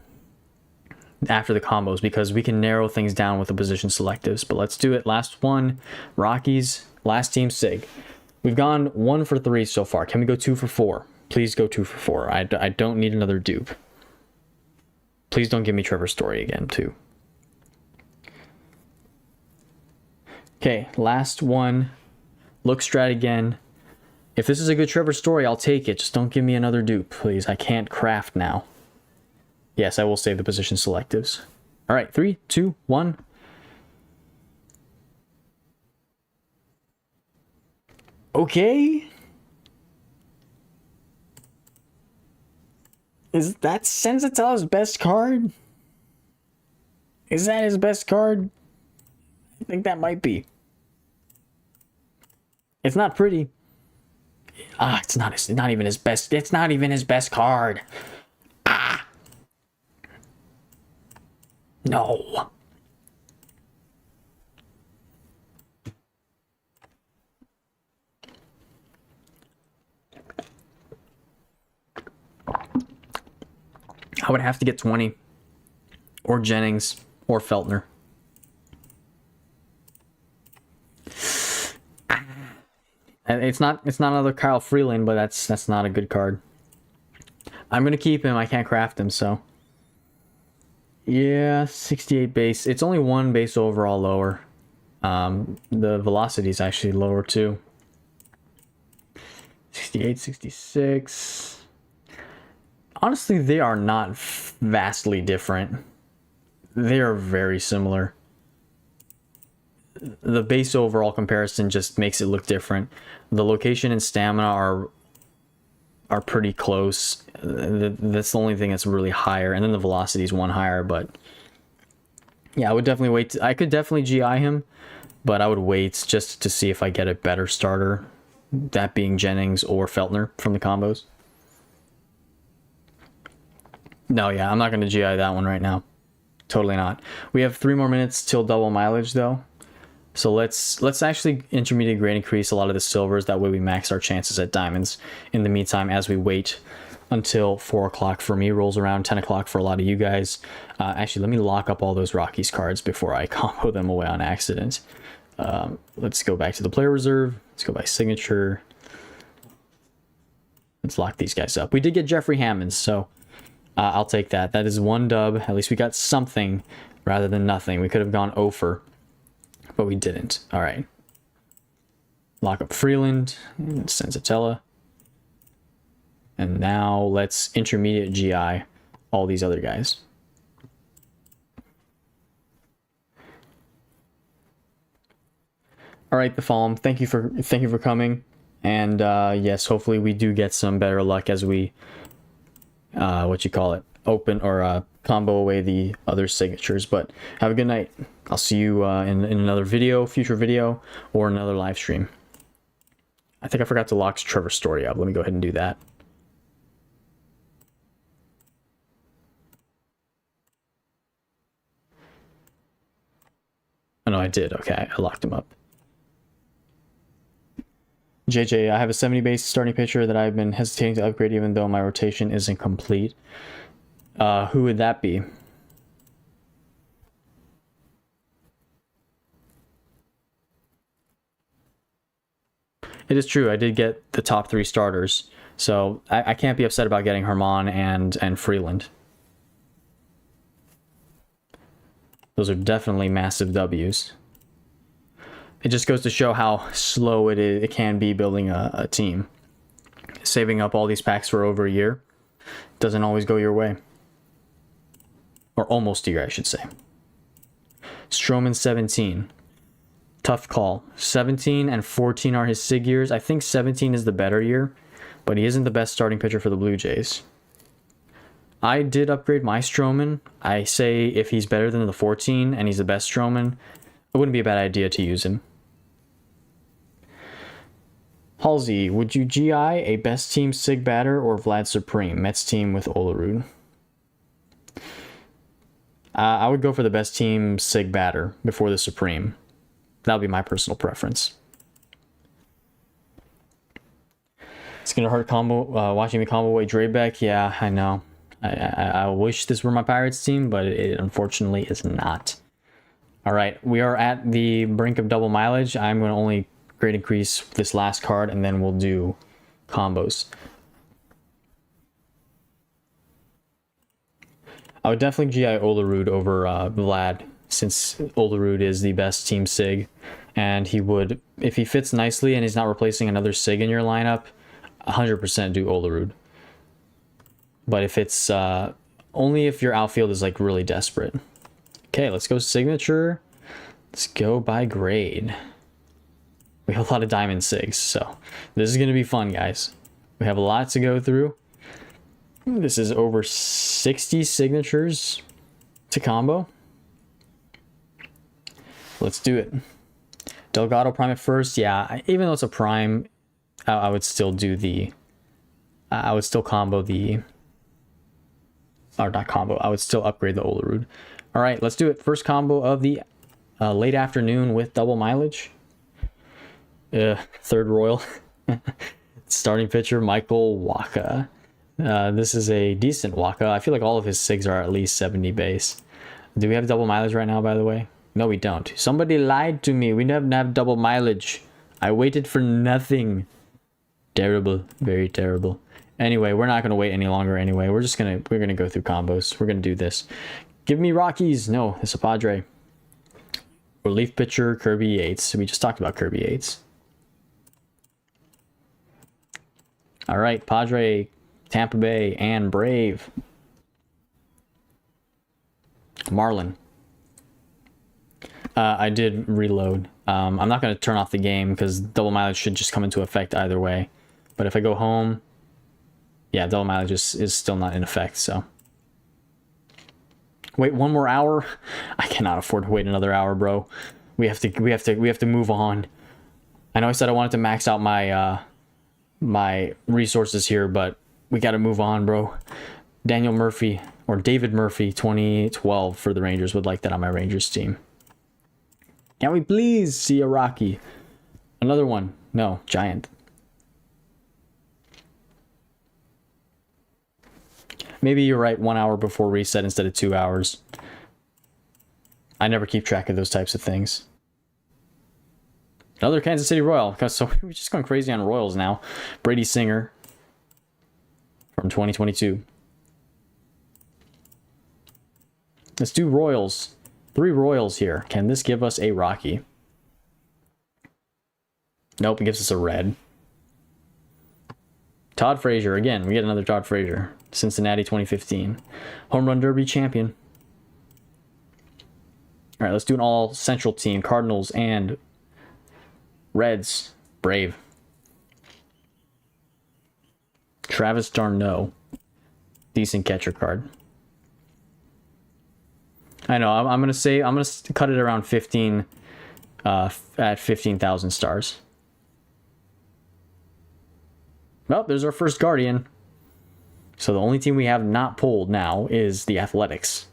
S2: after the combos because we can narrow things down with the position selectives. But let's do it. Last one, Rockies, last team sig. We've gone 1 for 3 so far. Can we go 2 for 4? Please go 2 for 4. I don't need another dupe. Please don't give me Trevor Story again, too. Okay, last one. Look strat again. If this is a good Trevor Story, I'll take it. Just don't give me another dupe, please. I can't craft now. Yes, I will save the position selectives. All right, 3, 2, 1. Okay. Is that Senzatella's best card? Is that his best card? I think that might be. It's not pretty. It's not even his best. It's not even his best card. No. I would have to get 20 or Jennings or Feltner. And it's not another Kyle Freeland, but that's not a good card. I'm gonna keep him. I can't craft him, so yeah, 68 base. It's only 1 base overall lower. The velocity is actually lower too. 68, 66. Honestly, they are not vastly different. They are very similar. The base overall comparison just makes it look different. The location and stamina are pretty close. That's the only thing that's really higher, and then the velocity is 1 higher. But yeah, I would definitely wait. I could definitely GI him, but I would wait just to see if I get a better starter. That being Jennings or Feltner from the combos. No, yeah, I'm not going to GI that one right now. Totally not. We have 3 more minutes till double mileage, though. So let's actually intermediate grade increase a lot of the silvers. That way we max our chances at diamonds. In the meantime, as we wait until 4 o'clock for me rolls around, 10 o'clock for a lot of you guys. Actually, let me lock up all those Rockies cards before I combo them away on accident. Let's go back to the player reserve. Let's go by signature. Let's lock these guys up. We did get Jeffrey Hammonds, so I'll take that. That is 1 dub. At least we got something rather than nothing. We could have gone 0 for, but we didn't. All right. Lock up Freeland and Senzatella. And now let's intermediate GI all these other guys. All right, the Fallen. Thank you for coming. And yes, hopefully we do get some better luck as we open or combo away the other signatures. But have a good night. I'll see you in another video, future video, or another live stream. I think I forgot to lock Trevor Story up. Let me go ahead and do that. Oh, no, I did. Okay, I locked him up. JJ, I have a 70 base starting pitcher that I've been hesitating to upgrade even though my rotation isn't complete. Who would that be? It is true, I did get the top 3 starters, so I can't be upset about getting Herman and Freeland. Those are definitely massive W's. It just goes to show how slow it can be building a team. Saving up all these packs for over a year doesn't always go your way. Or almost a year, I should say. Stroman 17. Tough call. 17 and 14 are his SIG years. I think 17 is the better year, but he isn't the best starting pitcher for the Blue Jays. I did upgrade my Stroman. I say if he's better than the 14 and he's the best Stroman, it wouldn't be a bad idea to use him. Halsey, would you GI a best team SIG batter or Vlad Supreme? Mets team with Olerud. I would go for the best team SIG batter before the Supreme. That would be my personal preference. It's gonna hurt combo watching me combo away Drebeck. Yeah, I know. I wish this were my Pirates team, but it unfortunately is not. All right, we are at the brink of double mileage. I'm going to only grade increase this last card, and then we'll do combos. I would definitely GI Olerud over Vlad, since Olerud is the best team SIG, and he would, if he fits nicely and he's not replacing another SIG in your lineup, 100% do Olerud. But if it's only if your outfield is like really desperate. Okay, let's go signature. Let's go by grade. We have a lot of diamond SIGs, so this is going to be fun, guys. We have a lot to go through. This is over 60 signatures to combo. Let's do it. Delgado prime at first. Yeah, even though it's a prime, I would still do the... I would still combo the... Or not combo. I would still upgrade the Olerud. All right, let's do it. First combo of the late afternoon with double mileage. Third Royal. Starting pitcher, Michael Wacha. This is a decent Wacha. I feel like all of his SIGs are at least 70 base. Do we have double mileage right now, by the way? No, we don't. Somebody lied to me. We don't have double mileage. I waited for nothing. Terrible. Very terrible. Anyway, we're not going to wait any longer anyway. We're going to go through combos. We're going to do this. Give me Rockies. No, it's a Padre. Relief pitcher, Kirby Yates. We just talked about Kirby Yates. All right, Padre, Tampa Bay, and Brave. Marlin. I did reload. I'm not going to turn off the game because double mileage should just come into effect either way. But if I go home... Yeah, double mileage is still not in effect, so. Wait one more hour? I cannot afford to wait another hour, bro. We have to move on. I know I said I wanted to max out my my resources here, but we got to move on, bro. Daniel Murphy or David Murphy 2012 for the Rangers would like that on my Rangers team. Can we please see a Rocky? Another one. No, Giant. Maybe you're right, 1 hour before reset instead of 2 hours. I never keep track of those types of things. Another Kansas City Royal. So we're just going crazy on Royals now. Brady Singer from 2022. Let's do Royals. 3 Royals here. Can this give us a Rocky? Nope, it gives us a red. Todd Frazier. Again, we get another Todd Frazier. Cincinnati 2015. Home Run Derby champion. All right, let's do an all Central team. Cardinals and Reds. Brave. Travis d'Arnaud. Decent catcher card. I know, I'm going to cut it around 15 at 15,000 stars. Well, there's our first Guardian. So the only team we have not pulled now is the Athletics.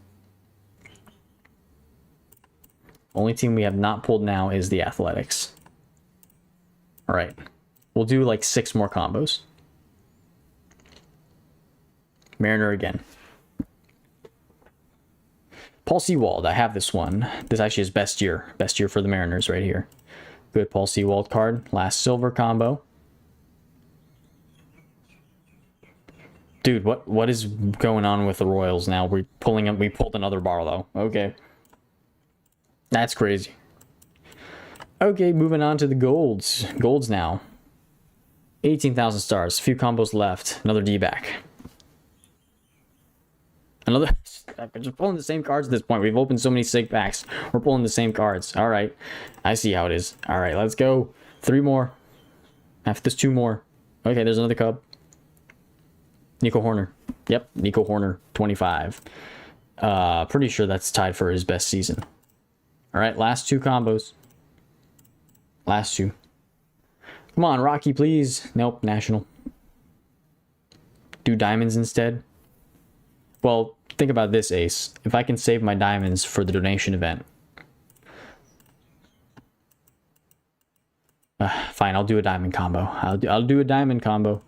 S2: Only team we have not pulled now is the Athletics. All right. We'll do like 6 more combos. Mariner again. Paul Sewald, I have this one. This actually is best year. Best year for the Mariners right here. Good Paul Sewald card. Last silver combo. Dude, what is going on with the Royals now? We pulled another Barlow. Okay. That's crazy. Okay, moving on to the golds. Golds now. 18,000 stars. A few combos left. Another D-back. Another... I'm just pulling the same cards at this point. We've opened so many sig packs. We're pulling the same cards. All right. I see how it is. All right, let's go. 3 more. After this, 2 more. Okay, there's another Cub. Nico Horner. Yep, Nico Horner, 25. Pretty sure that's tied for his best season. All right, last 2 combos. Last 2. Come on, Rocky, please. Nope, National. Do diamonds instead. Well, think about this, Ace. If I can save my diamonds for the donation event. Fine, I'll do a diamond combo. I'll do a diamond combo.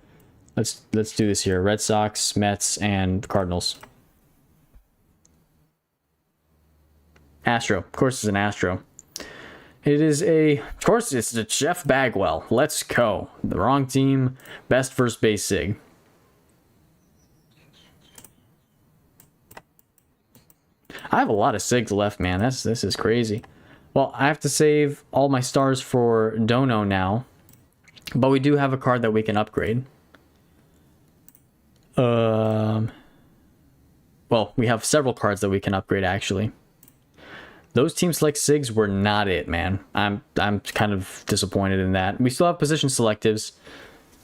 S2: Let's do this here. Red Sox, Mets, and Cardinals. Astro. Of course it's an Astro. It is of course it's a Jeff Bagwell. Let's go. The wrong team. Best first base sig. I have a lot of SIGs left, man. This is crazy. Well, I have to save all my stars for Dono now. But we do have a card that we can upgrade. Well, we have several cards that we can upgrade, actually. Those team select SIGs were not it, man. I'm kind of disappointed in that. We still have position selectives,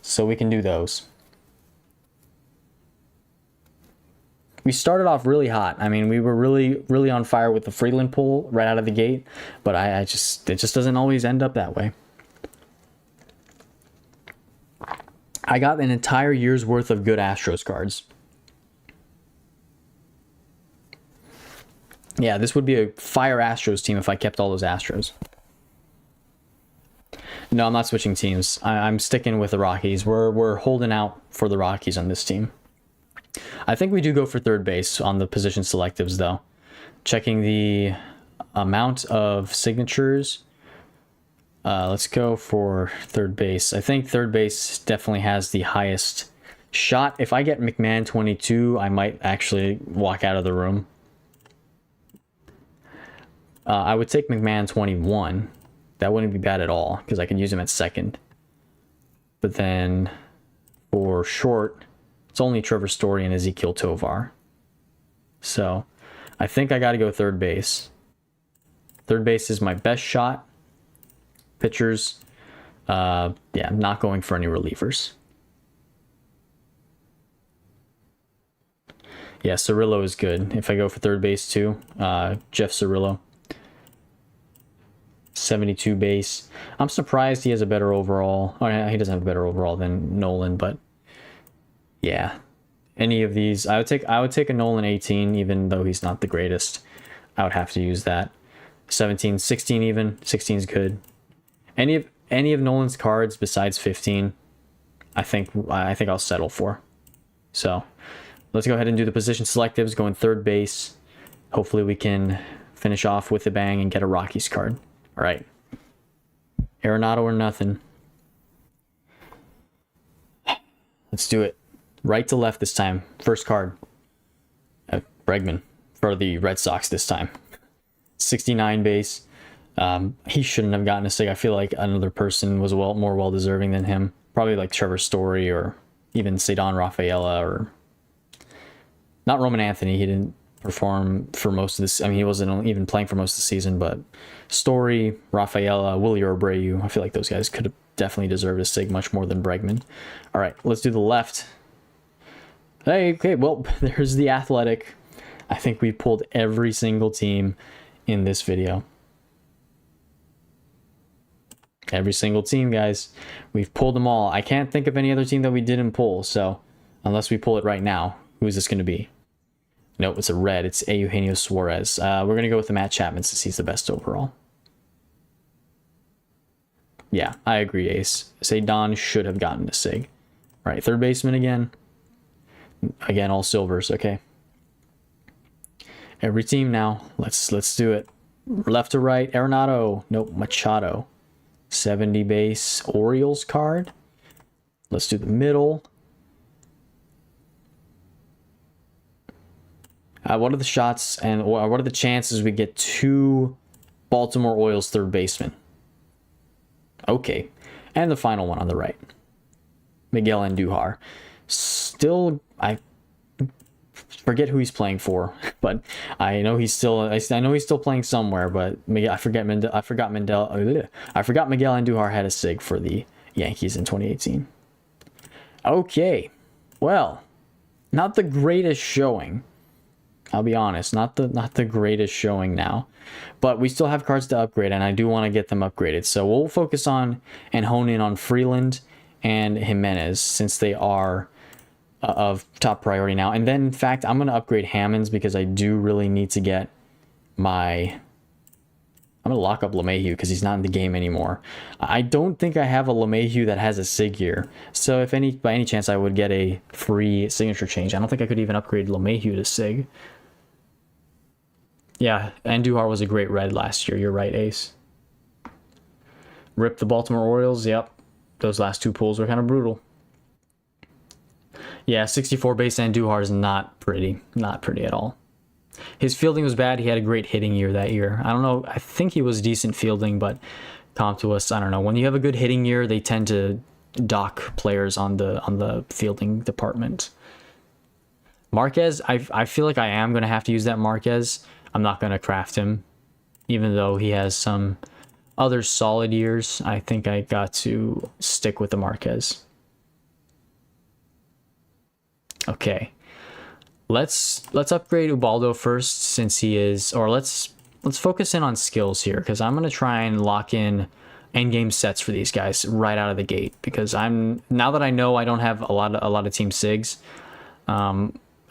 S2: so we can do those. We started off really hot. I mean, we were really on fire with the Freeland pull right out of the gate, but it just doesn't always end up that way. I got an entire year's worth of good Astros cards. Yeah, this would be a fire Astros team if I kept all those Astros. No, I'm not switching teams. I'm sticking with the Rockies. We're holding out for the Rockies on this team. I think we do go for third base on the position selectives, though. Checking the amount of signatures. Let's go for third base. I think third base definitely has the highest shot. If I get McMahon 22, I might actually walk out of the room. I would take McMahon 21. That wouldn't be bad at all, because I could use him at second. But then for short, it's only Trevor Story and Ezekiel Tovar. So I think I got to go third base. Third base is my best shot. Pitchers, yeah, I'm not going for any relievers. Yeah, Cirillo is good. If I go for third base too, Jeff Cirillo. 72 base. I'm surprised he has a better overall. Oh, yeah, he doesn't have a better overall than Nolan, but yeah, any of these, I would take a Nolan 18, even though he's not the greatest. I would have to use that. 17, 16 even. 16 is good. Any of Nolan's cards besides 15, I think I'll settle for. So let's go ahead and do the position selectives. Going third base. Hopefully we can finish off with a bang and get a Rockies card. All right. Arenado or nothing. Let's do it. Right to left this time. First card. Bregman for the Red Sox this time. 69 base. He shouldn't have gotten a SIG. I feel like another person was more well deserving than him. Probably like Trevor Story or even Cedon Rafaela or not Roman Anthony. He didn't perform for most of this. I mean, he wasn't even playing for most of the season, but Story, Rafaela, Willie Abreu, I feel like those guys could have definitely deserved a SIG much more than Bregman. All right, let's do the left. Hey, okay, well, there's the Athletic. I think we pulled every single team in this video. Every single team, guys. We've pulled them all. I can't think of any other team that we didn't pull, so unless we pull it right now, who is this going to be? Nope, it's a red. It's Eugenio Suarez. We're going to go with the Matt Chapman since he's the best overall. Yeah, I agree, Ace. Say Don should have gotten a SIG. All right, third baseman again. Again, all silvers. Okay. Every team now. Let's do it. Left to right. Arenado. Nope. Machado. 70 base Orioles card. Let's do the middle. What are the shots and what are the chances we get 2 Baltimore Orioles third baseman? Okay. And the final one on the right. Miguel Andujar. Still, I forget who he's playing for, but I know he's still playing somewhere, but I forgot Miguel Andujar had a SIG for the Yankees in 2018. Okay. Well, not the greatest showing. I'll be honest, not the greatest showing now, but we still have cards to upgrade, and I do want to get them upgraded. So we'll focus on and hone in on Freeland and Jimenez since they are of top priority now. And then, in fact, I'm going to upgrade Hammonds because I do really need to get my... I'm going to lock up LeMahieu because he's not in the game anymore. I don't think I have a LeMahieu that has a SIG here. So if by any chance I would get a free signature change, I don't think I could even upgrade LeMahieu to SIG. Yeah, Andujar was a great red last year. You're right, Ace. Rip the Baltimore Orioles. Yep. Those last 2 pulls were kind of brutal. Yeah, 64 base Andujar is not pretty. Not pretty at all. His fielding was bad. He had a great hitting year that year. I don't know. I think he was decent fielding, but comp to us, I don't know. When you have a good hitting year, they tend to dock players on the fielding department. Marquez, I feel like I am going to have to use that Marquez. I'm not going to craft him, even though he has some other solid years. I think I got to stick with the Marquez. Okay. Let's upgrade Ubaldo first since he is, or let's focus in on skills here because I'm going to try and lock in endgame sets for these guys right out of the gate because now that I know I don't have a lot of team SIGs.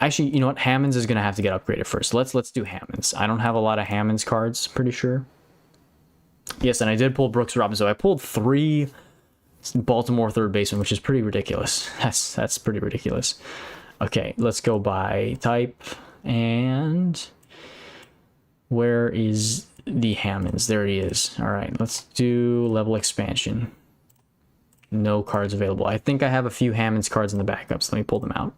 S2: Actually, you know what? Hammonds is going to have to get upgraded first. Let's do Hammonds. I don't have a lot of Hammonds cards, pretty sure. Yes, and I did pull Brooks Robinson. So I pulled 3 Baltimore third baseman, which is pretty ridiculous. That's pretty ridiculous. Okay, let's go by type. And where is the Hammonds? There he is. All right, let's do level expansion. No cards available. I think I have a few Hammonds cards in the backups. Let me pull them out.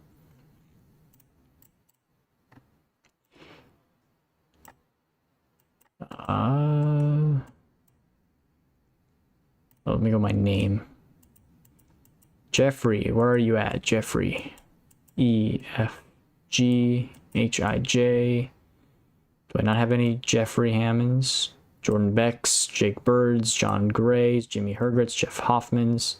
S2: Let me go my name. Jeffrey, where are you at? Jeffrey. E-F-G-H-I-J. Do I not have any Jeffrey Hammonds? Jordan Becks, Jake Birds, John Grays, Jimmy Hergerts, Jeff Hoffmans,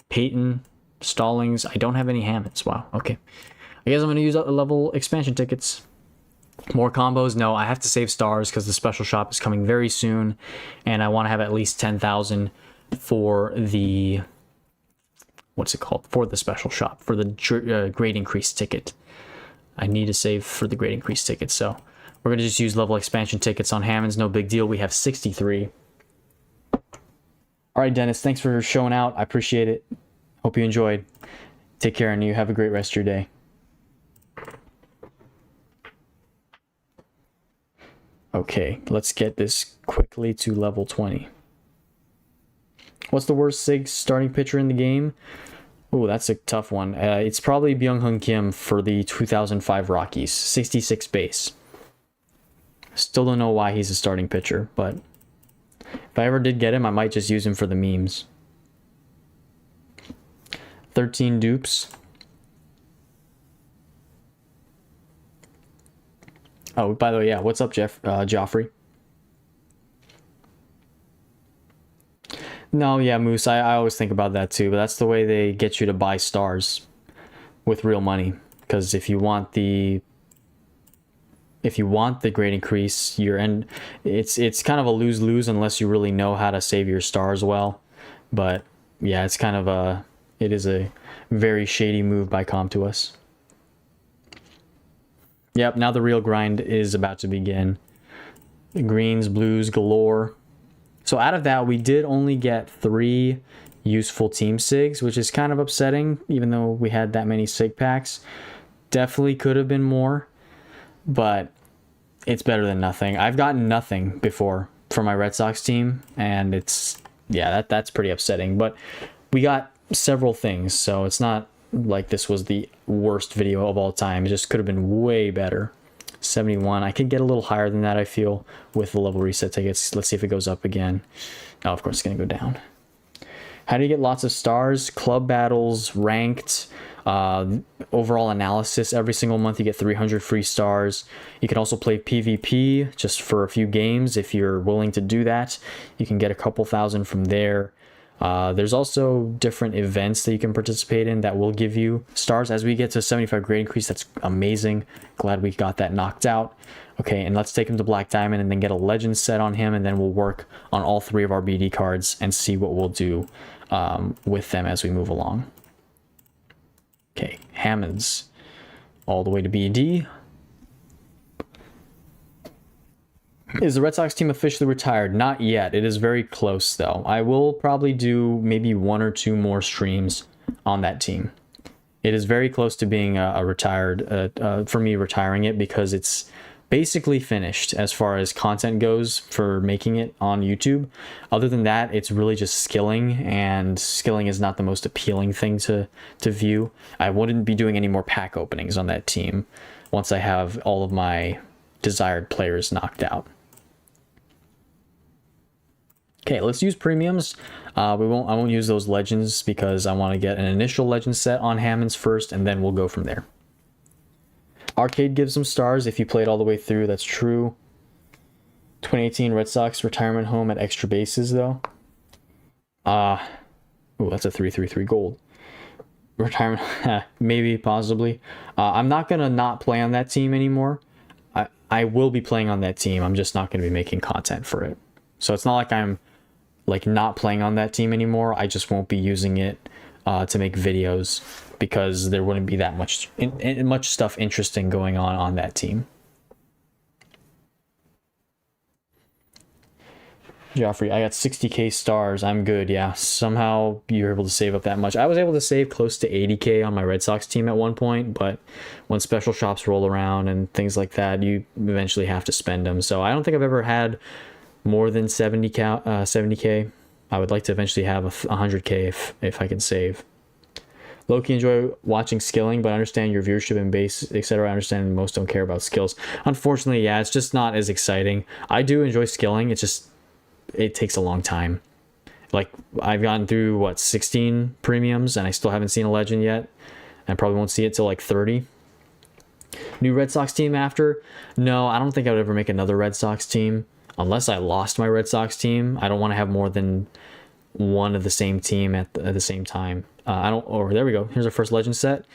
S2: Peyton, Stallings. I don't have any Hammonds. Wow, okay. I guess I'm going to use a level expansion tickets. More combos? No, I have to save stars because the special shop is coming very soon, and I want to have at least 10,000 for the... what's it called? For the special shop, for the grade increase ticket. I need to save for the grade increase ticket, so we're going to just use level expansion tickets on Hammonds. No big deal. We have 63. All right, Dennis, thanks for showing out. I appreciate it. Hope you enjoyed. Take care, and you have a great rest of your day. Okay, let's get this quickly to level 20. What's the worst SIG starting pitcher in the game? Oh, that's a tough one. It's probably Byung-Hun Kim for the 2005 Rockies. 66 base. Still don't know why he's a starting pitcher, but if I ever did get him, I might just use him for the memes. 13 dupes. Oh, by the way, yeah, what's up, Joffrey? No, yeah, Moose, I always think about that too, but that's the way they get you to buy stars with real money. Because if you want the grade increase, it's kind of a lose-lose unless you really know how to save your stars well. But yeah, it is a very shady move by Comp to us. Yep, now the real grind is about to begin. Greens, blues galore. So out of that, we did only get 3 useful team sigs, which is kind of upsetting, even though we had that many sig packs. Definitely could have been more, but it's better than nothing. I've gotten nothing before for my Red Sox team, and it's, yeah, that's pretty upsetting. But we got several things, so it's not like this was the worst video of all time. It just could have been way better. 71. I could get a little higher than that, I feel, with the level reset tickets. Let's see if it goes up again. Oh, of course it's going to go down. How do you get lots of stars? Club battles, ranked, overall analysis. Every single month you get 300 free stars. You can also play PvP just for a few games if you're willing to do that. You can get a couple thousand from there. There's also different events that you can participate in that will give you stars. As we get to 75 grade increase, that's amazing. Glad we got that knocked out. Okay, and let's take him to Black Diamond and then get a legend set on him, and then we'll work on all 3 of our BD cards and see what we'll do with them as we move along. Okay, Hammonds all the way to BD. Is the Red Sox team officially retired? Not yet. It is very close, though. I will probably do maybe 1 or 2 more streams on that team. It is very close to being retired, for me retiring it, because it's basically finished as far as content goes for making it on YouTube. Other than that, it's really just skilling, and skilling is not the most appealing thing to view. I wouldn't be doing any more pack openings on that team once I have all of my desired players knocked out. Okay, let's use premiums. I won't use those legends because I want to get an initial legend set on Hammonds first, and then we'll go from there. Arcade gives them stars if you play it all the way through. That's true. 2018 Red Sox retirement home at extra bases, though. Oh, that's a 333 gold. Retirement, maybe, possibly. I'm not going to not play on that team anymore. I will be playing on that team. I'm just not going to be making content for it. So it's not like I'm like not playing on that team anymore. I just won't be using it to make videos because there wouldn't be that much stuff interesting going on that team. Joffrey, I got 60k stars. I'm good. Yeah, somehow you're able to save up that much. I was able to save close to 80k on my Red Sox team at one point, but when special shops roll around and things like that, you eventually have to spend them. So I don't think I've ever had more than 70k. I would like to eventually have 100k if I can save. Loki, enjoy watching skilling, but I understand your viewership and base, etc. I understand most don't care about skills. Unfortunately, yeah, it's just not as exciting. I do enjoy skilling. It's just, it takes a long time. Like, I've gotten through, what, 16 premiums, and I still haven't seen a legend yet. And I probably won't see it till like 30. New Red Sox team after? No, I don't think I would ever make another Red Sox team. Unless I lost my Red Sox team. I don't want to have more than one of the same team at the same time. There we go. Here's our first legend set.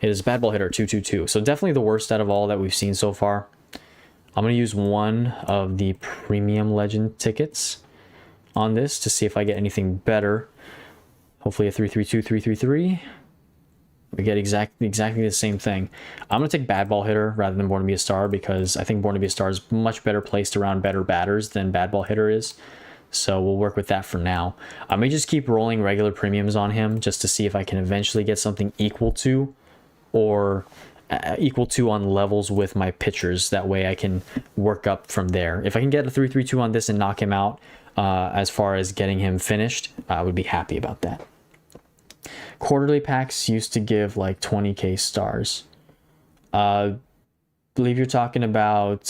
S2: It is Bad Ball Hitter 222. So definitely the worst out of all that we've seen so far. I'm going to use one of the premium legend tickets on this to see if I get anything better. Hopefully a 332, 333. We get exactly the same thing. I'm going to take Bad Ball Hitter rather than Born to Be a Star because I think Born to Be a Star is much better placed around better batters than Bad Ball Hitter is. So we'll work with that for now. I may just keep rolling regular premiums on him just to see if I can eventually get something equal to or equal to on levels with my pitchers. That way I can work up from there. If I can get a 332 on this and knock him out as far as getting him finished, I would be happy about that. Quarterly packs used to give like 20k stars. Believe you're talking about,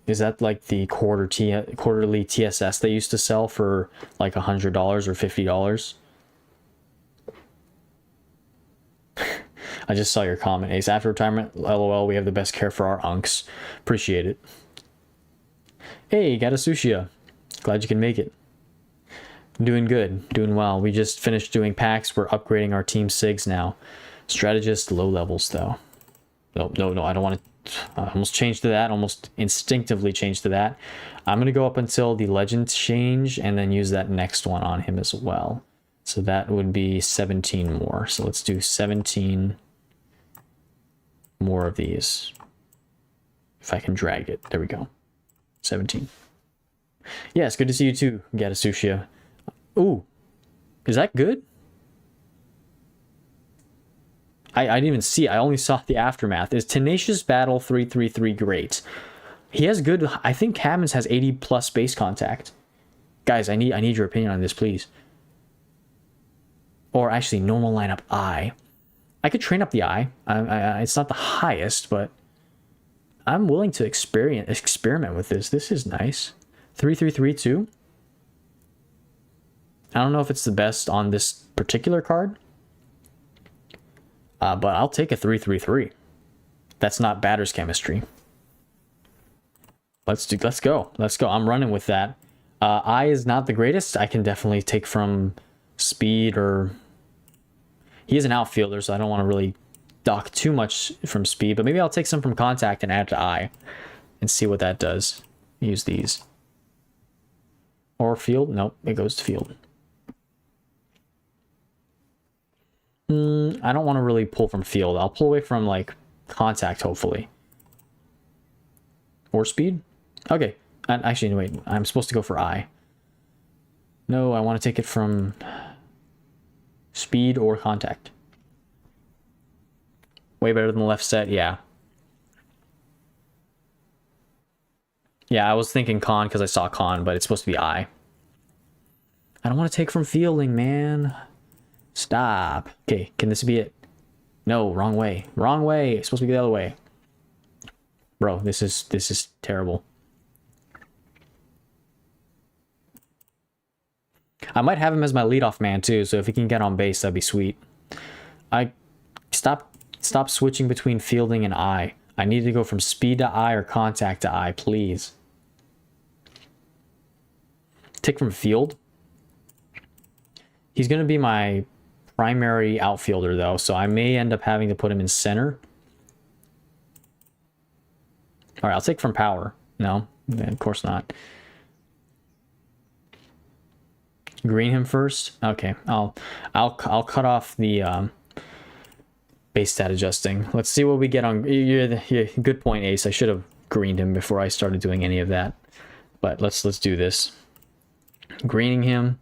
S2: is that like the quarterly TSS they used to sell for like $100 or $50? I just saw your comment, Ace. After retirement, LOL, we have the best care for our unks. Appreciate it. Hey, got a Sushia. Glad you can make it. Doing good, doing well. We just finished doing packs. We're upgrading our team SIGs now. Strategist, low levels though. No, I don't want to. I almost changed to that, almost instinctively changed to that. I'm going to go up until the legend change and then use that next one on him as well. So that would be 17 more. So let's do 17 more of these. If I can drag it. There we go. 17. Yeah, it's good to see you too, Gatasushia. Ooh. Is that good? I didn't even see it. I only saw the aftermath. Is Tenacious Battle 333 great? He has good... I think Cabins has 80 plus base contact. Guys, I need your opinion on this, please. Or actually, normal lineup I. I could train up the I. It's not the highest, but I'm willing to experiment with this. This is nice. 3-3-3-2. I don't know if it's the best on this particular card. But I'll take a 3-3-3. That's not batter's chemistry. Let's go. I'm running with that. I is not the greatest. I can definitely take from speed, or he is an outfielder, so I don't want to really dock too much from speed, but maybe I'll take some from contact and add to I and see what that does. Use these. Or field? Nope, it goes to field. I don't want to really pull from field. I'll pull away from like contact, hopefully. Or speed? Okay. Actually, wait. I'm supposed to go for I. No, I want to take it from speed or contact. Way better than the left set, yeah. Yeah, I was thinking con because I saw con, but it's supposed to be I. I don't want to take from fielding, man. Stop. Okay, can this be it? No, wrong way. Wrong way. It's supposed to be the other way. Bro, this is terrible. I might have him as my leadoff man too, so if he can get on base, that'd be sweet. Stop switching between fielding and I. I need to go from speed to I or contact to I, please. Take from field. He's going to be my primary outfielder though, so I may end up having to put him in center. All right, I'll take from power. No, of course not. Green him first. Okay, I'll cut off the base stat adjusting. Let's see what we get on. Good point, Ace. I should have greened him before I started doing any of that. But let's do this. Greening him.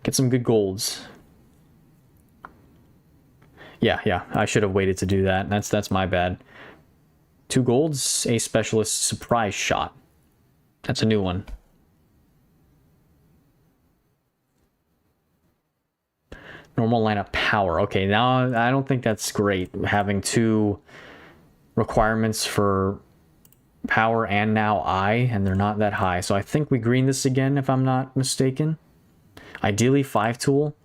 S2: Get some good golds. Yeah. I should have waited to do that. That's my bad. 2 golds, a specialist surprise shot. That's a new one. Normal lineup power. Okay, now I don't think that's great, having 2 requirements for power and now I, and they're not that high. So I think we green this again, if I'm not mistaken. Ideally 5 tool.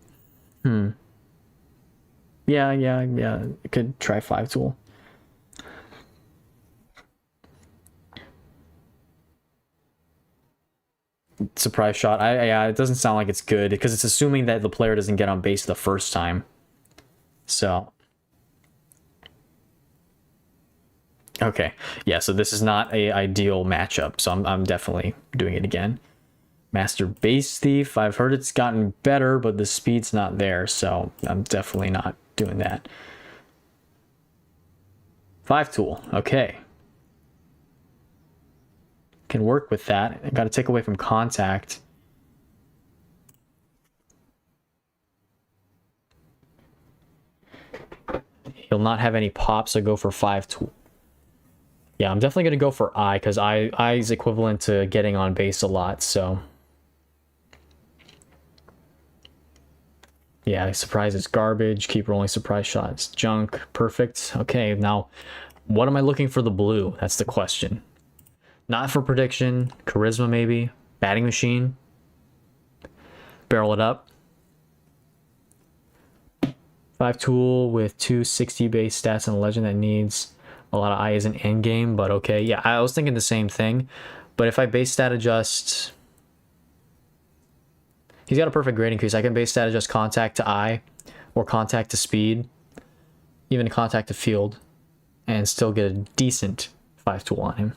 S2: Yeah. I could try 5 tool. Surprise shot. Yeah, it doesn't sound like it's good because it's assuming that the player doesn't get on base the first time. So okay, yeah, so this is not a ideal matchup, so I'm definitely doing it again. Master Base Thief. I've heard it's gotten better, but the speed's not there, so I'm definitely not doing that. 5 tool. Okay. Can work with that. I got to take away from contact. He'll not have any pops, so go for 5 tool. Yeah, I'm definitely going to go for I, because I is equivalent to getting on base a lot, so. Yeah, surprise is garbage. Keep rolling surprise shots. Junk. Perfect. Okay, now, what am I looking for the blue? That's the question. Not for prediction. Charisma, maybe. Batting machine. Barrel it up. 5 tool with 260 base stats and a legend that needs a lot of I as an end game, but okay. Yeah, I was thinking the same thing. But if I base stat adjust... He's got a perfect grade increase. I can base stat adjust contact to I, or contact to speed, even contact to field, and still get a decent 5 tool on him.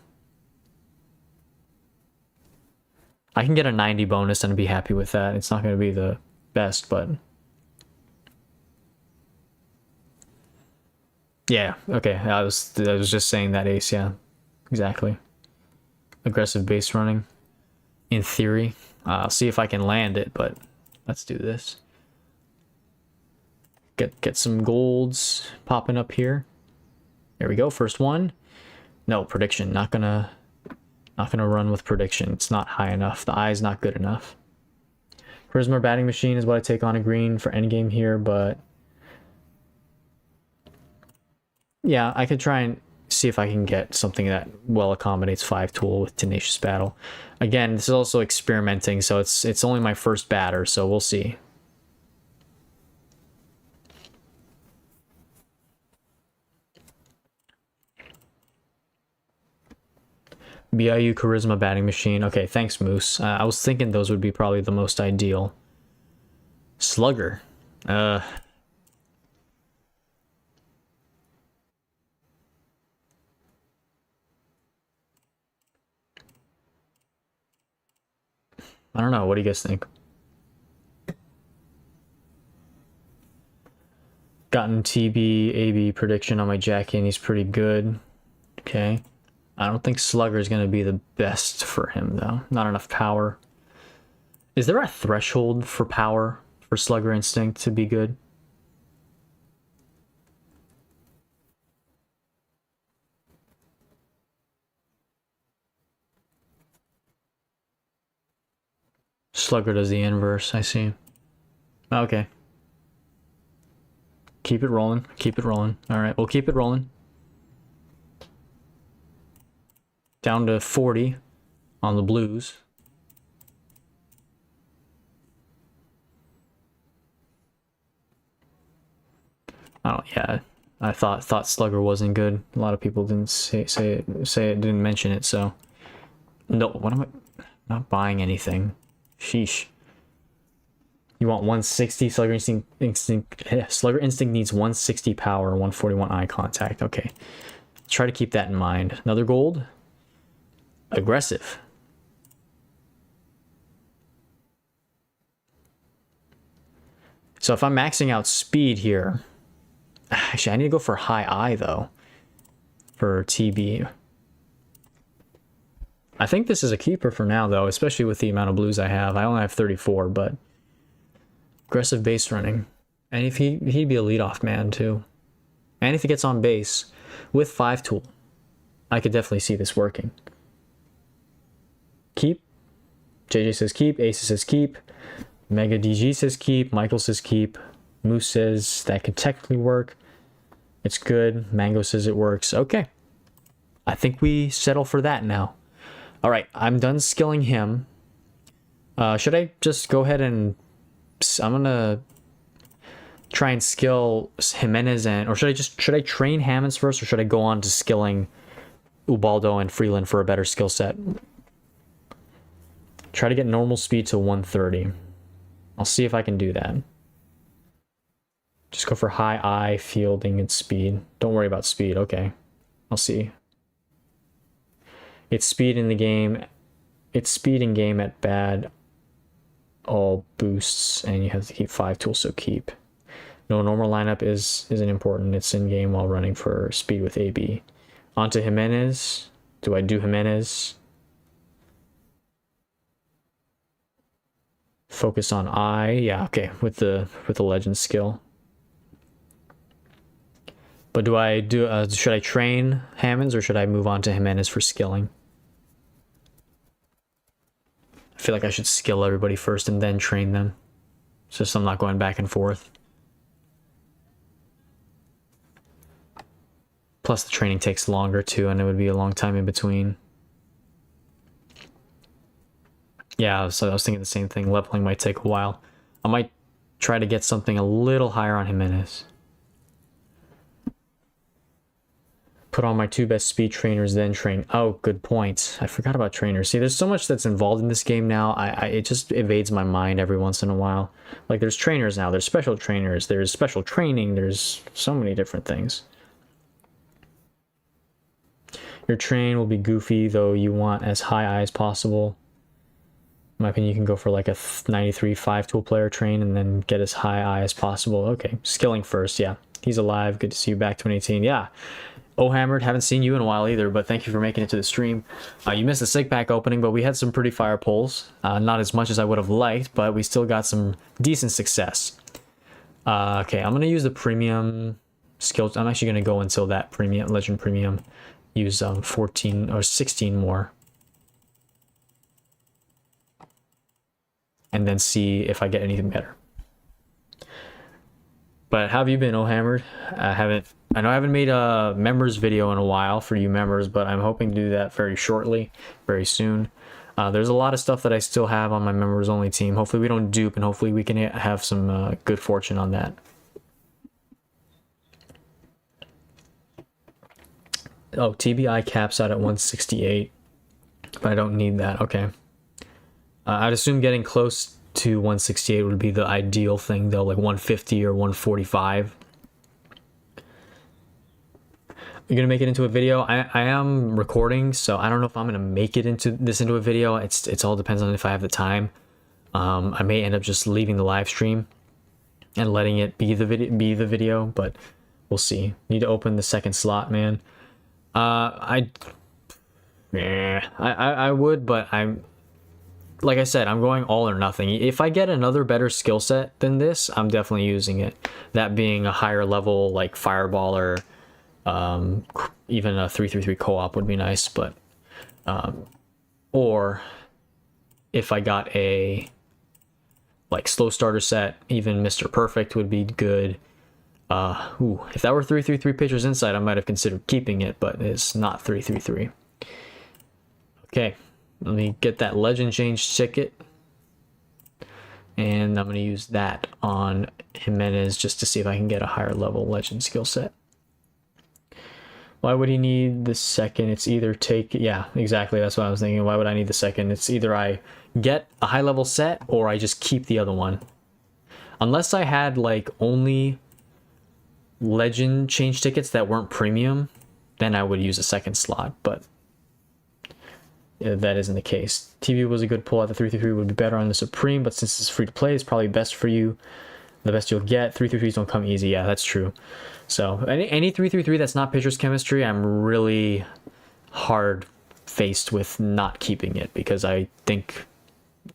S2: I can get a 90 bonus and be happy with that. It's not going to be the best, but... Yeah, okay. I was just saying that ace, yeah. Exactly. Aggressive base running. In theory. I'll see if I can land it, but let's do this. Get some golds popping up here. There we go, first one. No, prediction. Not gonna run with prediction. It's not high enough. The eye is not good enough. Charisma batting machine is what I take on a green for endgame here, but yeah, I could try and see if I can get something that well accommodates 5-tool with Tenacious Battle. Again, this is also experimenting, so it's only my first batter, so we'll see. BIU Charisma batting machine. Okay, thanks, Moose. I was thinking those would be probably the most ideal. Slugger. I don't know. What do you guys think? Gotten TB, AB prediction on my Jackie, and he's pretty good. Okay. I don't think Slugger is going to be the best for him, though. Not enough power. Is there a threshold for power for Slugger Instinct to be good? Slugger does the inverse, I see. Okay. Keep it rolling. Keep it rolling. All right, we'll keep it rolling. Down to 40 on the blues. Oh yeah, I thought Slugger wasn't good. A lot of people didn't say it, didn't mention it. So no, what am I? Not buying anything. Sheesh. You want 160? Slugger Instinct Slugger Instinct needs 160 power, 141 eye contact. Okay, try to keep that in mind. Another gold. Aggressive. So if I'm maxing out speed here, actually I need to go for high eye though for TB. I think this is a keeper for now though, especially with the amount of blues I have. I only have 34, but aggressive base running. And if he'd be a leadoff man too. And if he gets on base with 5-tool, I could definitely see this working. Keep. JJ says keep. Ace says keep. Mega DG says keep. Michael says keep. Moose says that could technically work. It's good. Mango says it works. Okay. I think we settle for that now. All right. I'm done skilling him. Should I just go ahead and... I'm going to try and skill Jimenez and... Or should I train Hammonds first, or should I go on to skilling Ubaldo and Freeland for a better skill set? Try to get normal speed to 130. I'll see if I can do that. Just go for high eye, fielding, and speed. Don't worry about speed. Okay. I'll see. It's speed in the game. It's speed in game at bad. All boosts, and you have to keep 5-tool, so keep. No, normal lineup isn't important. It's in game while running for speed with AB. Onto Jimenez. Do I do Jimenez? Focus on eye. Yeah, okay, with the legend skill. But do I do should I train Hammonds, or should I move on to Jimenez for skilling? I feel like I should skill everybody first and then train them. So I'm not going back and forth. Plus the training takes longer too, and it would be a long time in between. Yeah, so I was thinking the same thing. Leveling might take a while. I might try to get something a little higher on Jimenez. Put on my 2 best speed trainers, then train. Oh, good point. I forgot about trainers. See, there's so much that's involved in this game now. It just evades my mind every once in a while. Like, there's trainers now. There's special trainers. There's special training. There's so many different things. Your train will be goofy, though you want as high eye as possible. In my opinion, you can go for like a 93 5-tool player train and then get as high eye as possible. Okay, skilling first, yeah. He's alive. Good to see you back, 2018. Yeah. Oh, Hammered, haven't seen you in a while either, but thank you for making it to the stream. You missed the SIG pack opening, but we had some pretty fire pulls. Not as much as I would have liked, but we still got some decent success. Okay, I'm going to use the premium skills. I'm actually going to go until that premium, legend premium, use 14 or 16 more. And then see if I get anything better. But how have you been, Oh Hammered? I know I haven't made a members video in a while for you members, but I'm hoping to do that very shortly, very soon. There's a lot of stuff that I still have on my members only team. Hopefully we don't dupe, and hopefully we can have some good fortune on that. Oh, TBI caps out at 168, but I don't need that. Okay. I'd assume getting close to 168 would be the ideal thing, though, like 150 or 145. You're gonna make it into a video. I am recording, so I don't know if I'm gonna make it into a video. It's all depends on if I have the time. I may end up just leaving the live stream and letting it be the video, but we'll see. Need to open the second slot, man. I would, but I'm, like I said, I'm going all or nothing. If I get another better skill set than this, I'm definitely using it. That being a higher level like Fireballer, even a 3-3-3 co-op would be nice, but or if I got a like slow starter set, even Mr. Perfect would be good. If that were 3-3-3 pitchers inside, I might have considered keeping it, but it's not 3-3-3. Okay, let me get that legend change ticket, and I'm going to use that on Jimenez just to see if I can get a higher level legend skill set. Why would he need the second? It's either yeah, exactly, that's what I was thinking. Why would I need the second? It's either I get a high level set or I just keep the other one. Unless I had like only legend change tickets that weren't premium, then I would use a second slot, but that isn't the case. TV was a good pull at the 3-3-3, would be better on the Supreme, but since it's free to play, it's probably best for you. The best you'll get. 3-3-3s don't come easy. Yeah, that's true. So any 3-3-3 that's not pitcher's chemistry, I'm really hard faced with not keeping it, because I think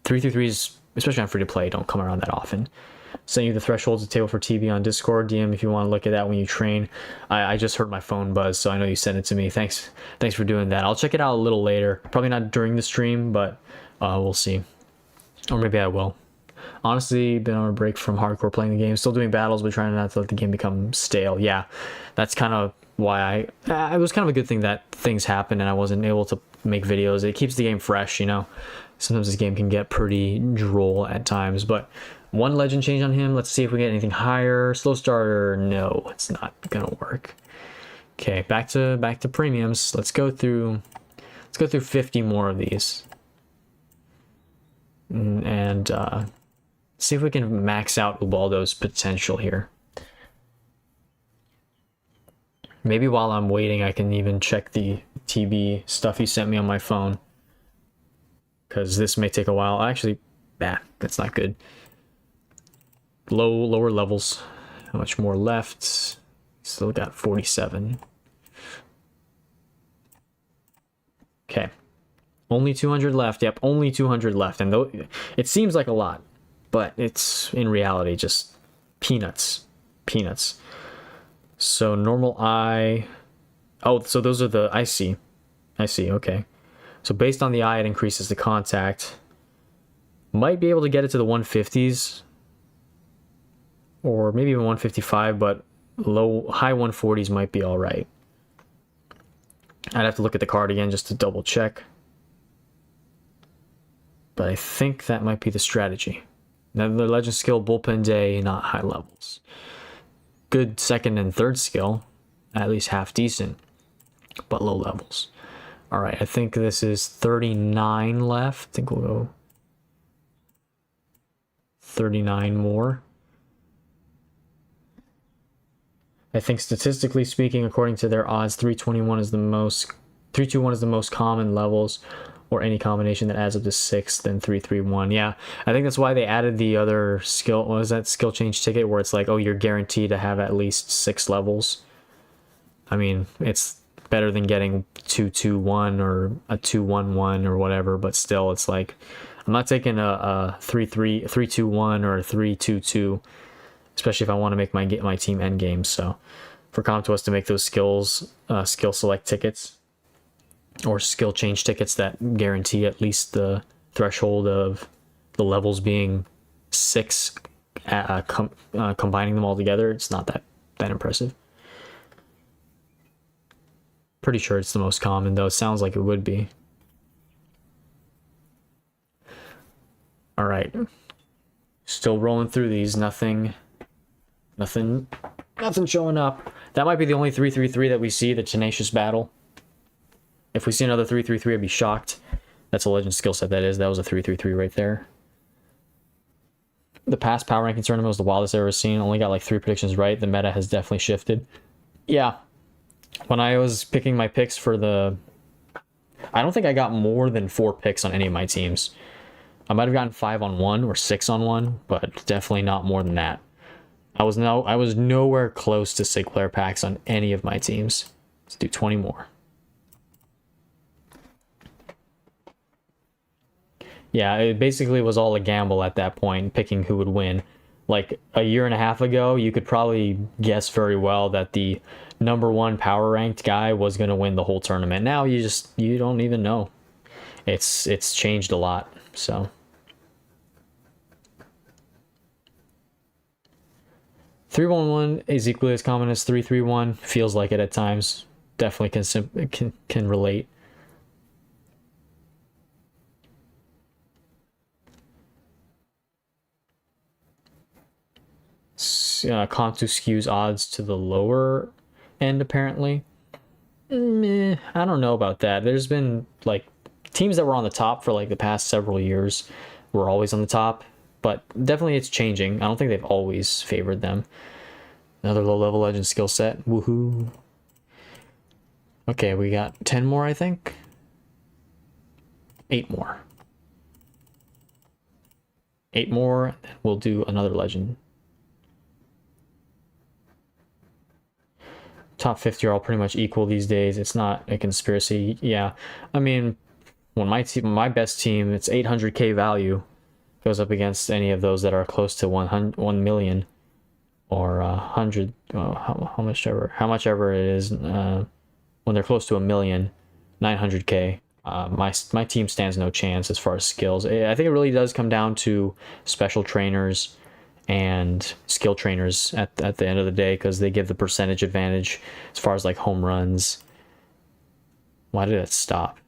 S2: 3-3-3s, especially on free to play, don't come around that often. Send you the thresholds table for TV on Discord. DM if you want to look at that when you train. I just heard my phone buzz, so I know you sent it to me. Thanks for doing that. I'll check it out a little later. Probably not during the stream, but we'll see. Or maybe I will. Honestly, been on a break from hardcore playing the game. Still doing battles, but trying not to let the game become stale. Yeah, that's kind of why it was kind of a good thing that things happened and I wasn't able to make videos. It keeps the game fresh, you know. Sometimes this game can get pretty droll at times, but one legend change on him. Let's see if we get anything higher. Slow starter, no, it's not gonna work. Okay, back to premiums. Let's go through 50 more of these, and see if we can max out Ubaldo's potential here. Maybe while I'm waiting, I can even check the TB stuff he sent me on my phone, because this may take a while. Actually, that's not good. Lower levels. How much more left? Still got 47. Okay. Only 200 left. Yep, only 200 left. And though it seems like a lot, but it's in reality just peanuts. So normal eye. Oh, so those are the, I see, okay. So based on the eye, it increases the contact. Might be able to get it to the 150s. Or maybe even 155, but high 140s might be all right. I'd have to look at the card again just to double check. But I think that might be the strategy. Now the legend skill, bullpen day, not high levels. Good second and third skill, at least half decent, but low levels. All right, I think this is 39 left. I think we'll go 39 more. I think statistically speaking, according to their odds, 321 is the most, 321 is the most common levels. or any combination that adds up to 6, then 331. Yeah, I think that's why they added the other skill. What is that skill change ticket where it's like, oh, you're guaranteed to have at least 6 levels. I mean, it's better than getting 221 or a 211 or whatever, but still, it's like I'm not taking a 321 or a 322, especially if I want to make my team end games. So for Comtois to make those skill select tickets or skill change tickets that guarantee at least the threshold of the levels being 6, combining them all together, it's not that impressive. Pretty sure it's the most common, though. It sounds like it would be. All right. Still rolling through these. Nothing showing up. That might be the only 333 that we see, the Tenacious Battle. If we see another 333, I'd be shocked. That's a legend skill set, that is. That was a 333 right there. The past power ranking tournament was the wildest I've ever seen. Only got like 3 predictions right. The meta has definitely shifted. Yeah. When I was picking my picks for the... I don't think I got more than 4 picks on any of my teams. I might have gotten 5 on 1 or 6 on 1, but definitely not more than that. I was nowhere close to sig player packs on any of my teams. Let's do 20 more. Yeah, it basically was all a gamble at that point, picking who would win. Like a year and a half ago, you could probably guess very well that the #1 power ranked guy was going to win the whole tournament. Now you don't even know. It's changed a lot. So 311 is equally as common as 331. Feels like it at times. Definitely can relate. Comtu skews odds to the lower end, apparently. I don't know about that. There's been like teams that were on the top for like the past several years were always on the top, but definitely it's changing. I don't think they've always favored them. Another low-level legend skill set. Woohoo. Okay, we got 10 more, I think. 8 more. 8 more, and then we'll do another legend. Top 50 are all pretty much equal these days. It's not a conspiracy. Yeah, I mean, when my best team, it's 800k value, goes up against any of those that are close to 1 million or 100, how much ever it is. When they're close to 1 million, 900k. My team stands no chance as far as skills. I think it really does come down to special trainers and skill trainers at the end of the day, because they give the percentage advantage as far as like home runs. Why did it stop?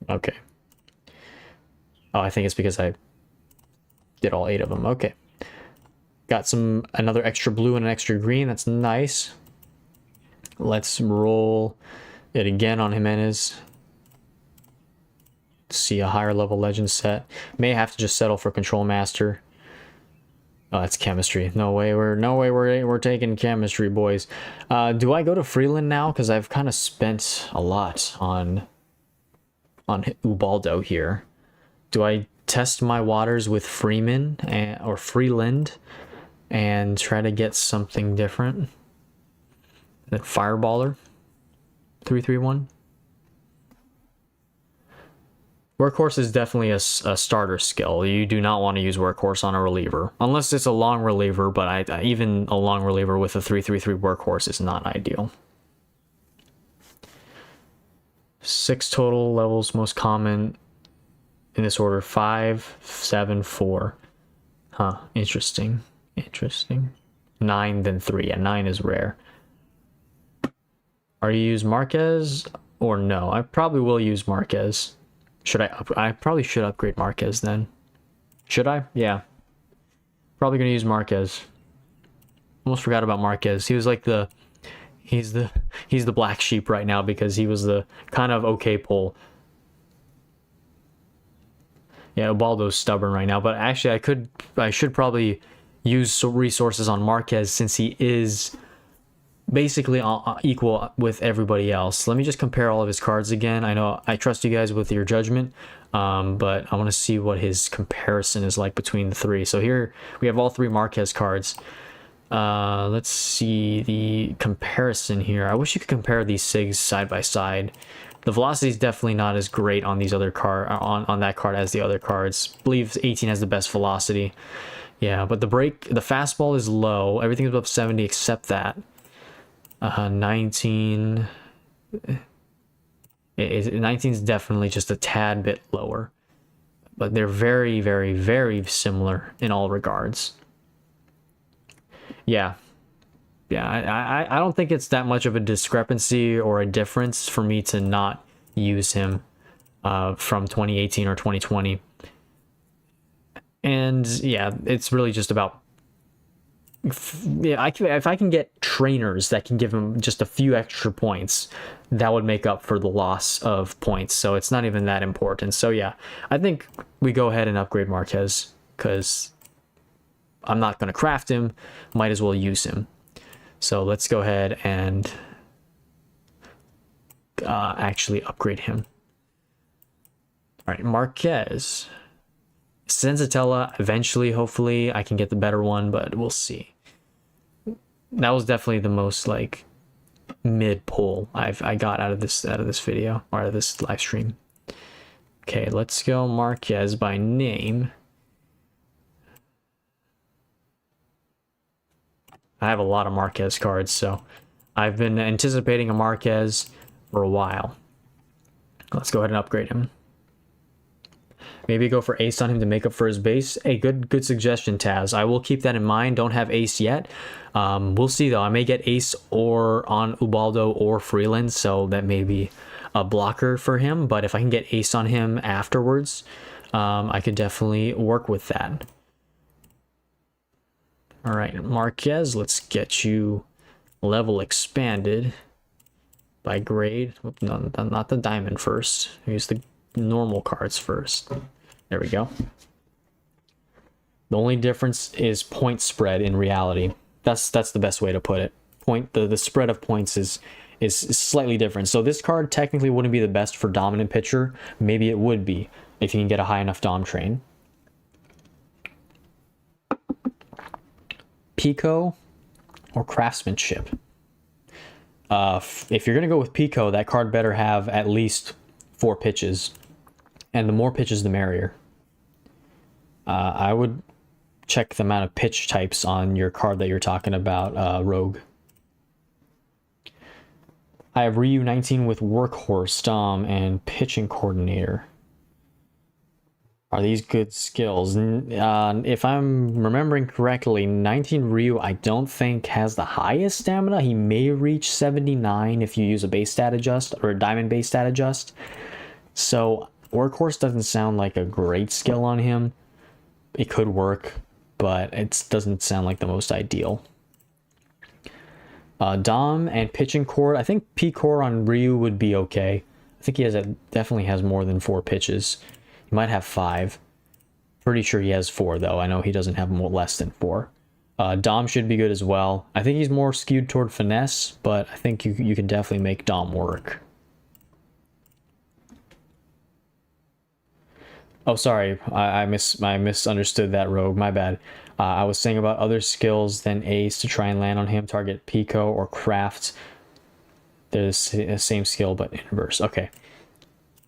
S2: Okay. Oh, I think it's because I did all 8 of them. Okay. Got another extra blue and an extra green. That's nice. Let's roll it again on Jimenez. See a higher level legend set. May have to just settle for Control Master. Oh, that's chemistry. No way we're taking chemistry, boys. Do I go to Freeland now? Because I've kind of spent a lot on Ubaldo here. Do I test my waters with Freeman or Freeland and try to get something different? Then Fireballer 331. Workhorse is definitely a starter skill. You do not want to use Workhorse on a reliever. Unless it's a long reliever, but even a long reliever with a 333 Workhorse is not ideal. 6 total levels, most common in this order. 5, 7, 4. Huh, interesting. 9, then 3. Yeah, 9 is rare. Are you use Marquez or no? I probably will use Marquez. I probably should upgrade Marquez then. Should I? Yeah. Probably gonna use Marquez. Almost forgot about Marquez. He was like he's the black sheep right now because he was the kind of okay pull. Yeah, Ubaldo's stubborn right now, but actually I should probably use some resources on Marquez since he is basically equal with everybody else. Let me just compare all of his cards again. I know I trust you guys with your judgment, but I want to see what his comparison is like between the three. So here we have all three Marquez cards. Let's see the comparison here. I wish you could compare these SIGs side by side. The velocity is definitely not as great on these other on that card as the other cards. I believe 18 has the best velocity. Yeah, but the fastball is low. Everything is above 70 except that. 19 is definitely just a tad bit lower, but they're very, very, very similar in all regards. Yeah, I don't think it's that much of a discrepancy or a difference for me to not use him from 2018 or 2020. And yeah, it's really just about, if I can get trainers that can give him just a few extra points, that would make up for the loss of points. So it's not even that important. So yeah, I think we go ahead and upgrade Marquez because I'm not going to craft him. Might as well use him. So let's go ahead and actually upgrade him. All right, Marquez. Senzatella, eventually, hopefully, I can get the better one, but we'll see. That was definitely the most like mid pull I got out of this video or out of this live stream. Okay, let's go Marquez by name. I have a lot of Marquez cards, so I've been anticipating a Marquez for a while. Let's go ahead and upgrade him. Maybe go for ace on him to make up for his base. Hey, good suggestion, Taz. I will keep that in mind. Don't have ace yet. We'll see, though. I may get ace or on Ubaldo or Freeland, so that may be a blocker for him. But if I can get ace on him afterwards, I could definitely work with that. All right, Marquez, let's get you level expanded by grade. No, not the diamond first. Use the normal cards first. There we go. The only difference is point spread in reality. That's the best way to put it. The spread of points is slightly different. So this card technically wouldn't be the best for dominant pitcher. Maybe it would be if you can get a high enough dom train. Pico or craftsmanship. If you're gonna go with Pico, that card better have at least 4 pitches. And the more pitches, the merrier. I would check the amount of pitch types on your card that you're talking about, Rogue. I have Ryu 19 with Workhorse, Dom, and Pitching Coordinator. Are these good skills? If I'm remembering correctly, 19 Ryu I don't think has the highest stamina. He may reach 79 if you use a base stat adjust or a diamond base stat adjust. So Workhorse doesn't sound like a great skill on him. It could work, but it doesn't sound like the most ideal. Dom and Pitching Core. I think P-Core on Ryu would be okay. I think he definitely has more than 4 pitches. He might have 5. Pretty sure he has 4, though. I know he doesn't have less than 4. Dom should be good as well. I think he's more skewed toward finesse, but I think you can definitely make Dom work. Oh, sorry, I misunderstood that, Rogue. My bad. I was saying about other skills than Ace to try and land on him. Target Pico or Craft. They're the same skill, but inverse. Okay.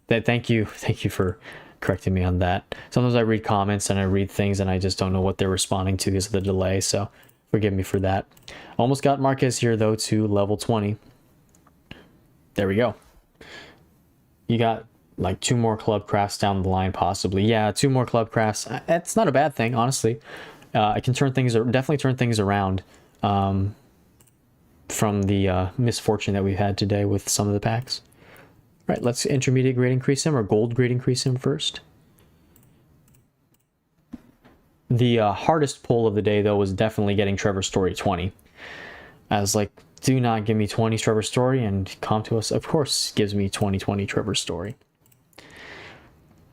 S2: Thank you for correcting me on that. Sometimes I read comments and I read things and I just don't know what they're responding to because of the delay, so forgive me for that. Almost got Marquez here, though, to level 20. There we go. You got like 2 more club crafts down the line, possibly. Yeah, 2 more club crafts. That's not a bad thing, honestly. I can definitely turn things around from the misfortune that we've had today with some of the packs. All right, let's intermediate grade increase him or gold grade increase him first. The hardest pull of the day, though, was definitely getting Trevor Story 20. I was like, do not give me 20 Trevor Story, and Come To Us, of course, gives me 2020 Trevor Story.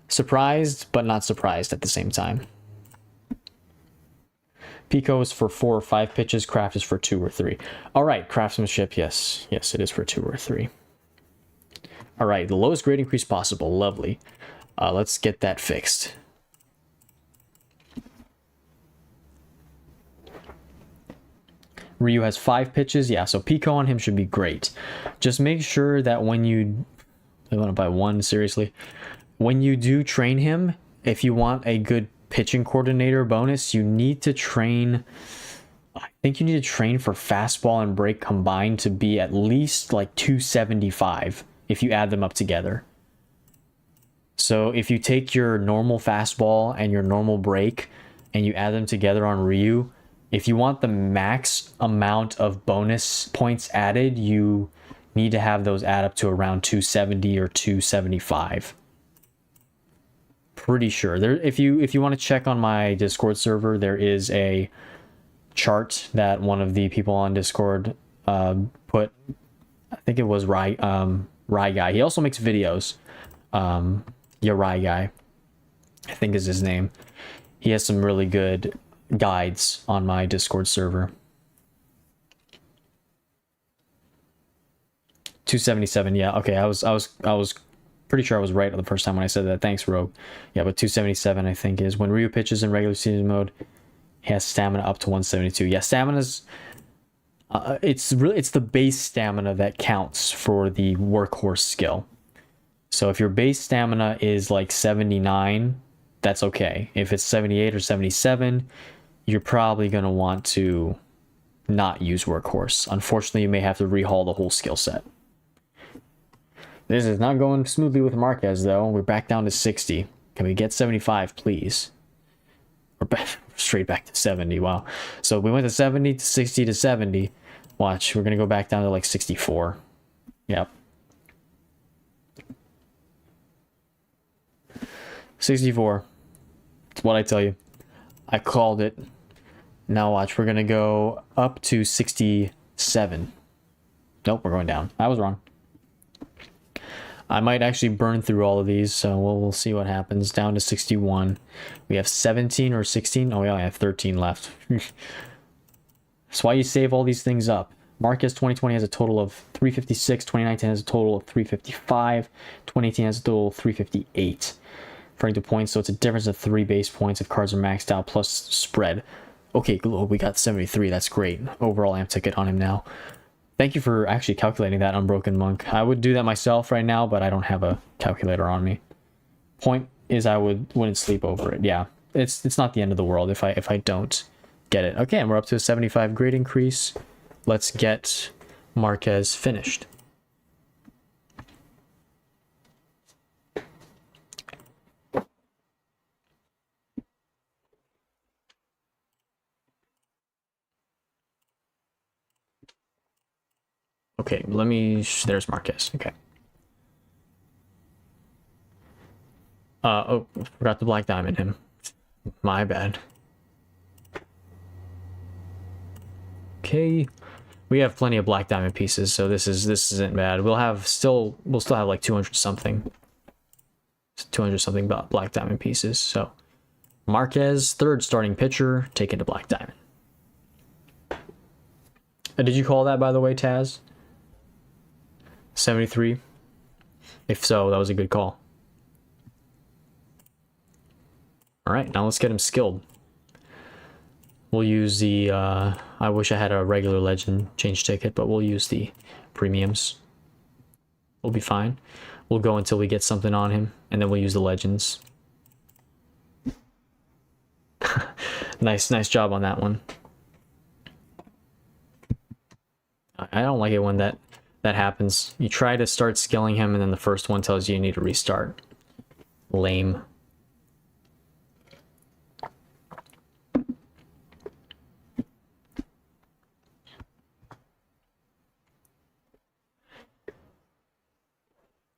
S2: Surprised, but not surprised at the same time. Pico is for 4 or 5 pitches. Craft is for 2 or 3. All right, craftsmanship, yes. Yes, it is for 2 or 3. All right, the lowest grade increase possible. Lovely. Let's get that fixed. Ryu has 5 pitches. Yeah, so Pico on him should be great. Just make sure that when you... I want to buy 1, seriously. When you do train him, if you want a good pitching coordinator bonus, you need to train... I think you need to train for fastball and break combined to be at least like 275 if you add them up together. So if you take your normal fastball and your normal break and you add them together on Ryu, if you want the max amount of bonus points added, you need to have those add up to around 270 or 275. Pretty sure. There, if you want to check on my Discord server, there is a chart that one of the people on Discord put. I think it was Rye Guy. He also makes videos. Yeah, Rye Guy, I think is his name. He has some really good guides on my Discord server. 277, yeah, okay, I was pretty sure I was right the first time when I said that. Thanks, Rogue. Yeah, but 277 I think is when Ryu pitches in regular season mode. He has stamina up to 172. Yeah, stamina's it's the base stamina that counts for the workhorse skill. So if your base stamina is like 79, that's okay. If it's 78 or 77, you're probably going to want to not use workhorse. Unfortunately, you may have to rehaul the whole skill set. This is not going smoothly with Marquez, though. We're back down to 60. Can we get 75, please? We're back, straight back to 70. Wow. So we went to 70 to 60 to 70. Watch, we're going to go back down to like 64. Yep. 64. That's what I tell you. I called it. Now watch, we're going to go up to 67. Nope, we're going down. I was wrong. I might actually burn through all of these, so we'll see what happens. Down to 61. We have 17 or 16. Oh, we only have 13 left. That's why you save all these things up. Marquez 2020 has a total of 356. 2019 has a total of 355. 2018 has a total of 358. Referring to points, so it's a difference of 3 base points if cards are maxed out plus spread. Okay, we got 73. That's great. Overall amp ticket on him now. Thank you for actually calculating that, Unbroken Monk. I would do that myself right now, but I don't have a calculator on me. Point is I wouldn't sleep over it. Yeah, it's not the end of the world if I don't get it. Okay, and we're up to a 75 grade increase. Let's get Marquez finished. Okay, there's Marquez. Okay. Oh, forgot the black diamond him. My bad. Okay. We have plenty of black diamond pieces, so this isn't bad. We'll still have like 200 something black diamond pieces. So Marquez, third starting pitcher, taken to black diamond. Did you call that, by the way, Taz? 73? If so, that was a good call. Alright, now let's get him skilled. We'll use the, I wish I had a regular legend change ticket, but we'll use the premiums. We'll be fine. We'll go until we get something on him, and then we'll use the legends. Nice job on that one. I don't like it when that happens. You try to start skilling him, and then the first one tells you need to restart. Lame.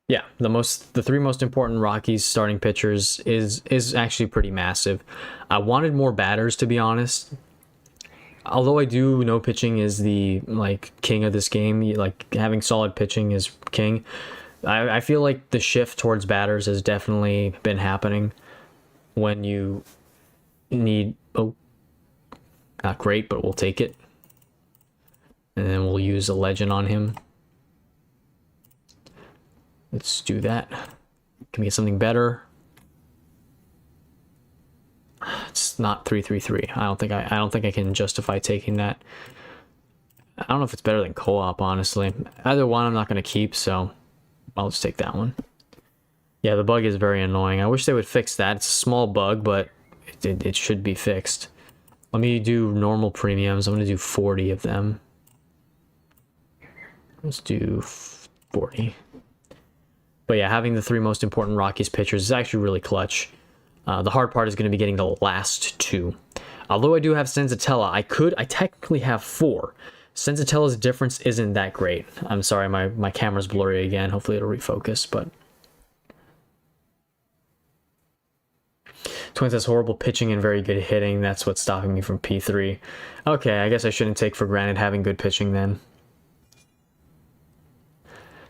S2: Yeah, the 3 most important Rockies starting pitchers is actually pretty massive. I wanted more batters, to be honest. Although I do know pitching is the king of this game, like having solid pitching is king. I feel like the shift towards batters has definitely been happening when you need Not great, but we'll take it. And then we'll use a legend on him. Let's do that. Can we get something better? It's not 3-3-3. I don't think I can justify taking that. I don't know if it's better than co-op, honestly. Either one I'm not going to keep, so I'll just take that one. Yeah, the bug is very annoying. I wish they would fix that. It's a small bug, but it should be fixed. Let me do normal premiums. I'm going to do 40 of them. Let's do 40. But yeah, having the 3 most important Rockies pitchers is actually really clutch. The hard part is going to be getting the last 2. Although I do have Senzatella, I technically have 4. Senzatella's difference isn't that great. I'm sorry, my camera's blurry again. Hopefully it'll refocus, but... Twins has horrible pitching and very good hitting. That's what's stopping me from P3. Okay, I guess I shouldn't take for granted having good pitching then.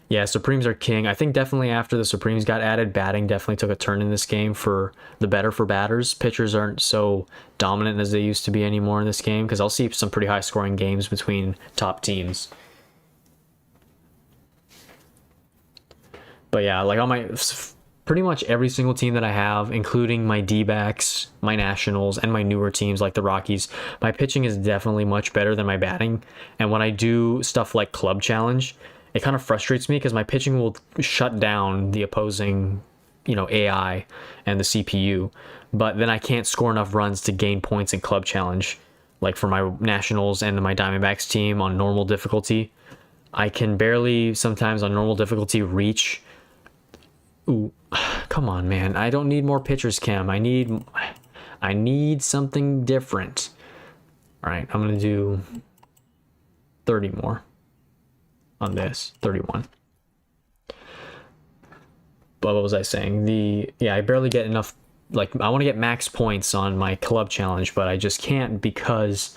S2: Yeah, Supremes are king. I think definitely after the Supremes got added, batting definitely took a turn in this game for the better for batters. Pitchers aren't so dominant as they used to be anymore in this game, because I'll see some pretty high scoring games between top teams. But yeah, like on my... pretty much every single team that I have, including my D-backs, my Nationals, and my newer teams like the Rockies, my pitching is definitely much better than my batting. And when I do stuff like Club Challenge, it kind of frustrates me because my pitching will shut down the opposing, AI and the CPU. But then I can't score enough runs to gain points in Club Challenge. Like for my Nationals and my Diamondbacks team on normal difficulty, I can barely sometimes on normal difficulty reach... Ooh, come on, man. I don't need more pitchers, Cam. I need something different. All right, I'm going to do 30 more on this. 31. But what was I saying? I barely get enough. Like, I want to get max points on my Club Challenge, but I just can't because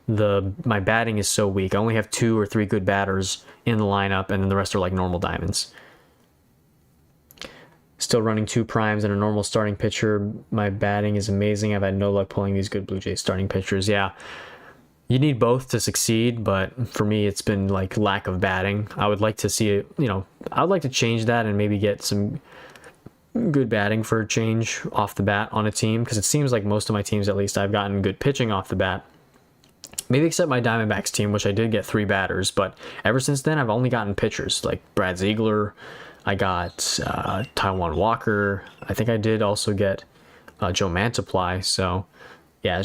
S2: my batting is so weak. I only have 2 or 3 good batters in the lineup, and then the rest are like normal diamonds. Still running 2 primes and a normal starting pitcher. My batting is amazing. I've had no luck pulling these good Blue Jays starting pitchers. Yeah, you need both to succeed, but for me, it's been like lack of batting. I would like to see it, I would like to change that and maybe get some good batting for a change off the bat on a team, because it seems like most of my teams, at least, I've gotten good pitching off the bat. Maybe except my Diamondbacks team, which I did get 3 batters, but ever since then, I've only gotten pitchers like Brad Ziegler. I got Taiwan Walker. I think I did also get Joe Mantiply. So, yeah,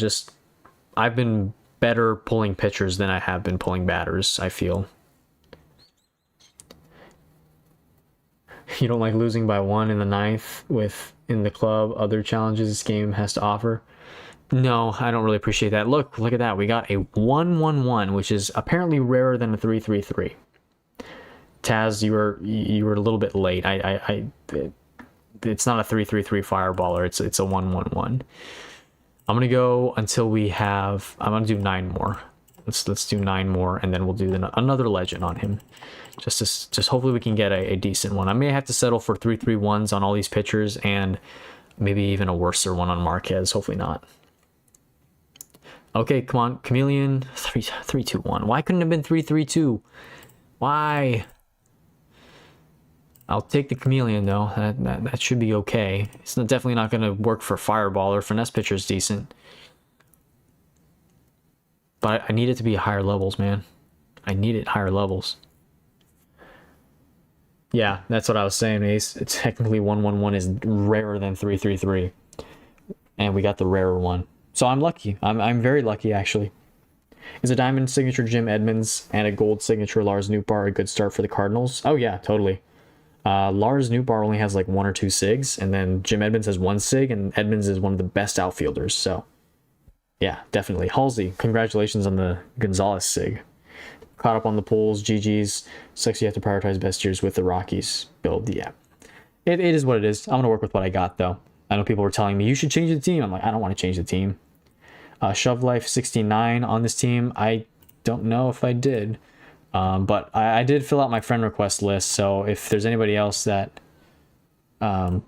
S2: I've been better pulling pitchers than I have been pulling batters, I feel. You don't like losing by 1 in the 9th in the club other challenges this game has to offer? No, I don't really appreciate that. Look at that. We got a 1-1-1, which is apparently rarer than a 3-3-3. Taz, you were a little bit late. It's not a 3-3-3 fireballer. It's a 1-1-1. I'm gonna go until we have. I'm gonna do 9 more. Let's do 9 more, and then we'll do another legend on him. Just hopefully we can get a decent one. I may have to settle for 3-3-1s on all these pitchers, and maybe even a worser one on Marquez. Hopefully not. Okay, come on, Chameleon. 3-2-1. Why couldn't it have been 3-3-2? Why? I'll take the Chameleon, though. That should be okay. It's definitely not going to work for Fireball or Finesse pitcher's decent. But I need it to be higher levels, man. I need it higher levels. Yeah, that's what I was saying, Ace. It's technically 1-1-1 is rarer than 3-3-3. And we got the rarer one. So I'm lucky. I'm very lucky, actually. Is a diamond signature Jim Edmonds and a gold signature Lars Nootbaar a good start for the Cardinals? Oh, yeah, totally. Lars Nootbaar only has like 1 or 2 SIGs, and then Jim Edmonds has 1 SIG, and Edmonds is one of the best outfielders. So, yeah, definitely. Halsey, congratulations on the Gonzalez SIG. Caught up on the polls, GG's. Sucks you have to prioritize best years with the Rockies build. Yeah, it is what it is. I'm going to work with what I got, though. I know people were telling me, you should change the team. I'm like, I don't want to change the team. Shove Life 69 on this team. I don't know if I did. But I did fill out my friend request list, so if there's anybody else that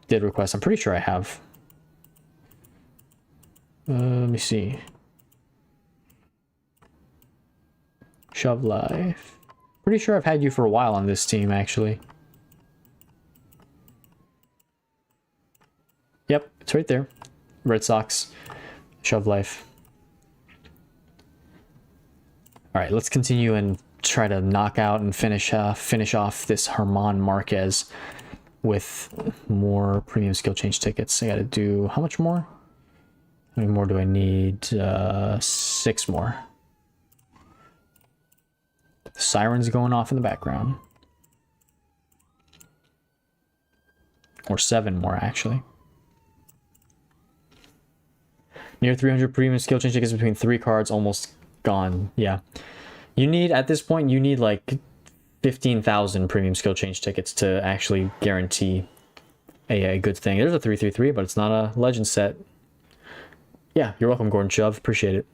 S2: did request, I'm pretty sure I have. Let me see. Shove Life. Pretty sure I've had you for a while on this team, actually. Yep, it's right there. Red Sox. Shove Life. Alright, let's continue and try to knock out and finish off this Herman Marquez with more premium skill change tickets. I gotta do... how much more? How many more do I need? 6 more. The siren's going off in the background. Or 7 more, actually. Near 300 premium skill change tickets between 3 cards, almost gone. Yeah. You need, at this point, you need like 15,000 premium skill change tickets to actually guarantee a good thing. There's a 333, but it's not a legend set. Yeah, you're welcome, Gordon Shove. Appreciate it.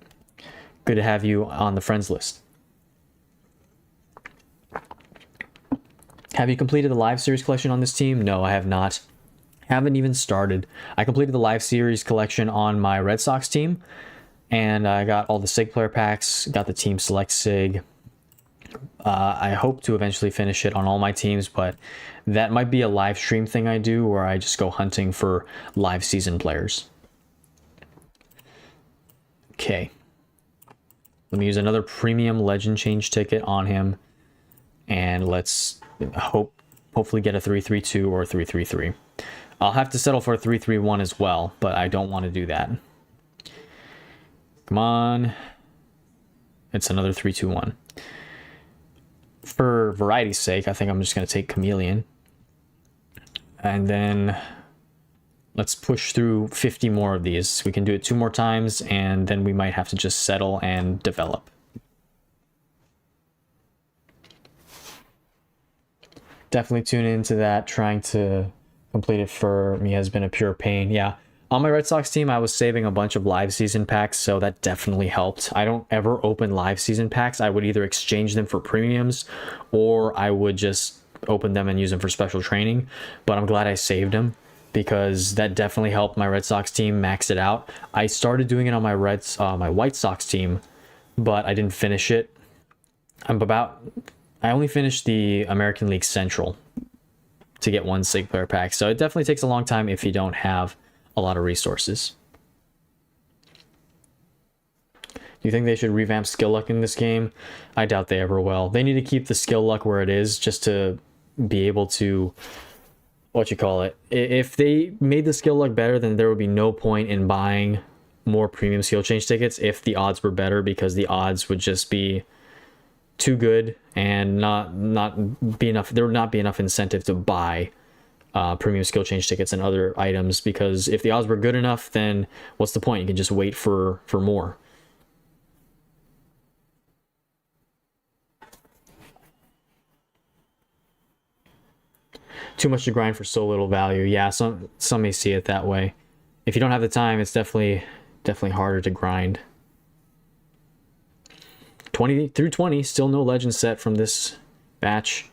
S2: Good to have you on the friends list. Have you completed the live series collection on this team? No, I have not. Haven't even started. I completed the live series collection on my Red Sox team, and I got all the SIG player packs, got the team select SIG. I hope to eventually finish it on all my teams, but that might be a live stream thing I do where I just go hunting for live season players. Okay. Let me use another premium legend change ticket on him, and let's hopefully get a 332 or a 333. I'll have to settle for a 331 as well, but I don't want to do that. Come on. It's another 321. For variety's sake, I think I'm just going to take Chameleon. And then let's push through 50 more of these. We can do it 2 more times, and then we might have to just settle and develop. Definitely tune into that. Trying to complete it for me has been a pure pain. Yeah. On my Red Sox team, I was saving a bunch of live season packs, so that definitely helped. I don't ever open live season packs. I would either exchange them for premiums, or I would just open them and use them for special training. But I'm glad I saved them, because that definitely helped my Red Sox team max it out. I started doing it on my my White Sox team, but I didn't finish it. I only finished the American League Central to get 1 SIG player pack, so it definitely takes a long time if you don't have a lot of resources. Do you think they should revamp skill luck in this game? I doubt they ever will. They need to keep the skill luck where it is just to be able to, if they made the skill luck better, then there would be no point in buying more premium skill change tickets if the odds were better, because the odds would just be too good and not be enough. There would not be enough incentive to buy premium skill change tickets and other items, because if the odds were good enough, then what's the point? You can just wait for more. Too much to grind for so little value. Yeah, some may see it that way. If you don't have the time, it's definitely harder to grind. 20 through 20, still no legend set from this batch.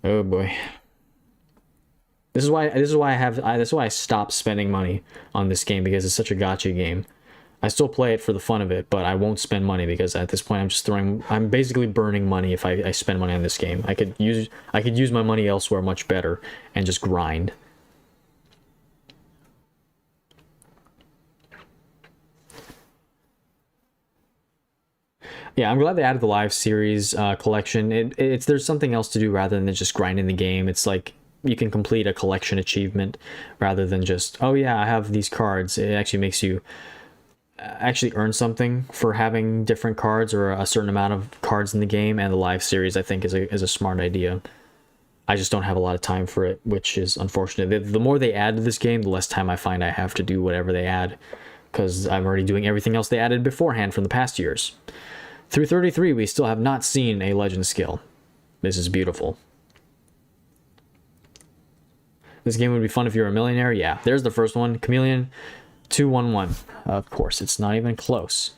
S2: Oh boy. This is why I stopped spending money on this game, because it's such a gacha game. I still play it for the fun of it, but I won't spend money, because at this point I'm basically burning money if I spend money on this game. I could use my money elsewhere much better and just grind. Yeah, I'm glad they added the live series collection. There's something else to do rather than just grinding the game. It's like you can complete a collection achievement rather than just, oh yeah, I have these cards. It actually makes you actually earn something for having different cards or a certain amount of cards in the game. And the live series, I think, is a smart idea. I just don't have a lot of time for it, which is unfortunate. The more they add to this game, the less time I find I have to do whatever they add, because I'm already doing everything else they added beforehand from the past years. Through 33, we still have not seen a legend skill. This is beautiful. This game would be fun if you're a millionaire. Yeah, there's the first one. Chameleon 211. Of course, it's not even close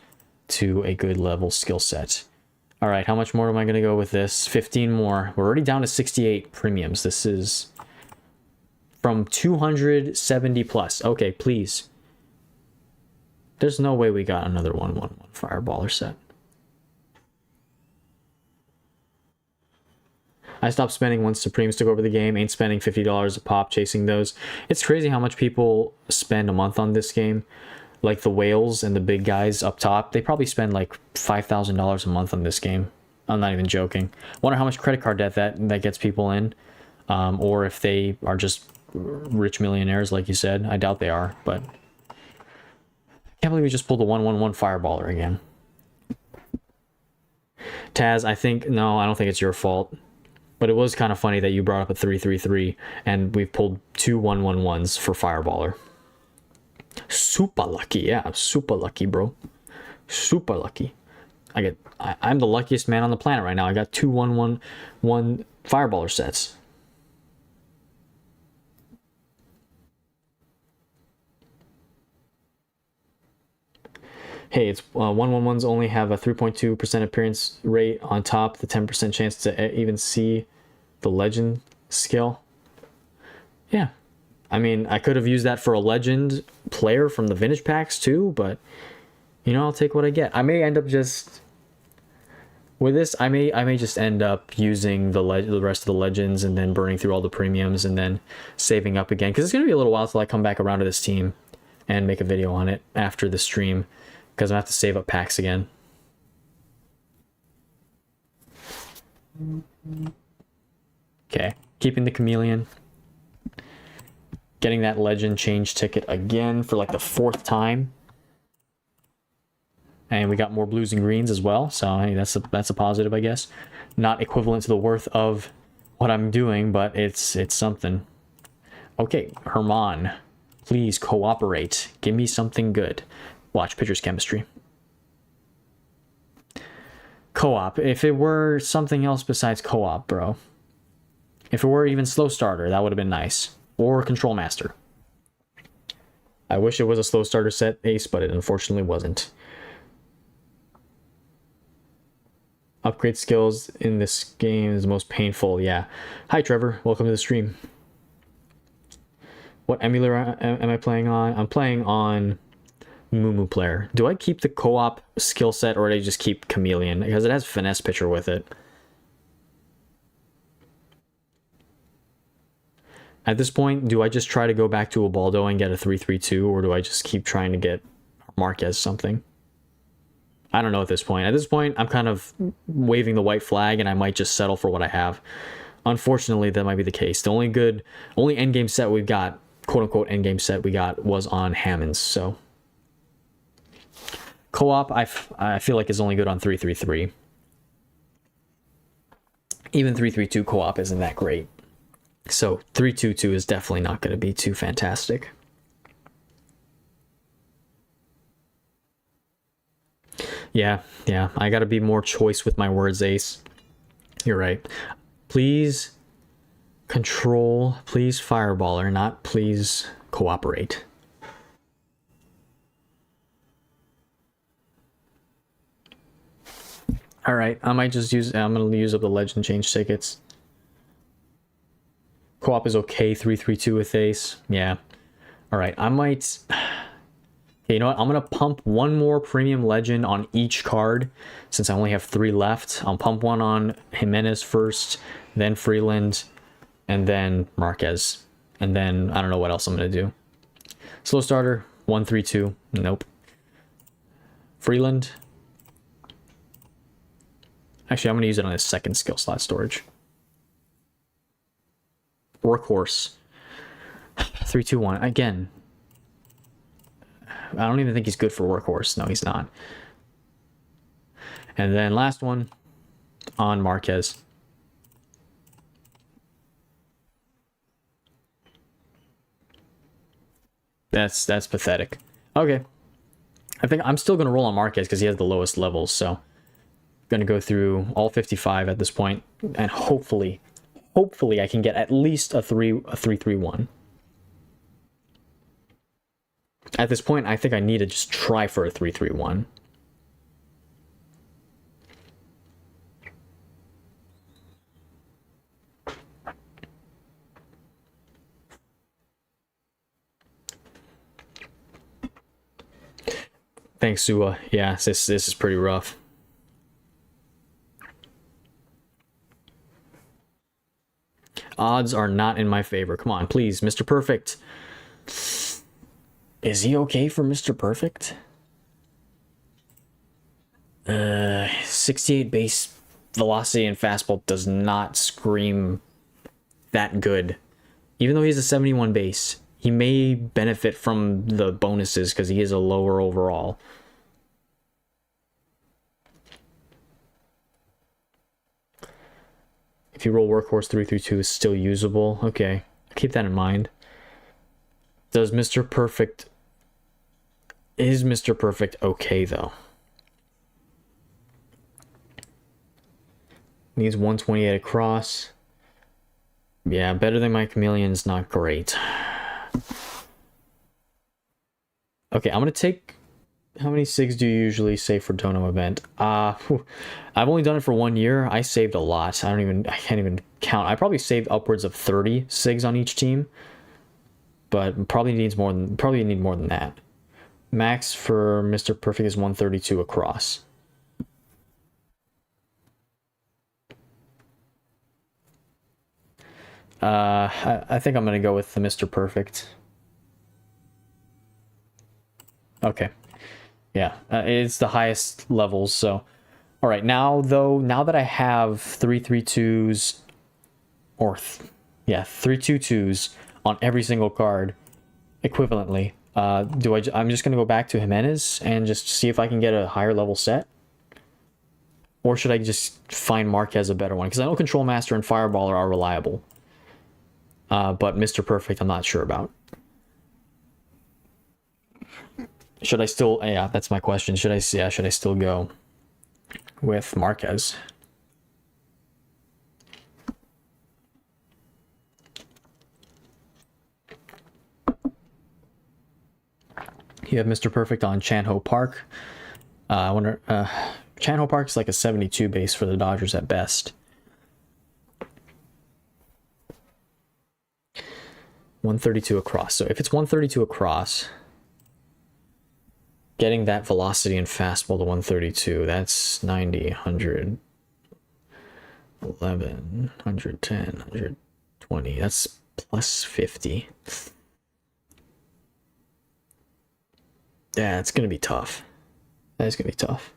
S2: to a good level skill set. All right, how much more am I going to go with this? 15 more. We're already down to 68 premiums. This is from 270 plus. Okay, please. There's no way we got another 111 fireballer set. I stopped spending once Supremes took over the game. Ain't spending $50 a pop chasing those. It's crazy how much people spend a month on this game. Like the whales and the big guys up top, they probably spend like $5,000 a month on this game. I'm not even joking. Wonder how much credit card debt that gets people in, or if they are just rich millionaires, like you said. I doubt they are, but I can't believe we just pulled a 1/1/1 fireballer again. Taz, no, I don't think it's your fault, but it was kind of funny that you brought up a 3/3/3, and we've pulled two 1/1/1s for fireballer. Super lucky, yeah, super lucky, bro. Super lucky. I'm the luckiest man on the planet right now. I got two 1/1/1 fireballer sets. Hey, it's 1/1/1s only have a 3.2% appearance rate on top, the 10% chance to even see the legend skill. Yeah. I mean, I could have used that for a legend player from the vintage packs too, but you know, I'll take what I get. I may end up just with this. I may just end up using the rest of the legends and then burning through all the premiums and then saving up again, because it's gonna be a little while till I come back around to this team and make a video on it after the stream, because I have to save up packs again. Okay, keeping the chameleon. Getting that legend change ticket again for like the 4th time. And we got more blues and greens as well, so hey, that's a positive, I guess. Not equivalent to the worth of what I'm doing, but it's something. Okay, Herman, please cooperate. Give me something good. Watch pitcher's chemistry. Co-op. If it were something else besides co-op, bro. If it were even slow starter, that would have been nice. Or control master. I wish it was a slow starter set ace, but it unfortunately wasn't. Upgrade skills in this game is the most painful. Yeah. Hi, Trevor. Welcome to the stream. What emulator am I playing on? I'm playing on Moo Player. Do I keep the co-op skill set, or do I just keep Chameleon? Because it has finesse pitcher with it. At this point, do I just try to go back to Ubaldo and get a 3/3/2, or do I just keep trying to get Marquez something? I don't know at this point. At this point, I'm kind of waving the white flag, and I might just settle for what I have. Unfortunately, that might be the case. The only endgame set we've got, quote-unquote endgame set we got, was on Hammonds, so... Co-op, I feel like is only good on 3/3/3. Even 3/3/2 co-op isn't that great. So 3/2/2 is definitely not going to be too fantastic. Yeah, I got to be more choice with my words, Ace. You're right. Please control, please fireballer, not please cooperate. All right, I'm going to use up the legend change tickets. Co-op is okay, 3/3/2 with ace. Yeah. All right, I might... Okay, you know what? I'm going to pump one more premium legend on each card, since I only have 3 left. I'll pump one on Jimenez first, then Freeland, and then Marquez. And then I don't know what else I'm going to do. Slow starter, 1/3/2. Nope. Freeland. Actually, I'm going to use it on his second skill slot storage. Workhorse. 3/2/1. Again, I don't even think he's good for Workhorse. No, he's not. And then last one on Marquez. That's pathetic. Okay. I think I'm still going to roll on Marquez because he has the lowest levels, so going to go through all 55 at this point, and hopefully I can get at least a 3/3/1. At this point, I think I need to just try for a 3/3/1. Thanks, Sua. Yeah, this is pretty rough. odds are not in my favor. Come on, please, Mr. Perfect. Is he okay for Mr. Perfect? 68 base velocity and fastball does not scream that good. Even though he's a 71 base, he may benefit from the bonuses because he is a lower overall. If you roll Workhorse 332 is still usable. Okay, keep that in mind. Does Mr. Perfect... Is Mr. Perfect okay, though? Needs 128 across. Yeah, better than my Chameleon's not great. Okay, I'm gonna take... How many SIGs do you usually save for Dono event? I've only done it for 1 year. I saved a lot. I can't even count. I probably saved upwards of 30 SIGs on each team. But probably need more than that. Max for Mr. Perfect is 132 across. I think I'm gonna go with the Mr. Perfect. Okay. Yeah, it's the highest levels, so... Alright, now that I have 332s, or 322s on every single card, equivalently, I'm just gonna go back to Jimenez and just see if I can get a higher level set? Or should I just find Marquez a better one? Because I know Control Master and Fireballer are reliable. But Mr. Perfect, I'm not sure about. Should I still... Yeah, that's my question. Should I still go with Marquez? You have Mr. Perfect on Chan-Ho Park. I wonder... Chan-Ho Park is like a 72 base for the Dodgers at best. 132 across. So if it's 132 across... Getting that velocity and fastball to 132, that's 90, 100, 11, 110, 120. That's plus 50. Yeah, it's going to be tough. That is going to be tough.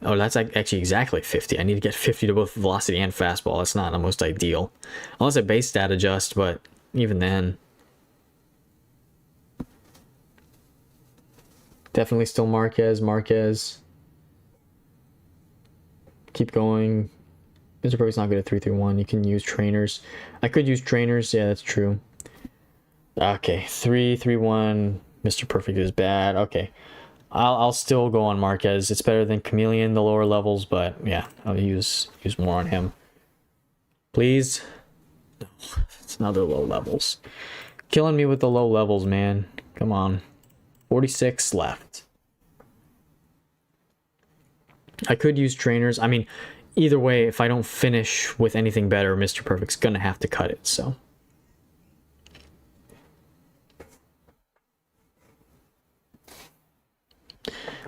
S2: Oh, that's actually exactly 50. I need to get 50 to both velocity and fastball. That's not the most ideal. Unless I base stat adjust, but even then... Definitely still Marquez. Keep going. Mr. Perfect's not good at 331. You can use trainers. I could use trainers. Yeah, that's true. Okay, 331. Mr. Perfect is bad. Okay. I'll still go on Marquez. It's better than Chameleon, the lower levels, but yeah, I'll use more on him. Please. No, it's another low levels. Killing me with the low levels, man. Come on. 46 left. I could use trainers. I mean, either way, if I don't finish with anything better, Mr. Perfect's gonna have to cut it, so.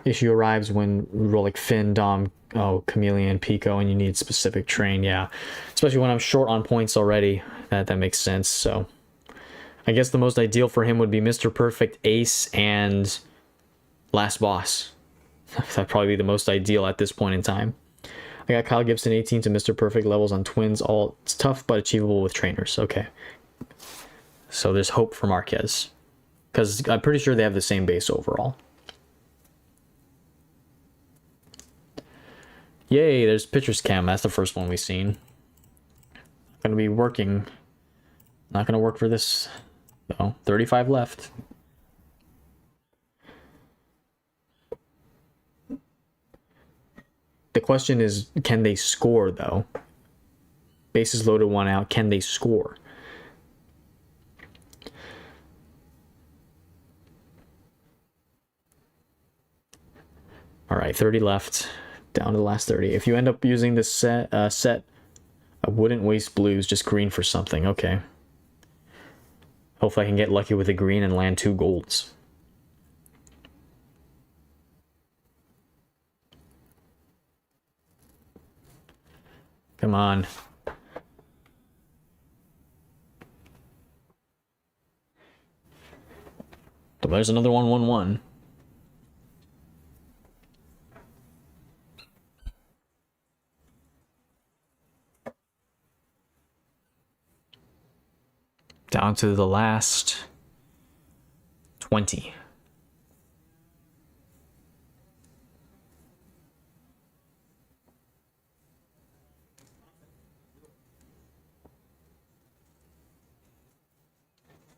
S2: Issue arrives when we roll like Finn, Dom, Chameleon, Pico, and you need specific train, yeah. Especially when I'm short on points already. That makes sense, so. I guess the most ideal for him would be Mr. Perfect, Ace, and Last Boss. That'd probably be the most ideal at this point in time. I got Kyle Gibson 18 to Mr. Perfect levels on Twins. All it's tough but achievable with trainers. Okay. So there's hope for Marquez. Because I'm pretty sure they have the same base overall. Yay, there's Pitcher's Cam. That's the first one we've seen. Gonna be working. Not gonna work for this. No, 35 left. The question is, can they score, though? Bases loaded, 1 out. Can they score? All right, 30 left. Down to the last 30. If you end up using this set, I wouldn't waste blues. Just green for something. Okay. Hopefully I can get lucky with a green and land 2 golds. Come on. there's another 1-1-1. Down to the last 20.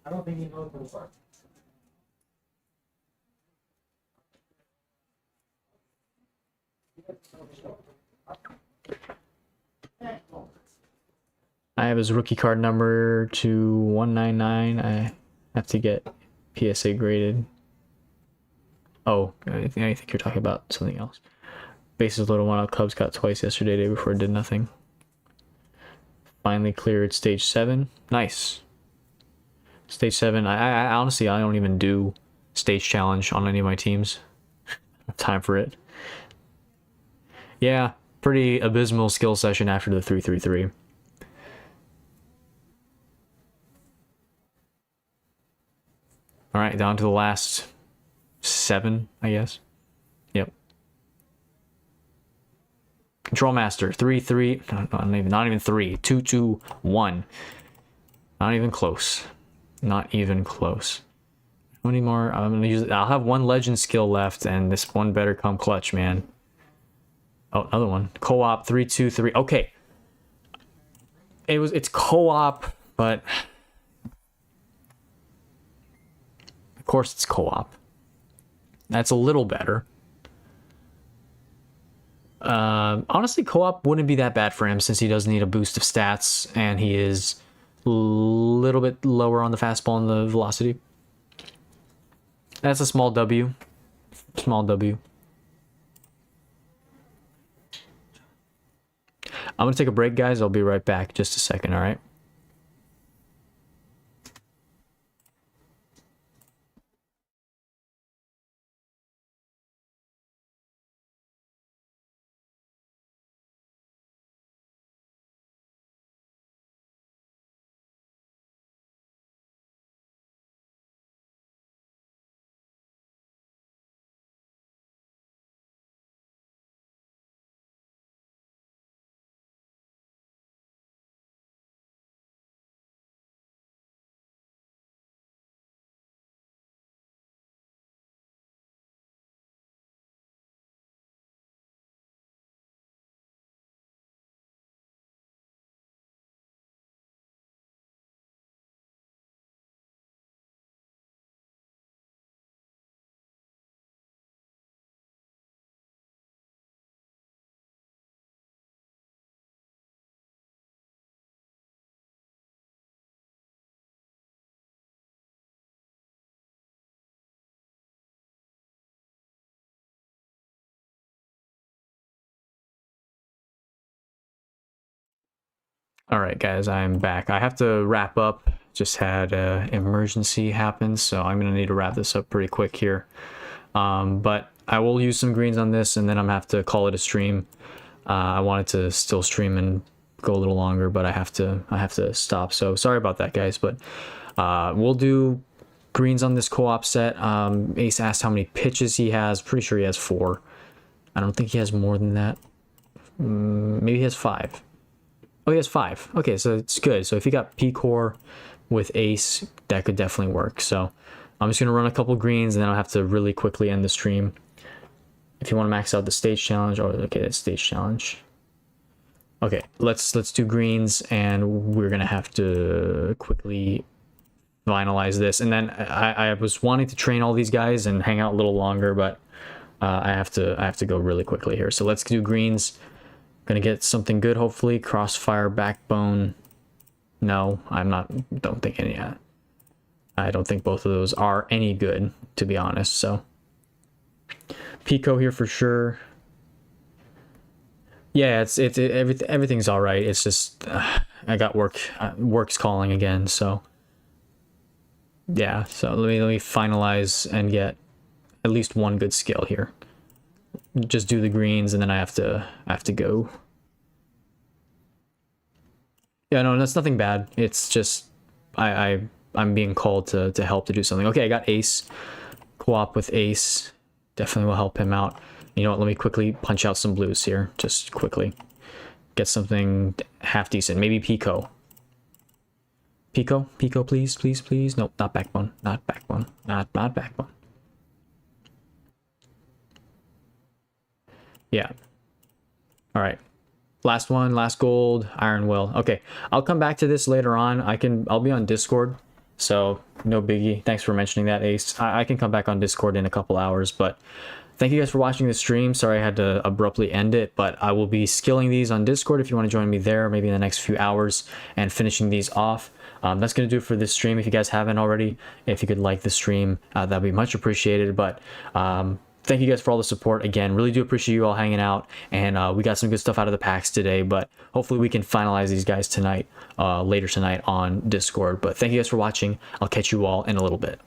S3: I don't think you know the part.
S2: I have his rookie card number to 199. I have to get PSA graded. Oh, I think you're talking about something else. Bases loaded, one out. Cubs got twice yesterday, day before it did nothing. Finally cleared stage 7. Nice. Stage 7. I honestly, I don't even do stage challenge on any of my teams. Time for it. Yeah, pretty abysmal skill session after the 3-3-3. All right, down to the last 7, I guess. Yep. Control Master, 3-3. Not even 3. 2-2-1. Not even close. Not even close. How many more? I'm gonna use. I'll have one legend skill left, and this one better come clutch, man. Oh, another one. Co-op 3-2-3. Okay. It's co-op, but of course it's co-op. That's a little better. Honestly, co-op wouldn't be that bad for him since he does need a boost of stats and he is a little bit lower on the fastball and the velocity. That's a small W. Small W. I'm going to take a break, guys. I'll be right back. Just a second, all right? All right, guys, I'm back. I have to wrap up. Just had an emergency happen, so I'm going to need to wrap this up pretty quick here. But I will use some greens on this, and then I'm going to have to call it a stream. I wanted to still stream and go a little longer, but I have to stop. So sorry about that, guys. But we'll do greens on this co-op set. Ace asked how many pitches he has. Pretty sure he has 4. I don't think he has more than that. Maybe he has 5. Oh, he has 5. Okay, so it's good. So if he got P-Core with Ace, that could definitely work. So I'm just going to run a couple greens, and then I'll have to really quickly end the stream. If you want to max out the stage challenge, oh, okay, that's stage challenge. Okay, let's do greens, and we're going to have to quickly finalize this. And then I was wanting to train all these guys and hang out a little longer, but I have to go really quickly here. So let's do greens. Gonna get something good, hopefully. Crossfire, Backbone. No, don't think any of that. I don't think both of those are any good, to be honest. So Pico here for sure. Yeah, everything's all right. It's just I got work's calling again. So yeah, so let me finalize and get at least one good skill here. Just do the greens, and then I have to go. Yeah, no, that's nothing bad. It's just I'm being called to help to do something. Okay, I got Ace. co-op with Ace. Definitely will help him out. You know what? Let me quickly punch out some blues here. Just quickly. Get something half decent. Maybe Pico. Pico? Pico, please, please, please. Nope, not backbone. Not backbone. Not backbone. Yeah. All right. Last one, last gold, Iron Will. Okay, I'll come back to this later on. I'll be on Discord, so no biggie. Thanks for mentioning that, Ace. I can come back on Discord in a couple hours, but thank you guys for watching the stream. Sorry I had to abruptly end it, but I will be skilling these on Discord if you want to join me there, maybe in the next few hours, and finishing these off. That's going to do it for this stream. If you guys haven't already, if you could like the stream, that'd be much appreciated. But thank you guys for all the support. Again, really do appreciate you all hanging out. And we got some good stuff out of the packs today, but hopefully we can finalize these guys tonight, later tonight on Discord. But thank you guys for watching. I'll catch you all in a little bit.